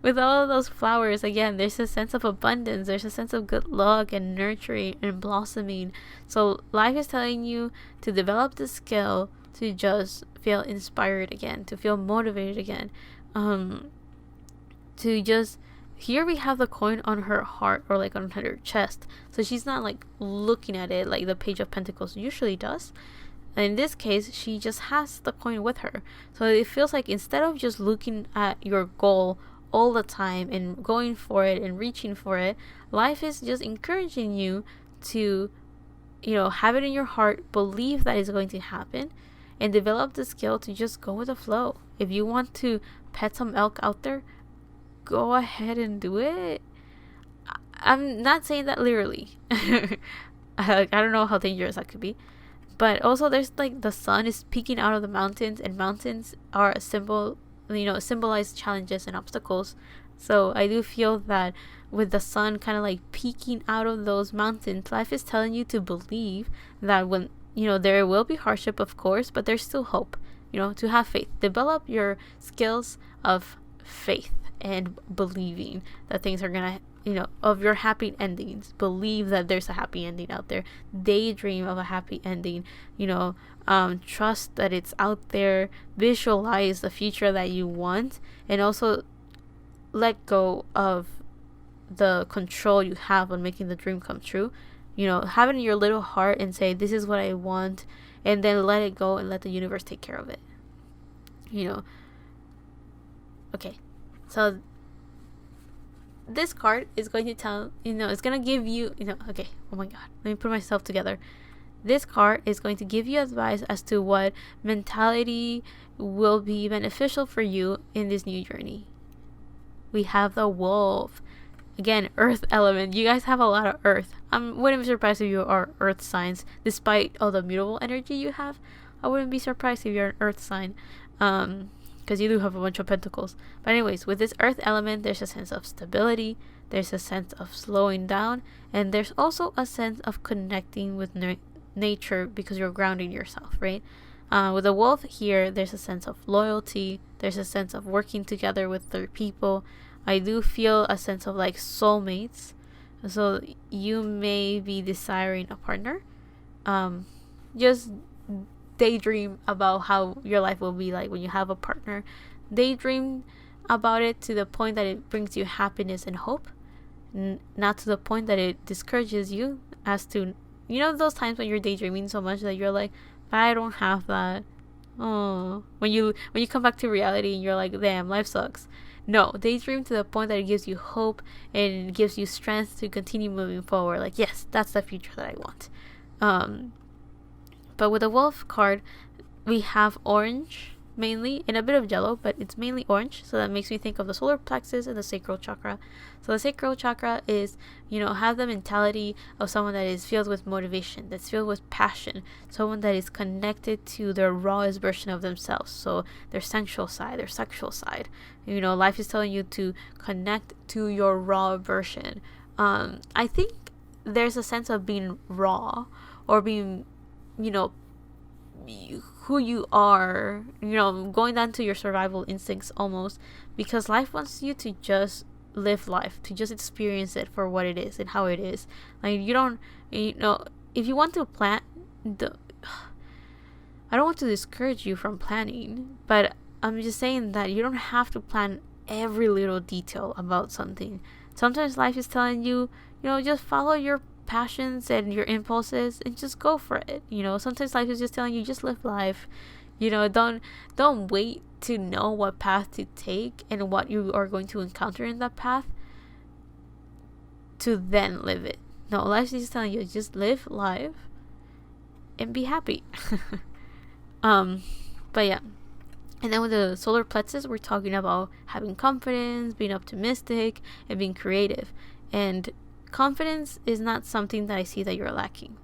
those flowers, again, there's a sense of abundance. There's a sense of good luck and nurturing and blossoming. So life is telling you to develop the skill to just feel inspired again, to feel motivated again, to just, here we have the coin on her heart, or like on her chest, so she's not like looking at it like the Page of Pentacles usually does. In this case, she just has the coin with her, so it feels like instead of just looking at your goal all the time and going for it and reaching for it, life is just encouraging you to have it in your heart, believe that it's going to happen, and develop the skill to just go with the flow. If you want to pet some elk out there, go ahead and do it. I'm not saying that literally. I don't know how dangerous that could be. But also there's like the sun is peeking out of the mountains, and mountains are a symbol symbolize challenges and obstacles. So I do feel that with the sun kind of like peeking out of those mountains, life is telling you to believe that when, there will be hardship, of course, but there's still hope, to have faith. Develop your skills of faith and believing that things are going to, of your happy endings. Believe that there's a happy ending out there. Daydream of a happy ending, trust that it's out there. Visualize the future that you want, and also let go of the control you have on making the dream come true. Have it in your little heart and say, this is what I want, and then let it go and let the universe take care of it. Okay, so this card is going to tell, it's going to give you, okay, oh my god, let me put myself together. This card is going to give you advice as to what mentality will be beneficial for you in this new journey. We have the wolf. Again, earth element. You guys have a lot of earth. I wouldn't be surprised if you are earth signs. Despite all the mutable energy you have, I wouldn't be surprised if you're an earth sign. Because you do have a bunch of pentacles. But anyways, with this earth element, there's a sense of stability. There's a sense of slowing down. And there's also a sense of connecting with nature because you're grounding yourself, right? With the wolf here, there's a sense of loyalty. There's a sense of working together with other people. I do feel a sense of like soulmates. So you may be desiring a partner. Just daydream about how your life will be like when you have a partner. Daydream about it to the point that it brings you happiness and hope. Not to the point that it discourages you as to, those times when you're daydreaming so much that you're like, but I don't have that. Oh, when you come back to reality and you're like, damn, life sucks. No, daydream to the point that it gives you hope and it gives you strength to continue moving forward. Like, yes, that's the future that I want. But with the wolf card, we have orange mainly and a bit of yellow, but it's mainly orange. So that makes me think of the solar plexus and the sacral chakra. So the sacral chakra is, have the mentality of someone that is filled with motivation, that's filled with passion, someone that is connected to their rawest version of themselves. So their sensual side, their sexual side. Life is telling you to connect to your raw version. I think there's a sense of being raw or being, who you are, going down to your survival instincts almost, because life wants you to just live life, to just experience it for what it is and how it is. Like, you don't, if you want to plan, I don't want to discourage you from planning, but I'm just saying that you don't have to plan every little detail about something. Sometimes life is telling you, just follow your passions and your impulses and just go for it. Sometimes life is just telling you, just live life. Don't wait to know what path to take and what you are going to encounter in that path to then live it. No, life is just telling you, just live life and be happy. But yeah. And then with the solar plexus, we're talking about having confidence, being optimistic, and being creative. And confidence is not something that I see that you're lacking.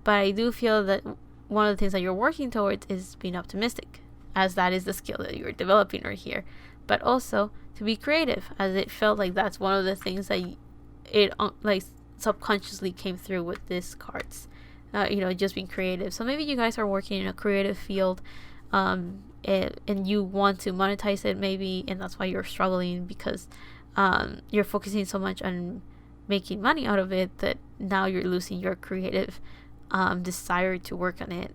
But I do feel that one of the things that you're working towards is being optimistic, as that is the skill that you're developing right here. But also to be creative, as it felt like that's one of the things that it like subconsciously came through with these cards. Just being creative. So maybe you guys are working in a creative field, and you want to monetize it maybe, and that's why you're struggling because you're focusing so much on making money out of it that now you're losing your creative desire to work on it.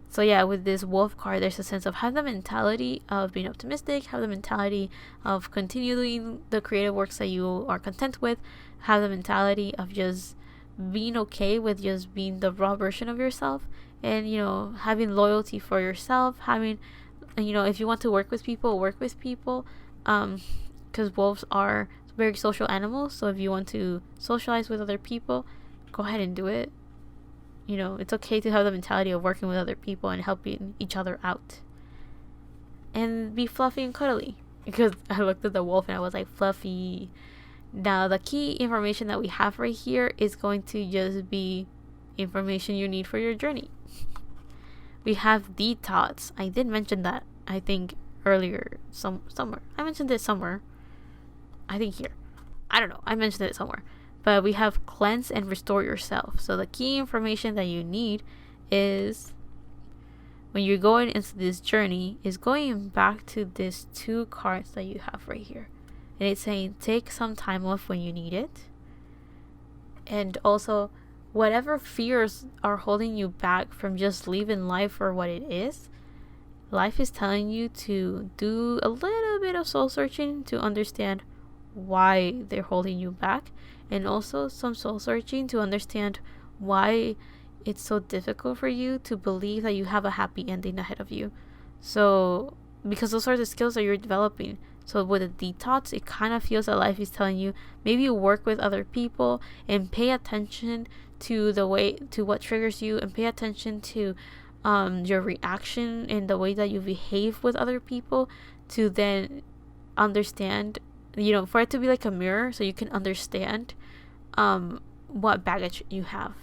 So yeah, with this wolf card, there's a sense of have the mentality of being optimistic, have the mentality of continuing the creative works that you are content with, have the mentality of just being okay with just being the raw version of yourself, and having loyalty for yourself, having if you want to work with people, because wolves are very social animals. So if you want to socialize with other people, go ahead and do it. It's okay to have the mentality of working with other people and helping each other out, and be fluffy and cuddly, because I looked at the wolf and I was like, fluffy. Now the key information that we have right here is going to just be information you need for your journey. We have detox. I did mention that, I think, earlier somewhere. I mentioned it somewhere. I think here. I don't know. I mentioned it somewhere. But we have cleanse and restore yourself. So the key information that you need is, when you're going into this journey, is going back to these 2 cards that you have right here. And it's saying take some time off when you need it. And also, whatever fears are holding you back from just living life for what it is, life is telling you to do a little bit of soul searching to understand why they're holding you back, and also some soul searching to understand why it's so difficult for you to believe that you have a happy ending ahead of you. So, because those are the skills that you're developing. So with a detox, it kind of feels that life is telling you, maybe you work with other people and pay attention to what triggers you, and pay attention to your reaction and the way that you behave with other people, to then understand, for it to be like a mirror, so you can understand what baggage you have.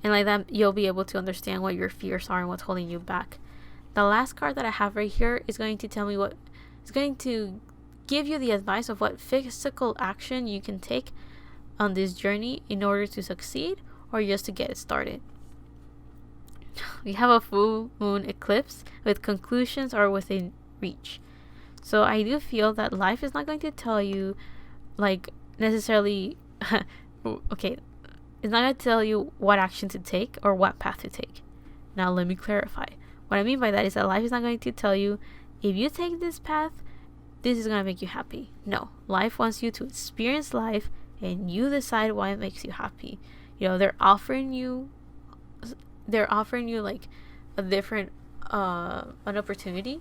And like that, you'll be able to understand what your fears are and what's holding you back. The last card that I have right here is going to tell me it's going to give you the advice of what physical action you can take on this journey in order to succeed, or just to get it started. We have a full moon eclipse with conclusions are within reach. So I do feel that life is not going to tell you, like, necessarily okay, it's not going to tell you what action to take or what path to take. Now let me clarify. What I mean by that is that life is not going to tell you, if you take this path, this is going to make you happy. No, life wants you to experience life and you decide why it makes you happy. They're offering you like a different an opportunity,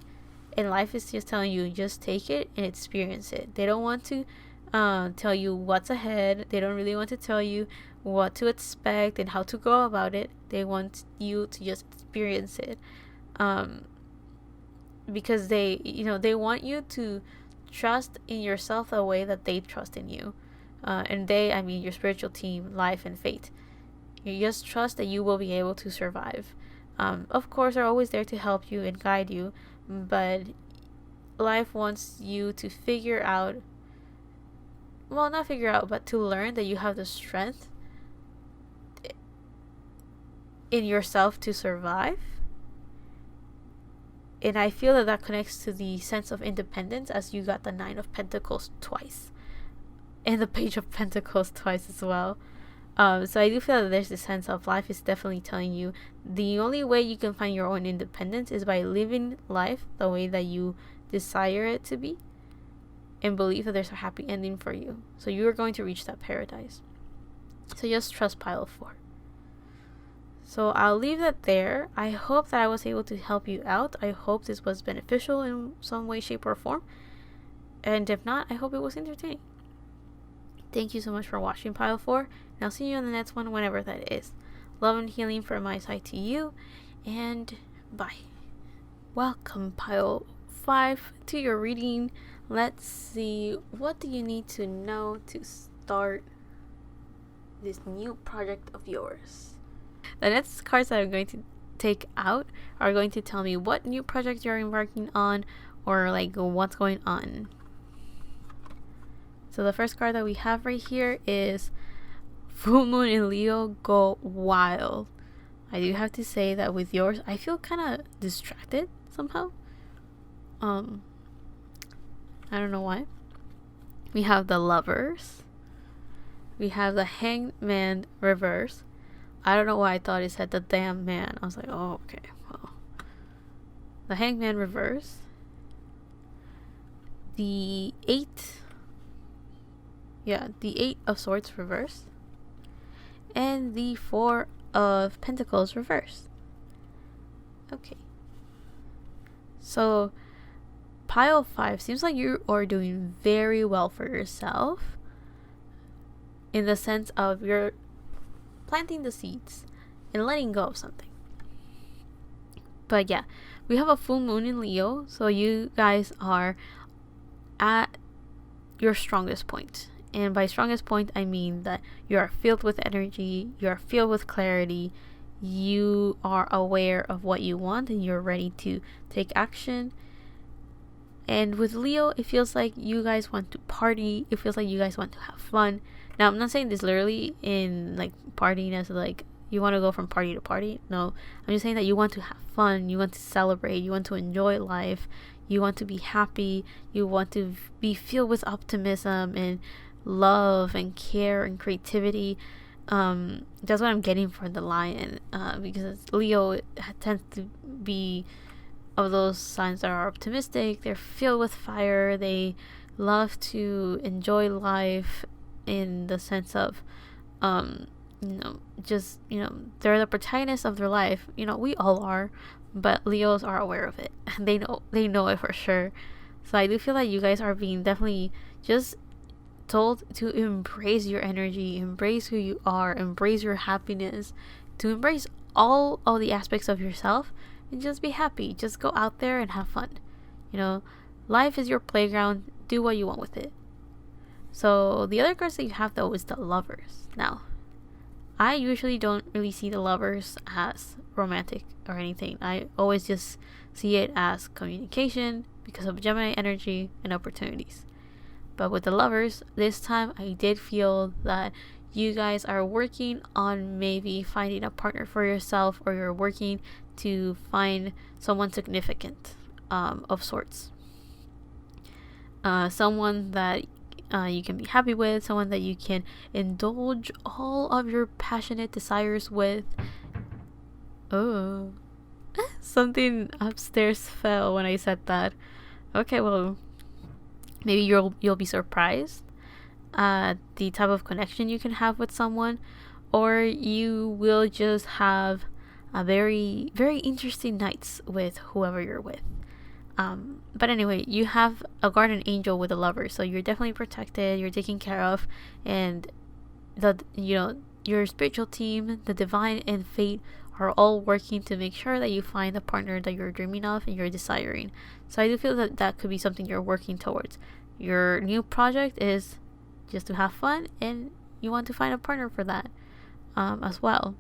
and life is just telling you, just take it and experience it. They don't want to tell you what's ahead. They don't really want to tell you what to expect and how to go about it. They want you to just experience it. Because they want you to trust in yourself the way that they trust in you. And I mean your spiritual team, life and fate. You just trust that you will be able to survive. Of course, they're always there to help you and guide you, but life wants you to but to learn that you have the strength in yourself to survive. And I feel that connects to the sense of independence, as you got the 9 of Pentacles twice and the Page of Pentacles twice as well. So I do feel that there's this sense of life is definitely telling you the only way you can find your own independence is by living life the way that you desire it to be, and believe that there's a happy ending for you. So you are going to reach that paradise. So just trust pile 4. So I'll leave that there. I hope that I was able to help you out. I hope this was beneficial in some way, shape, or form. And if not, I hope it was entertaining. Thank you so much for watching Pile 4. And I'll see you on the next one, whenever that is. Love and healing from my side to you. And bye. Welcome, Pile 5, to your reading. Let's see. What do you need to know to start this new project of yours? The next cards that I'm going to take out are going to tell me what new project you're embarking on, or like what's going on. So the first card that we have right here is Full Moon in Leo, Go Wild. I do have to say that with yours, I feel kind of distracted somehow. I don't know why. We have the Lovers. We have the Hangman reverse. I don't know why I thought it said the damn man. I was like, oh, okay, well. The Hangman reverse. The Eight of Swords reverse. And the 4 of Pentacles reverse. Okay. So, Pile 5 seems like you are doing very well for yourself, in the sense of you're planting the seeds and letting go of something. But yeah, we have a full moon in Leo, so you guys are at your strongest point. And by strongest point, I mean that you are filled with energy, you are filled with clarity, you are aware of what you want and you're ready to take action. And with Leo, it feels like you guys want to party. It feels like you guys want to have fun. Now, I'm not saying this literally in like partying as like you want to go from party to party. No, I'm just saying that you want to have fun. You want to celebrate. You want to enjoy life. You want to be happy. You want to be filled with optimism and love and care and creativity. That's what I'm getting for the lion, because Leo tends to be of those signs that are optimistic. They're filled with fire. They love to enjoy life in the sense of, they're the protagonists of their life. We all are, but Leos are aware of it. They know it for sure. So I do feel like you guys are being definitely just told to embrace your energy, embrace who you are, embrace your happiness, to embrace all the aspects of yourself and just be happy. Just go out there and have fun. Life is your playground. Do what you want with it. So the other cards that you have though is the Lovers. Now, I usually don't really see the Lovers as romantic or anything. I always just see it as communication because of Gemini energy and opportunities. But with the Lovers, this time I did feel that you guys are working on maybe finding a partner for yourself, or you're working to find someone significant, of sorts. Someone that you can be happy with, someone that you can indulge all of your passionate desires with. Oh, something upstairs fell when I said that. Okay, well, maybe you'll be surprised at the type of connection you can have with someone, or you will just have a very, very interesting nights with whoever you're with. But anyway, you have a guardian angel with a lover, so you're definitely protected, you're taken care of, and your spiritual team, the divine and fate are all working to make sure that you find the partner that you're dreaming of and you're desiring. So I do feel that could be something you're working towards. Your new project is just to have fun, and you want to find a partner for that, as well.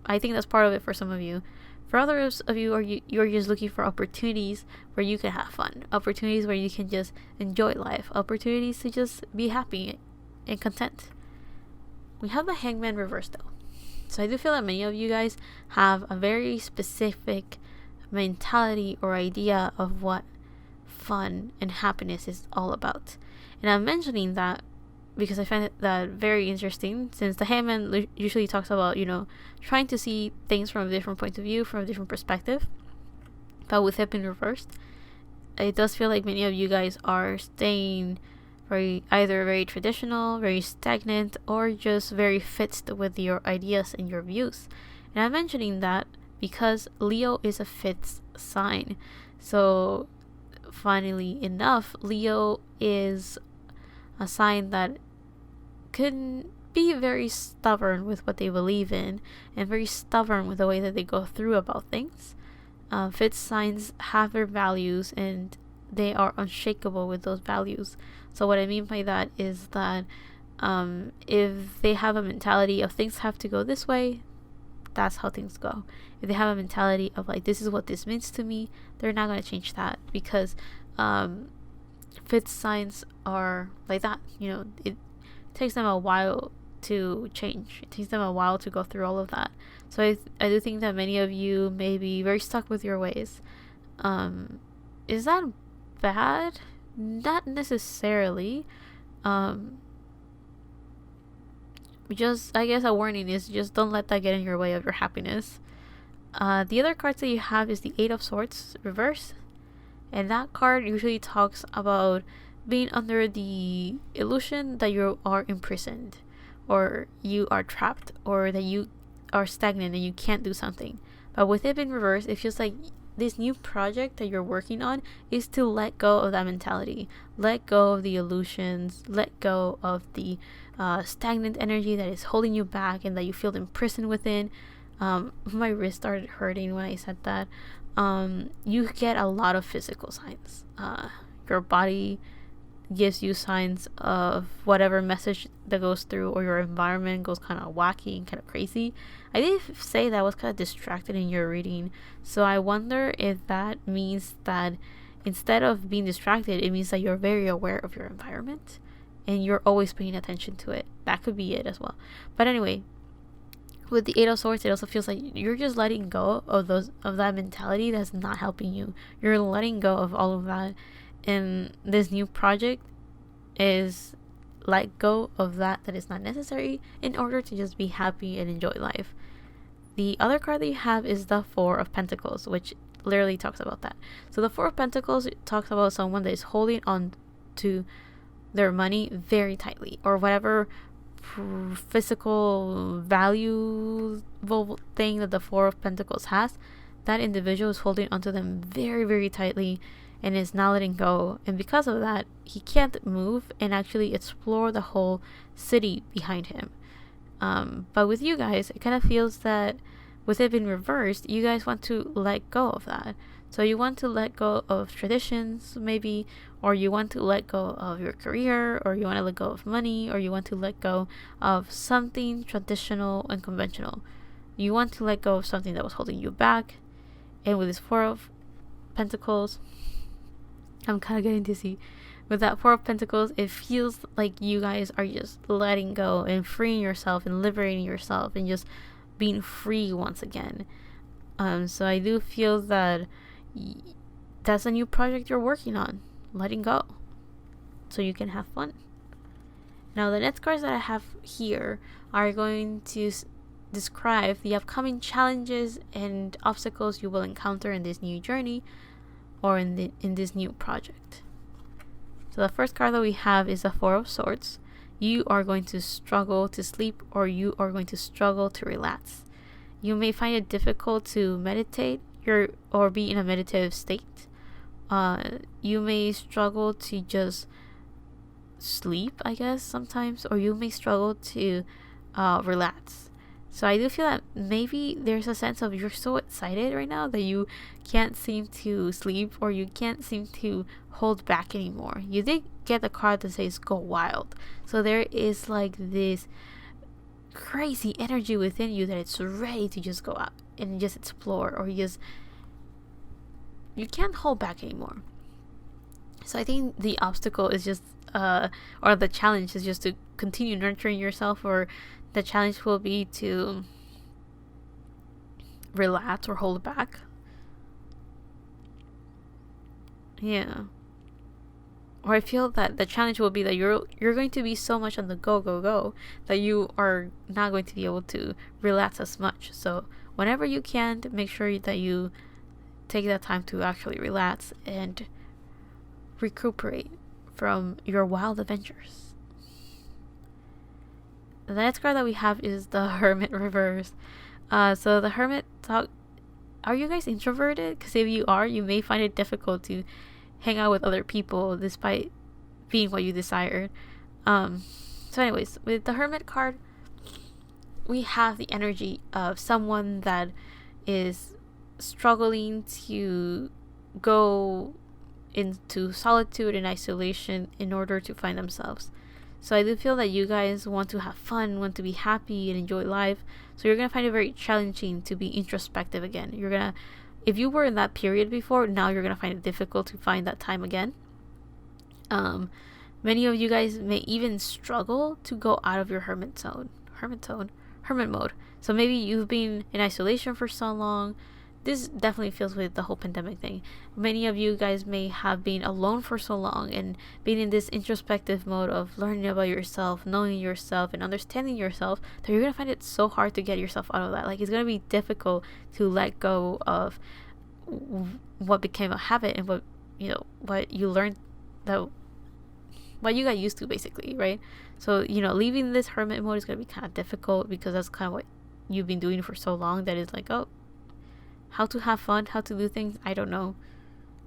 I think that's part of it for some of you. For others of you, you're just looking for opportunities where you can have fun, opportunities where you can just enjoy life, opportunities to just be happy and content. We have the Hangman reversed though. So I do feel that many of you guys have a very specific mentality or idea of what fun and happiness is all about. And I'm mentioning that because I find that very interesting, since the Hangman usually talks about, trying to see things from a different point of view, from a different perspective. But with it being reversed, it does feel like many of you guys are staying either very traditional, very stagnant, or just very fixed with your ideas and your views. And I'm mentioning that because Leo is a fixed sign. So, funnily enough, Leo is a sign that can be very stubborn with what they believe in, and very stubborn with the way that they go through about things. Fixed signs have their values, and they are unshakable with those values. So what I mean by that is that if they have a mentality of things have to go this way, that's how things go. If they have a mentality of like, this is what this means to me, they're not going to change that, because fixed signs are like that. It takes them a while to change. It takes them a while to go through all of that. So I do think that many of you may be very stuck with your ways. Is that bad? Not necessarily. Just, I guess a warning is just don't let that get in your way of your happiness. The other cards that you have is the Eight of Swords reverse, and that card usually talks about being under the illusion that you are imprisoned, or you are trapped, or that you are stagnant and you can't do something. But with it being reversed, it feels like this new project that you're working on is to let go of that mentality, let go of the illusions, let go of the stagnant energy that is holding you back and that you feel imprisoned within. My wrist started hurting when I said that. You get a lot of physical signs. Your body gives you signs of whatever message that goes through, or your environment goes kind of wacky and kind of crazy. I did say that I was kind of distracted in your reading, so I wonder if that means that instead of being distracted, it means that you're very aware of your environment and you're always paying attention to it. That could be it as well. But anyway, with the Eight of Swords, it also feels like you're just letting go of that mentality that's not helping you. You're letting go of all of that, and this new project is let go of that is not necessary in order to just be happy and enjoy life. The other card that you have is the Four of Pentacles, which literally talks about that. So the Four of Pentacles talks about someone that is holding on to their money very tightly, or whatever physical valuable thing that the Four of Pentacles has. That individual is holding onto them very, very tightly and is not letting go, and because of that, he can't move and actually explore the whole city behind him. But with you guys, it kind of feels that with it being reversed, you guys want to let go of that. So you want to let go of traditions, maybe, or you want to let go of your career, or you want to let go of money, or you want to let go of something traditional and conventional. You want to let go of something that was holding you back. And with this Four of Pentacles, I'm kind of getting dizzy. With that Four of Pentacles, it feels like you guys are just letting go and freeing yourself and liberating yourself and just being free once again. So I do feel that that's a new project you're working on, letting go, so you can have fun. Now the next cards that I have here are going to describe the upcoming challenges and obstacles you will encounter in this new journey, or in this new project. So the first card that we have is the Four of Swords. You are going to struggle to sleep, or you are going to struggle to relax. You may find it difficult to meditate or be in a meditative state. You may struggle to just sleep, I guess, sometimes, or you may struggle to relax. So I do feel that maybe there's a sense of you're so excited right now that you can't seem to sleep, or you can't seem to hold back anymore. You did get the card that says go wild. So there is like this crazy energy within you that it's ready to just go out and just explore, or you can't hold back anymore. So I think the obstacle is just or the challenge is just to continue nurturing yourself, or the challenge will be to relax or hold back. Yeah. Or I feel that the challenge will be that you're going to be so much on the go that you are not going to be able to relax as much. So whenever you can, make sure that you take that time to actually relax and recuperate from your wild adventures. The next card that we have is the Hermit reverse. So the Hermit are you guys introverted? Because if you are, you may find it difficult to hang out with other people despite being what you desired. So anyways, with the Hermit card, we have the energy of someone that is struggling to go into solitude and isolation in order to find themselves. So I do feel that you guys want to have fun, want to be happy and enjoy life. So you're going to find it very challenging to be introspective again. If you were in that period before, now you're going to find it difficult to find that time again. Many of you guys may even struggle to go out of your hermit mode. So maybe you've been in isolation for so long. This definitely feels with the whole pandemic thing. Many of you guys may have been alone for so long and been in this introspective mode of learning about yourself, knowing yourself, and understanding yourself, that you're going to find it so hard to get yourself out of that. Like, it's going to be difficult to let go of what became a habit and what you learned, what you got used to, basically, right? So, leaving this hermit mode is going to be kind of difficult, because that's kind of what you've been doing for so long, that it's like, oh, how to have fun, how to do things, I don't know.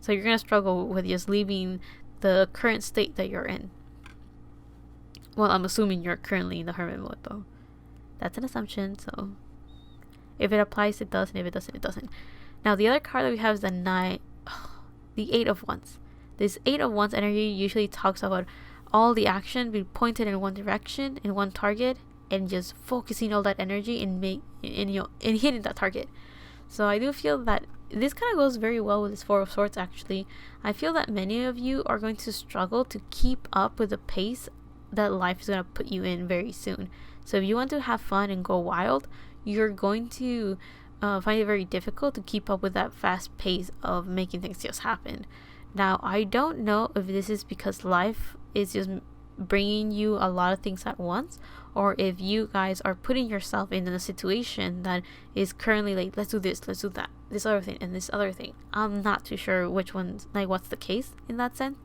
So you're going to struggle with just leaving the current state that you're in. Well, I'm assuming you're currently in the hermit mode, though. That's an assumption, so if it applies, it does, and if it doesn't, it doesn't. Now, the other card that we have is the Eight of Wands. This Eight of Wands energy usually talks about all the action being pointed in one direction, in one target, and just focusing all that energy and hitting that target. So I do feel that this kind of goes very well with this Four of Swords. Actually, I feel that many of you are going to struggle to keep up with the pace that life is going to put you in very soon. So if you want to have fun and go wild, you're going to find it very difficult to keep up with that fast pace of making things just happen. Now, I don't know if this is because life is just bringing you a lot of things at once, or if you guys are putting yourself in a situation that is currently like, let's do this, let's do that, this other thing, and this other thing. I'm not too sure which one's like what's the case in that sense.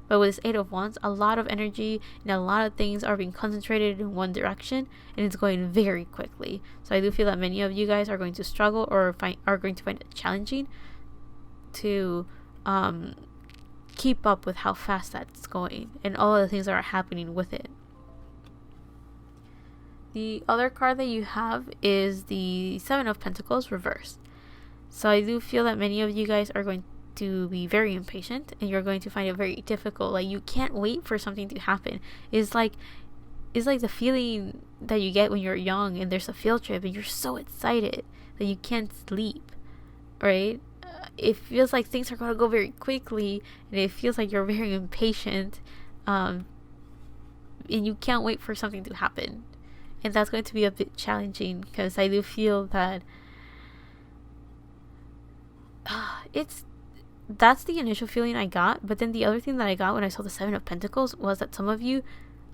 But with this Eight of Wands, a lot of energy and a lot of things are being concentrated in one direction, and it's going very quickly. So I do feel that many of you guys are going to struggle or are going to find it challenging to keep up with how fast that's going and all of the things that are happening with it. The other card that you have is the Seven of Pentacles reversed. So I do feel that many of you guys are going to be very impatient, and you're going to find it very difficult. Like, you can't wait for something to happen. It's like the feeling that you get when you're young and there's a field trip and you're so excited that you can't sleep, right? It feels like things are going to go very quickly, and it feels like you're very impatient, and you can't wait for something to happen. And that's going to be a bit challenging, because I do feel that that's the initial feeling I got. But then the other thing that I got when I saw the Seven of Pentacles was that some of you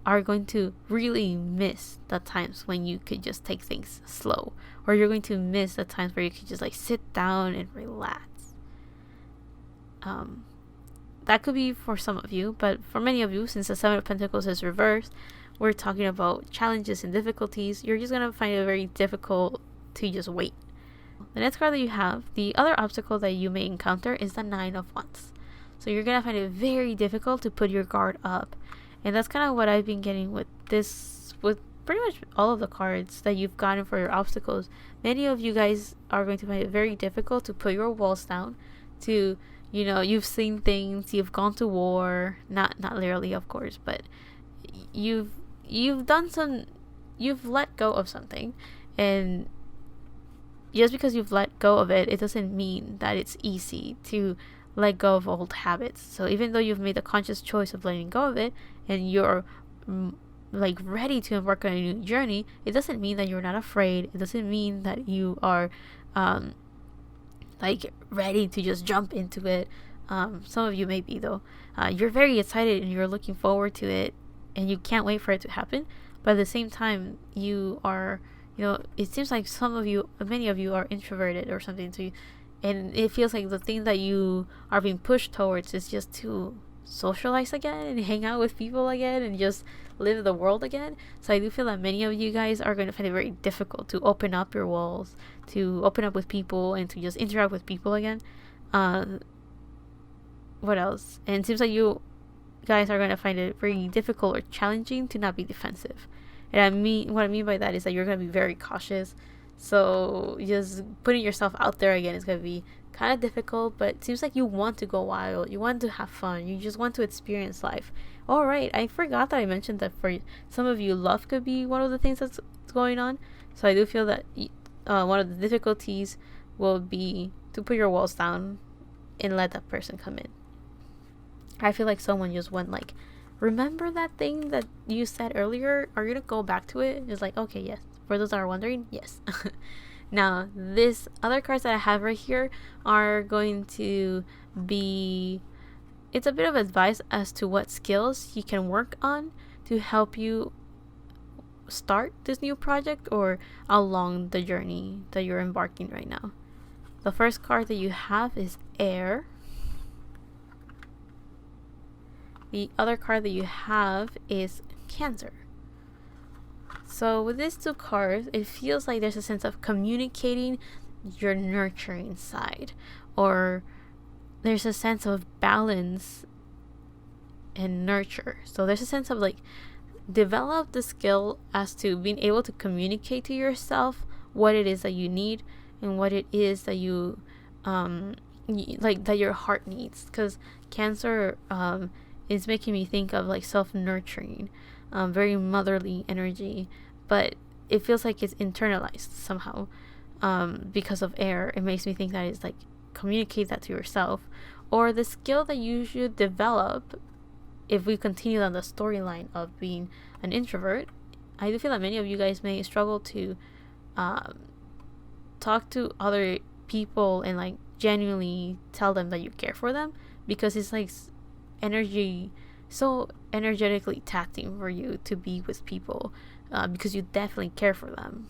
are going to really miss the times when you could just take things slow, or you're going to miss the times where you could just like sit down and relax. That could be for some of you, but for many of you, since the Seven of Pentacles is reversed, we're talking about challenges and difficulties. You're just going to find it very difficult to just wait. The next card that you have, the other obstacle that you may encounter, is the Nine of Wands. So you're going to find it very difficult to put your guard up. And that's kind of what I've been getting with pretty much all of the cards that you've gotten for your obstacles. Many of you guys are going to find it very difficult to put your walls down, to, you know, you've seen things, you've gone to war, not literally, of course, but you've let go of something, and just because you've let go of it, it doesn't mean that it's easy to let go of old habits. So even though you've made the conscious choice of letting go of it, and you're like ready to embark on a new journey, it doesn't mean that you're not afraid. It doesn't mean that you are like ready to just jump into it. Some of you may be, though. You're very excited and you're looking forward to it, and you can't wait for it to happen. But at the same time, you are, you know, it seems like many of you are introverted or something. So and it feels like the thing that you are being pushed towards is just to socialize again and hang out with people again and just live the world again. So I do feel that many of you guys are going to find it very difficult to open up your walls, to open up with people, and to just interact with people again. What else? And it seems like you guys are going to find it very difficult or challenging to not be defensive. And what I mean by that is that you're going to be very cautious. So just putting yourself out there again is going to be kind of difficult, but it seems like you want to go wild. You want to have fun. You just want to experience life. All right, I forgot that I mentioned that for some of you, love could be one of the things that's going on. So I do feel that one of the difficulties will be to put your walls down and let that person come in. I feel like someone just went like, remember that thing that you said earlier? Are you going to go back to it? It's like, okay, yes. For those that are wondering, yes. Now, this other cards that I have right here are going to be, it's a bit of advice as to what skills you can work on to help you start this new project or along the journey that you're embarking right now. The first card that you have is Air. The other card that you have is Cancer. So with these two cards, it feels like there's a sense of communicating your nurturing side, or there's a sense of balance and nurture. So there's a sense of like, develop the skill as to being able to communicate to yourself what it is that you need and what it is that you like that your heart needs, because Cancer is making me think of like self-nurturing, very motherly energy, but it feels like it's internalized somehow, because of air. It makes me think that it's like communicate that to yourself, or the skill that you should develop if we continue on the storyline of being an introvert. I do feel that many of you guys may struggle to talk to other people and like genuinely tell them that you care for them, because it's like energy, so energetically taxing for you to be with people, because you definitely care for them.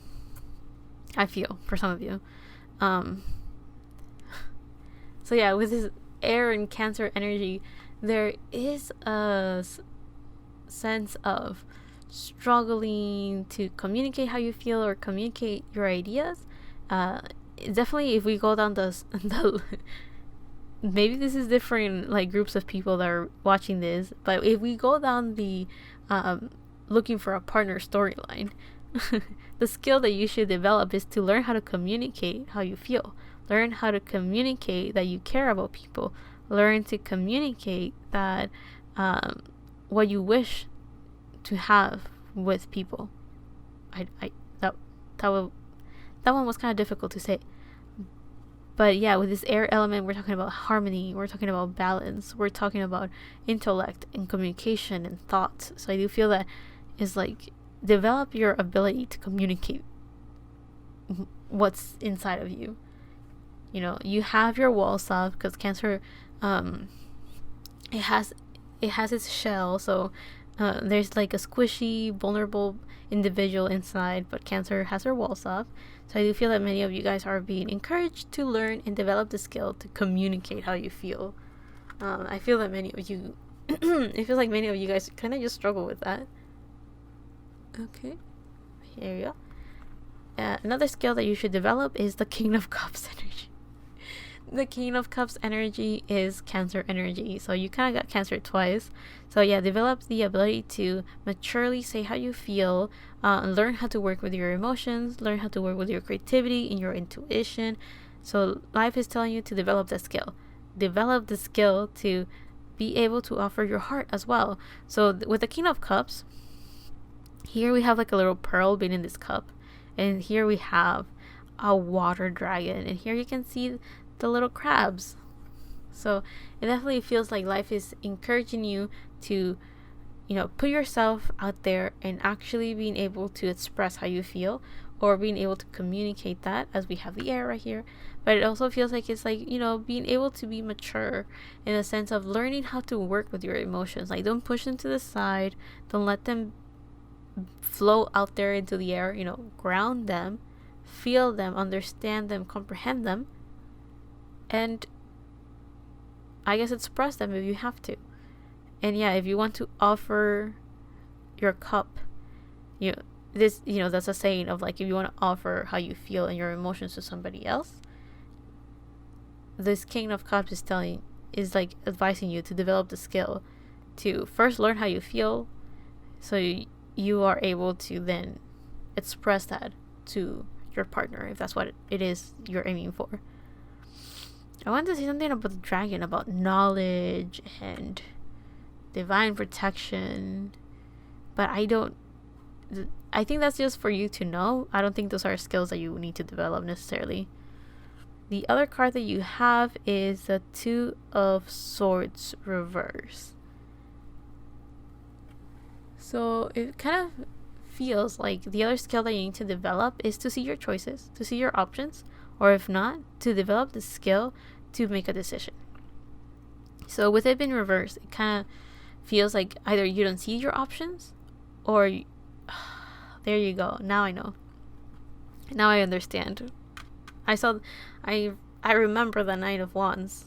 I feel for some of you. So yeah, with this air and Cancer energy, there is a sense of struggling to communicate how you feel or communicate your ideas. Definitely, if we go down the maybe this is different like groups of people that are watching this, but if we go down the looking for a partner storyline, the skill that you should develop is to learn how to communicate how you feel, learn how to communicate that you care about people, learn to communicate that what you wish to have with people. That one was kind of difficult to say. But yeah, with this air element, we're talking about harmony, we're talking about balance, we're talking about intellect and communication and thought. So I do feel that is like develop your ability to communicate what's inside of you. You know, you have your walls up, because Cancer, it has its shell, so there's like a squishy, vulnerable individual inside, but Cancer has her walls up. So I do feel that many of you guys are being encouraged to learn and develop the skill to communicate how you feel. I feel that many of you, it feels like many of you guys kind of just struggle with that. Okay, here we go. Another skill that you should develop is the King of Cups energy. The King of Cups energy is Cancer energy, so you kind of got Cancer twice. So yeah, develop the ability to maturely say how you feel, learn how to work with your emotions, learn how to work with your creativity and your intuition. So life is telling you to develop that skill. Develop the skill to be able to offer your heart as well. So with the King of Cups, here we have like a little pearl being in this cup, and here we have a water dragon, and here you can see the little crabs. So it definitely feels like life is encouraging you to, you know, put yourself out there and actually being able to express how you feel, or being able to communicate that, as we have the air right here. But it also feels like it's like, you know, being able to be mature in the sense of learning how to work with your emotions. Like, don't push them to the side, don't let them flow out there into the air. You know, ground them, feel them, understand them, comprehend them, and I guess express them if you have to. And yeah, if you want to offer your cup, you know, that's a saying of like, if you want to offer how you feel and your emotions to somebody else, this King of Cups is like advising you to develop the skill to first learn how you feel, so you are able to then express that to your partner, if that's what it is you're aiming for. I want to say something about the dragon, about knowledge and divine protection, but I think that's just for you to know. I don't think those are skills that you need to develop necessarily. The other card that you have is the Two of Swords reverse. So it kind of feels like the other skill that you need to develop is to see your choices, to see your options, or if not, to develop the skill to make a decision. So with it being reversed, it kind of feels like either you don't see your options, or there you go. Now I know. Now I understand. I remember the Knight of Wands,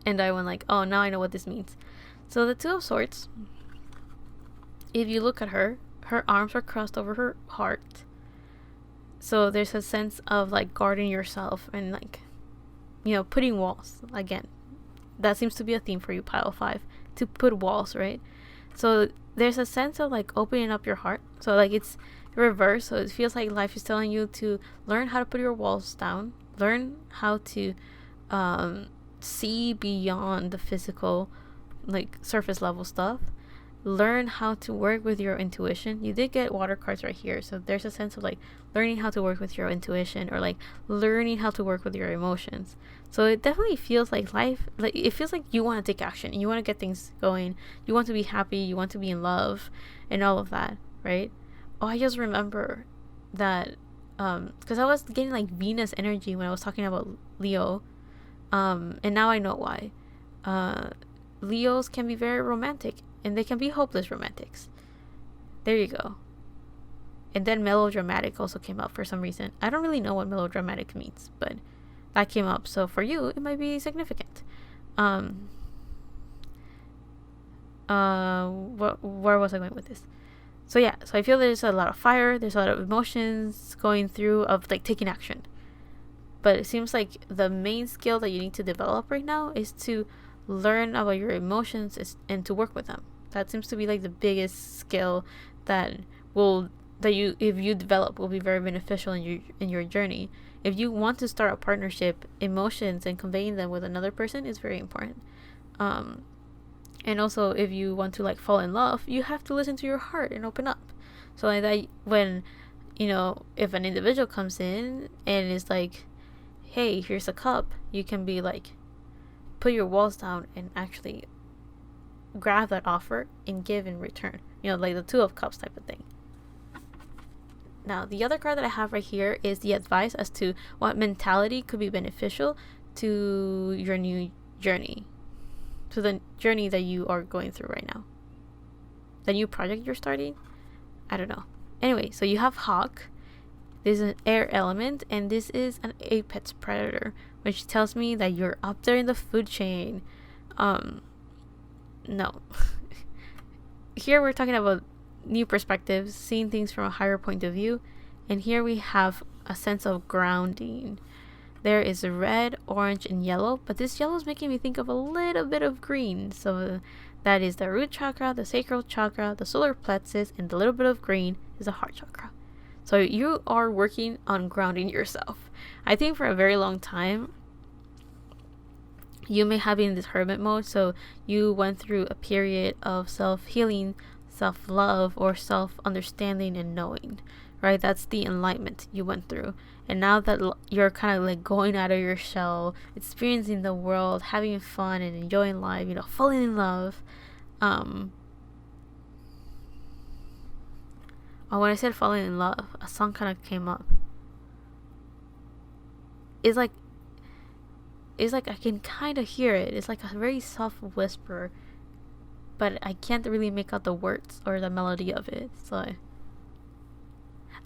and I went like, oh, now I know what this means. So the Two of Swords, if you look at her arms are crossed over her heart. So there's a sense of like guarding yourself and like, you know, putting walls. Again, that seems to be a theme for you, pile 5, to put walls, right? So there's a sense of like opening up your heart. So like it's reverse, so it feels like life is telling you to learn how to put your walls down, learn how to see beyond the physical, like surface level stuff. Learn how to work with your intuition. You did get water cards right here, so there's a sense of like learning how to work with your intuition, or like learning how to work with your emotions. So it definitely feels like life, like it feels like you want to take action, you want to get things going, you want to be happy, you want to be in love, and all of that, right? Oh, I just remember that because I was getting like Venus energy when I was talking about Leo, and now I know why. Leos can be very romantic, and they can be hopeless romantics. There you go. And then melodramatic also came up for some reason. I don't really know what melodramatic means, but that came up. So for you, it might be significant. Where was I going with this? So yeah, so I feel there's a lot of fire, there's a lot of emotions going through of like taking action. But it seems like the main skill that you need to develop right now is to learn about your emotions and to work with them. That seems to be like the biggest skill that you, if you develop, will be very beneficial in your journey. If you want to start a partnership, emotions and conveying them with another person is very important. And also, if you want to like fall in love, you have to listen to your heart and open up. So like that, when if an individual comes in and is like, hey, here's a cup, you can be like, put your walls down and actually grab that offer and give in return. Like the Two of Cups type of thing. Now, the other card that I have right here is the advice as to what mentality could be beneficial to your new journey, to the journey that you are going through right now. The new project you're starting? I don't know. Anyway, so you have Hawk. This is an air element, and this is an apex predator, which tells me that you're up there in the food chain. No. Here we're talking about new perspectives, seeing things from a higher point of view, and here we have a sense of grounding. There is red, orange, and yellow, but this yellow is making me think of a little bit of green. So that is the root chakra, the sacral chakra, the solar plexus, and the little bit of green is the heart chakra. So you are working on grounding yourself. I think for a very long time, you may have been in this hermit mode, so you went through a period of self-healing, self-love, or self-understanding and knowing, right? That's the enlightenment you went through. And now that you're kind of like going out of your shell, experiencing the world, having fun and enjoying life, falling in love. When I said falling in love, a song kind of came up. It's like I can kind of hear it. It's like a very soft whisper, but I can't really make out the words or the melody of it. So,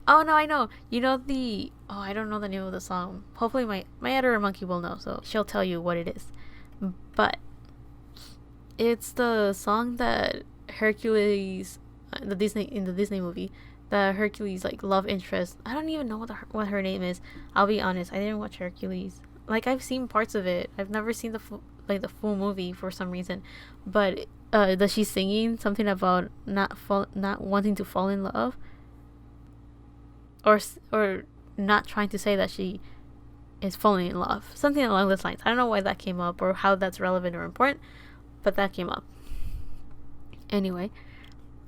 oh no, I know. I don't know the name of the song. Hopefully my editor monkey will know, so she'll tell you what it is. But it's the song that Hercules, in the Disney movie, the Hercules like love interest. I don't even know what her name is. I'll be honest, I didn't watch Hercules. Like, I've seen parts of it. I've never seen the full movie for some reason. But does she singing something about not wanting to fall in love, or not trying to say that she is falling in love, something along those lines. I don't know why that came up or how that's relevant or important, but that came up. Anyway,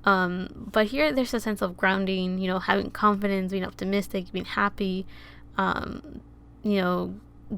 but here there's a sense of grounding, having confidence, being optimistic, being happy,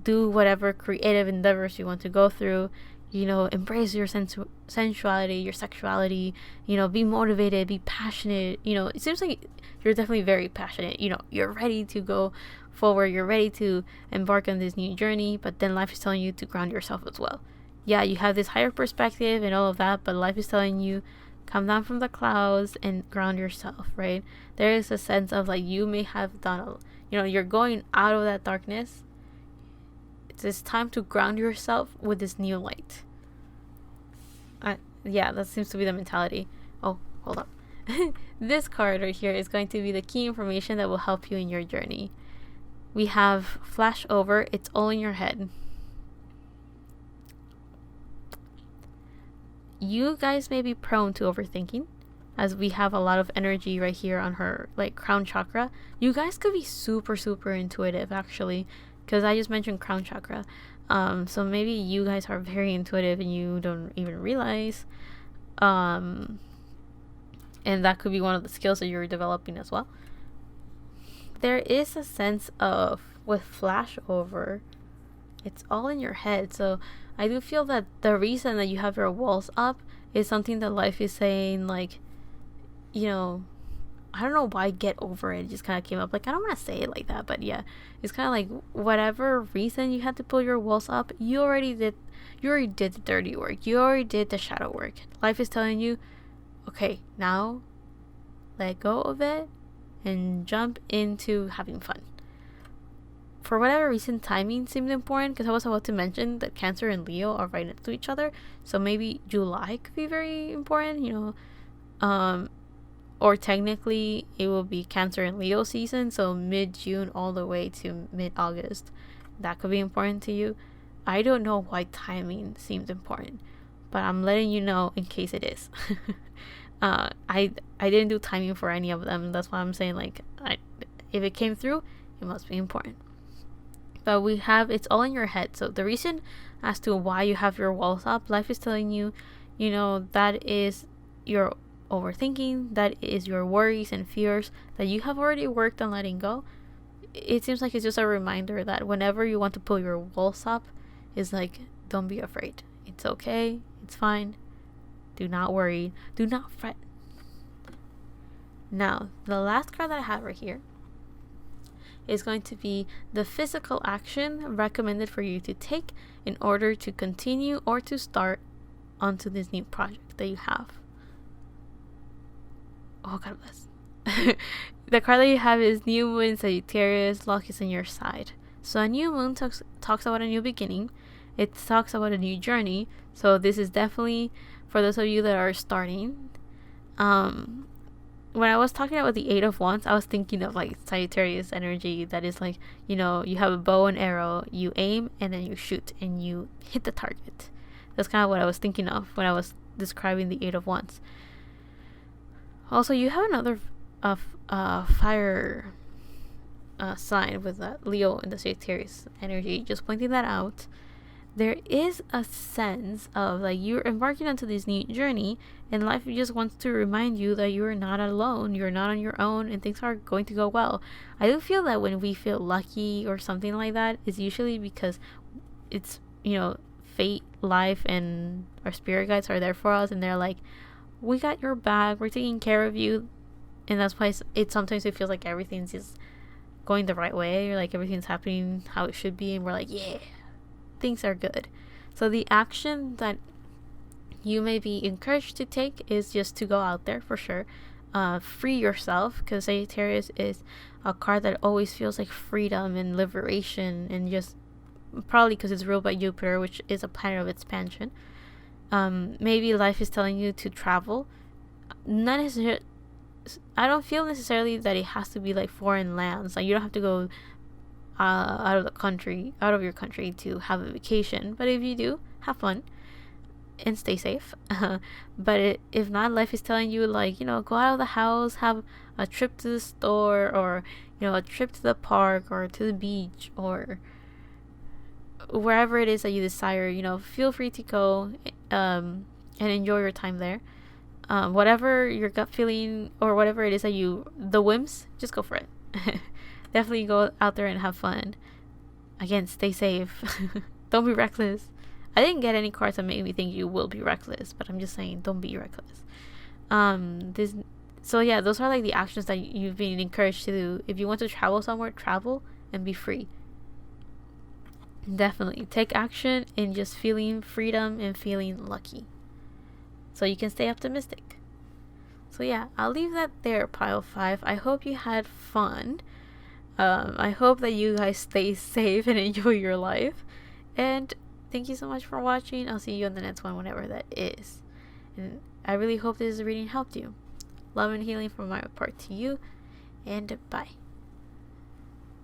do whatever creative endeavors you want to go through, embrace your sensuality, your sexuality, be motivated, be passionate. It seems like you're definitely very passionate. You're ready to go forward, you're ready to embark on this new journey, but then life is telling you to ground yourself as well. Yeah, you have this higher perspective and all of that, but life is telling you, come down from the clouds and ground yourself, right? There is a sense of like you may have done, you're going out of that darkness. It's time to ground yourself with this new light. Yeah, that seems to be the mentality. Oh, hold up. This card right here is going to be the key information that will help you in your journey. We have flash over, it's all in your head. You guys may be prone to overthinking, as we have a lot of energy right here on her like crown chakra. You guys could be super intuitive, actually. because I just mentioned crown chakra. So maybe you guys are very intuitive and you don't even realize. And that could be one of the skills that you're developing as well. There is a sense of, with flashover, it's all in your head. So I do feel that the reason that you have your walls up is something that life is saying, like, you know, I don't know why get over it. It just kind of came up. Like, I don't want to say it like that, but yeah, it's kind of like whatever reason you had to pull your walls up, you already did the dirty work. You already did the shadow work. Life is telling you, okay, now let go of it and jump into having fun. For whatever reason, timing seemed important, because I was about to mention that Cancer and Leo are right next to each other. So maybe July could be very important, you know. Or technically it will be Cancer and Leo season, so mid-June all the way to mid-August. That could be important to you. I don't know why timing seems important, but I'm letting you know in case it is. I didn't do timing for any of them. That's why I'm saying, like, if it came through, it must be important. But we have, it's all in your head. So the reason as to why you have your walls up, life is telling you, you know, that is your overthinking, that is your worries and fears that you have already worked on letting go. It seems like it's just a reminder that whenever you want to pull your walls up, it's like, don't be afraid. It's okay. It's fine. Do not worry. Do not fret. Now, the last card that I have right here is going to be the physical action recommended for you to take in order to continue or to start onto this new project that you have. Oh, God bless. The card that you have is New Moon, Sagittarius. Luck is on your side. So a new moon talks about a new beginning. It talks about a new journey. So this is definitely for those of you that are starting. When I was talking about the 8 of Wands, I was thinking of like Sagittarius energy. That is like, you know, you have a bow and arrow, you aim and then you shoot and you hit the target. That's kind of what I was thinking of when I was describing the 8 of Wands. Also, you have another fire sign with Leo and the Sagittarius energy. Just pointing that out. There is a sense of like you're embarking onto this new journey, and life just wants to remind you that you're not alone, you're not on your own, and things are going to go well. I do feel that when we feel lucky or something like that, it's usually because it's, you know, fate, life, and our spirit guides are there for us, and they're like, we got your back, we're taking care of you. And that's why it sometimes it feels like everything's just going the right way, or like everything's happening how it should be, and we're like, yeah, things are good. So the action that you may be encouraged to take is just to go out there for sure. Free yourself, because Sagittarius is a card that always feels like freedom and liberation, and just probably because it's ruled by Jupiter, which is a planet of expansion. Maybe life is telling you to travel. Not necessarily, I don't feel necessarily that it has to be like foreign lands. Like you don't have to go out of your country to have a vacation. But if you do, have fun and stay safe. But if not, life is telling you, like, you know, go out of the house, have a trip to the store, or, you know, a trip to the park or to the beach, or wherever it is that you desire. You know, feel free to go and enjoy your time there. Whatever your gut feeling or whatever it is that the whims, just go for it. Definitely go out there and have fun. Again, stay safe. Don't be reckless. I didn't get any cards that made me think you will be reckless, but I'm just saying, don't be reckless. So yeah, those are like the actions that you've been encouraged to do. If you want to travel somewhere, travel and be free. Definitely take action in just feeling freedom and feeling lucky, so you can stay optimistic. So yeah, I'll leave that there, pile 5. I hope you had fun. I hope that you guys stay safe and enjoy your life. And thank you so much for watching. I'll see you on the next one, whenever that is. And I really hope this reading helped you. Love and healing from my part to you. And bye.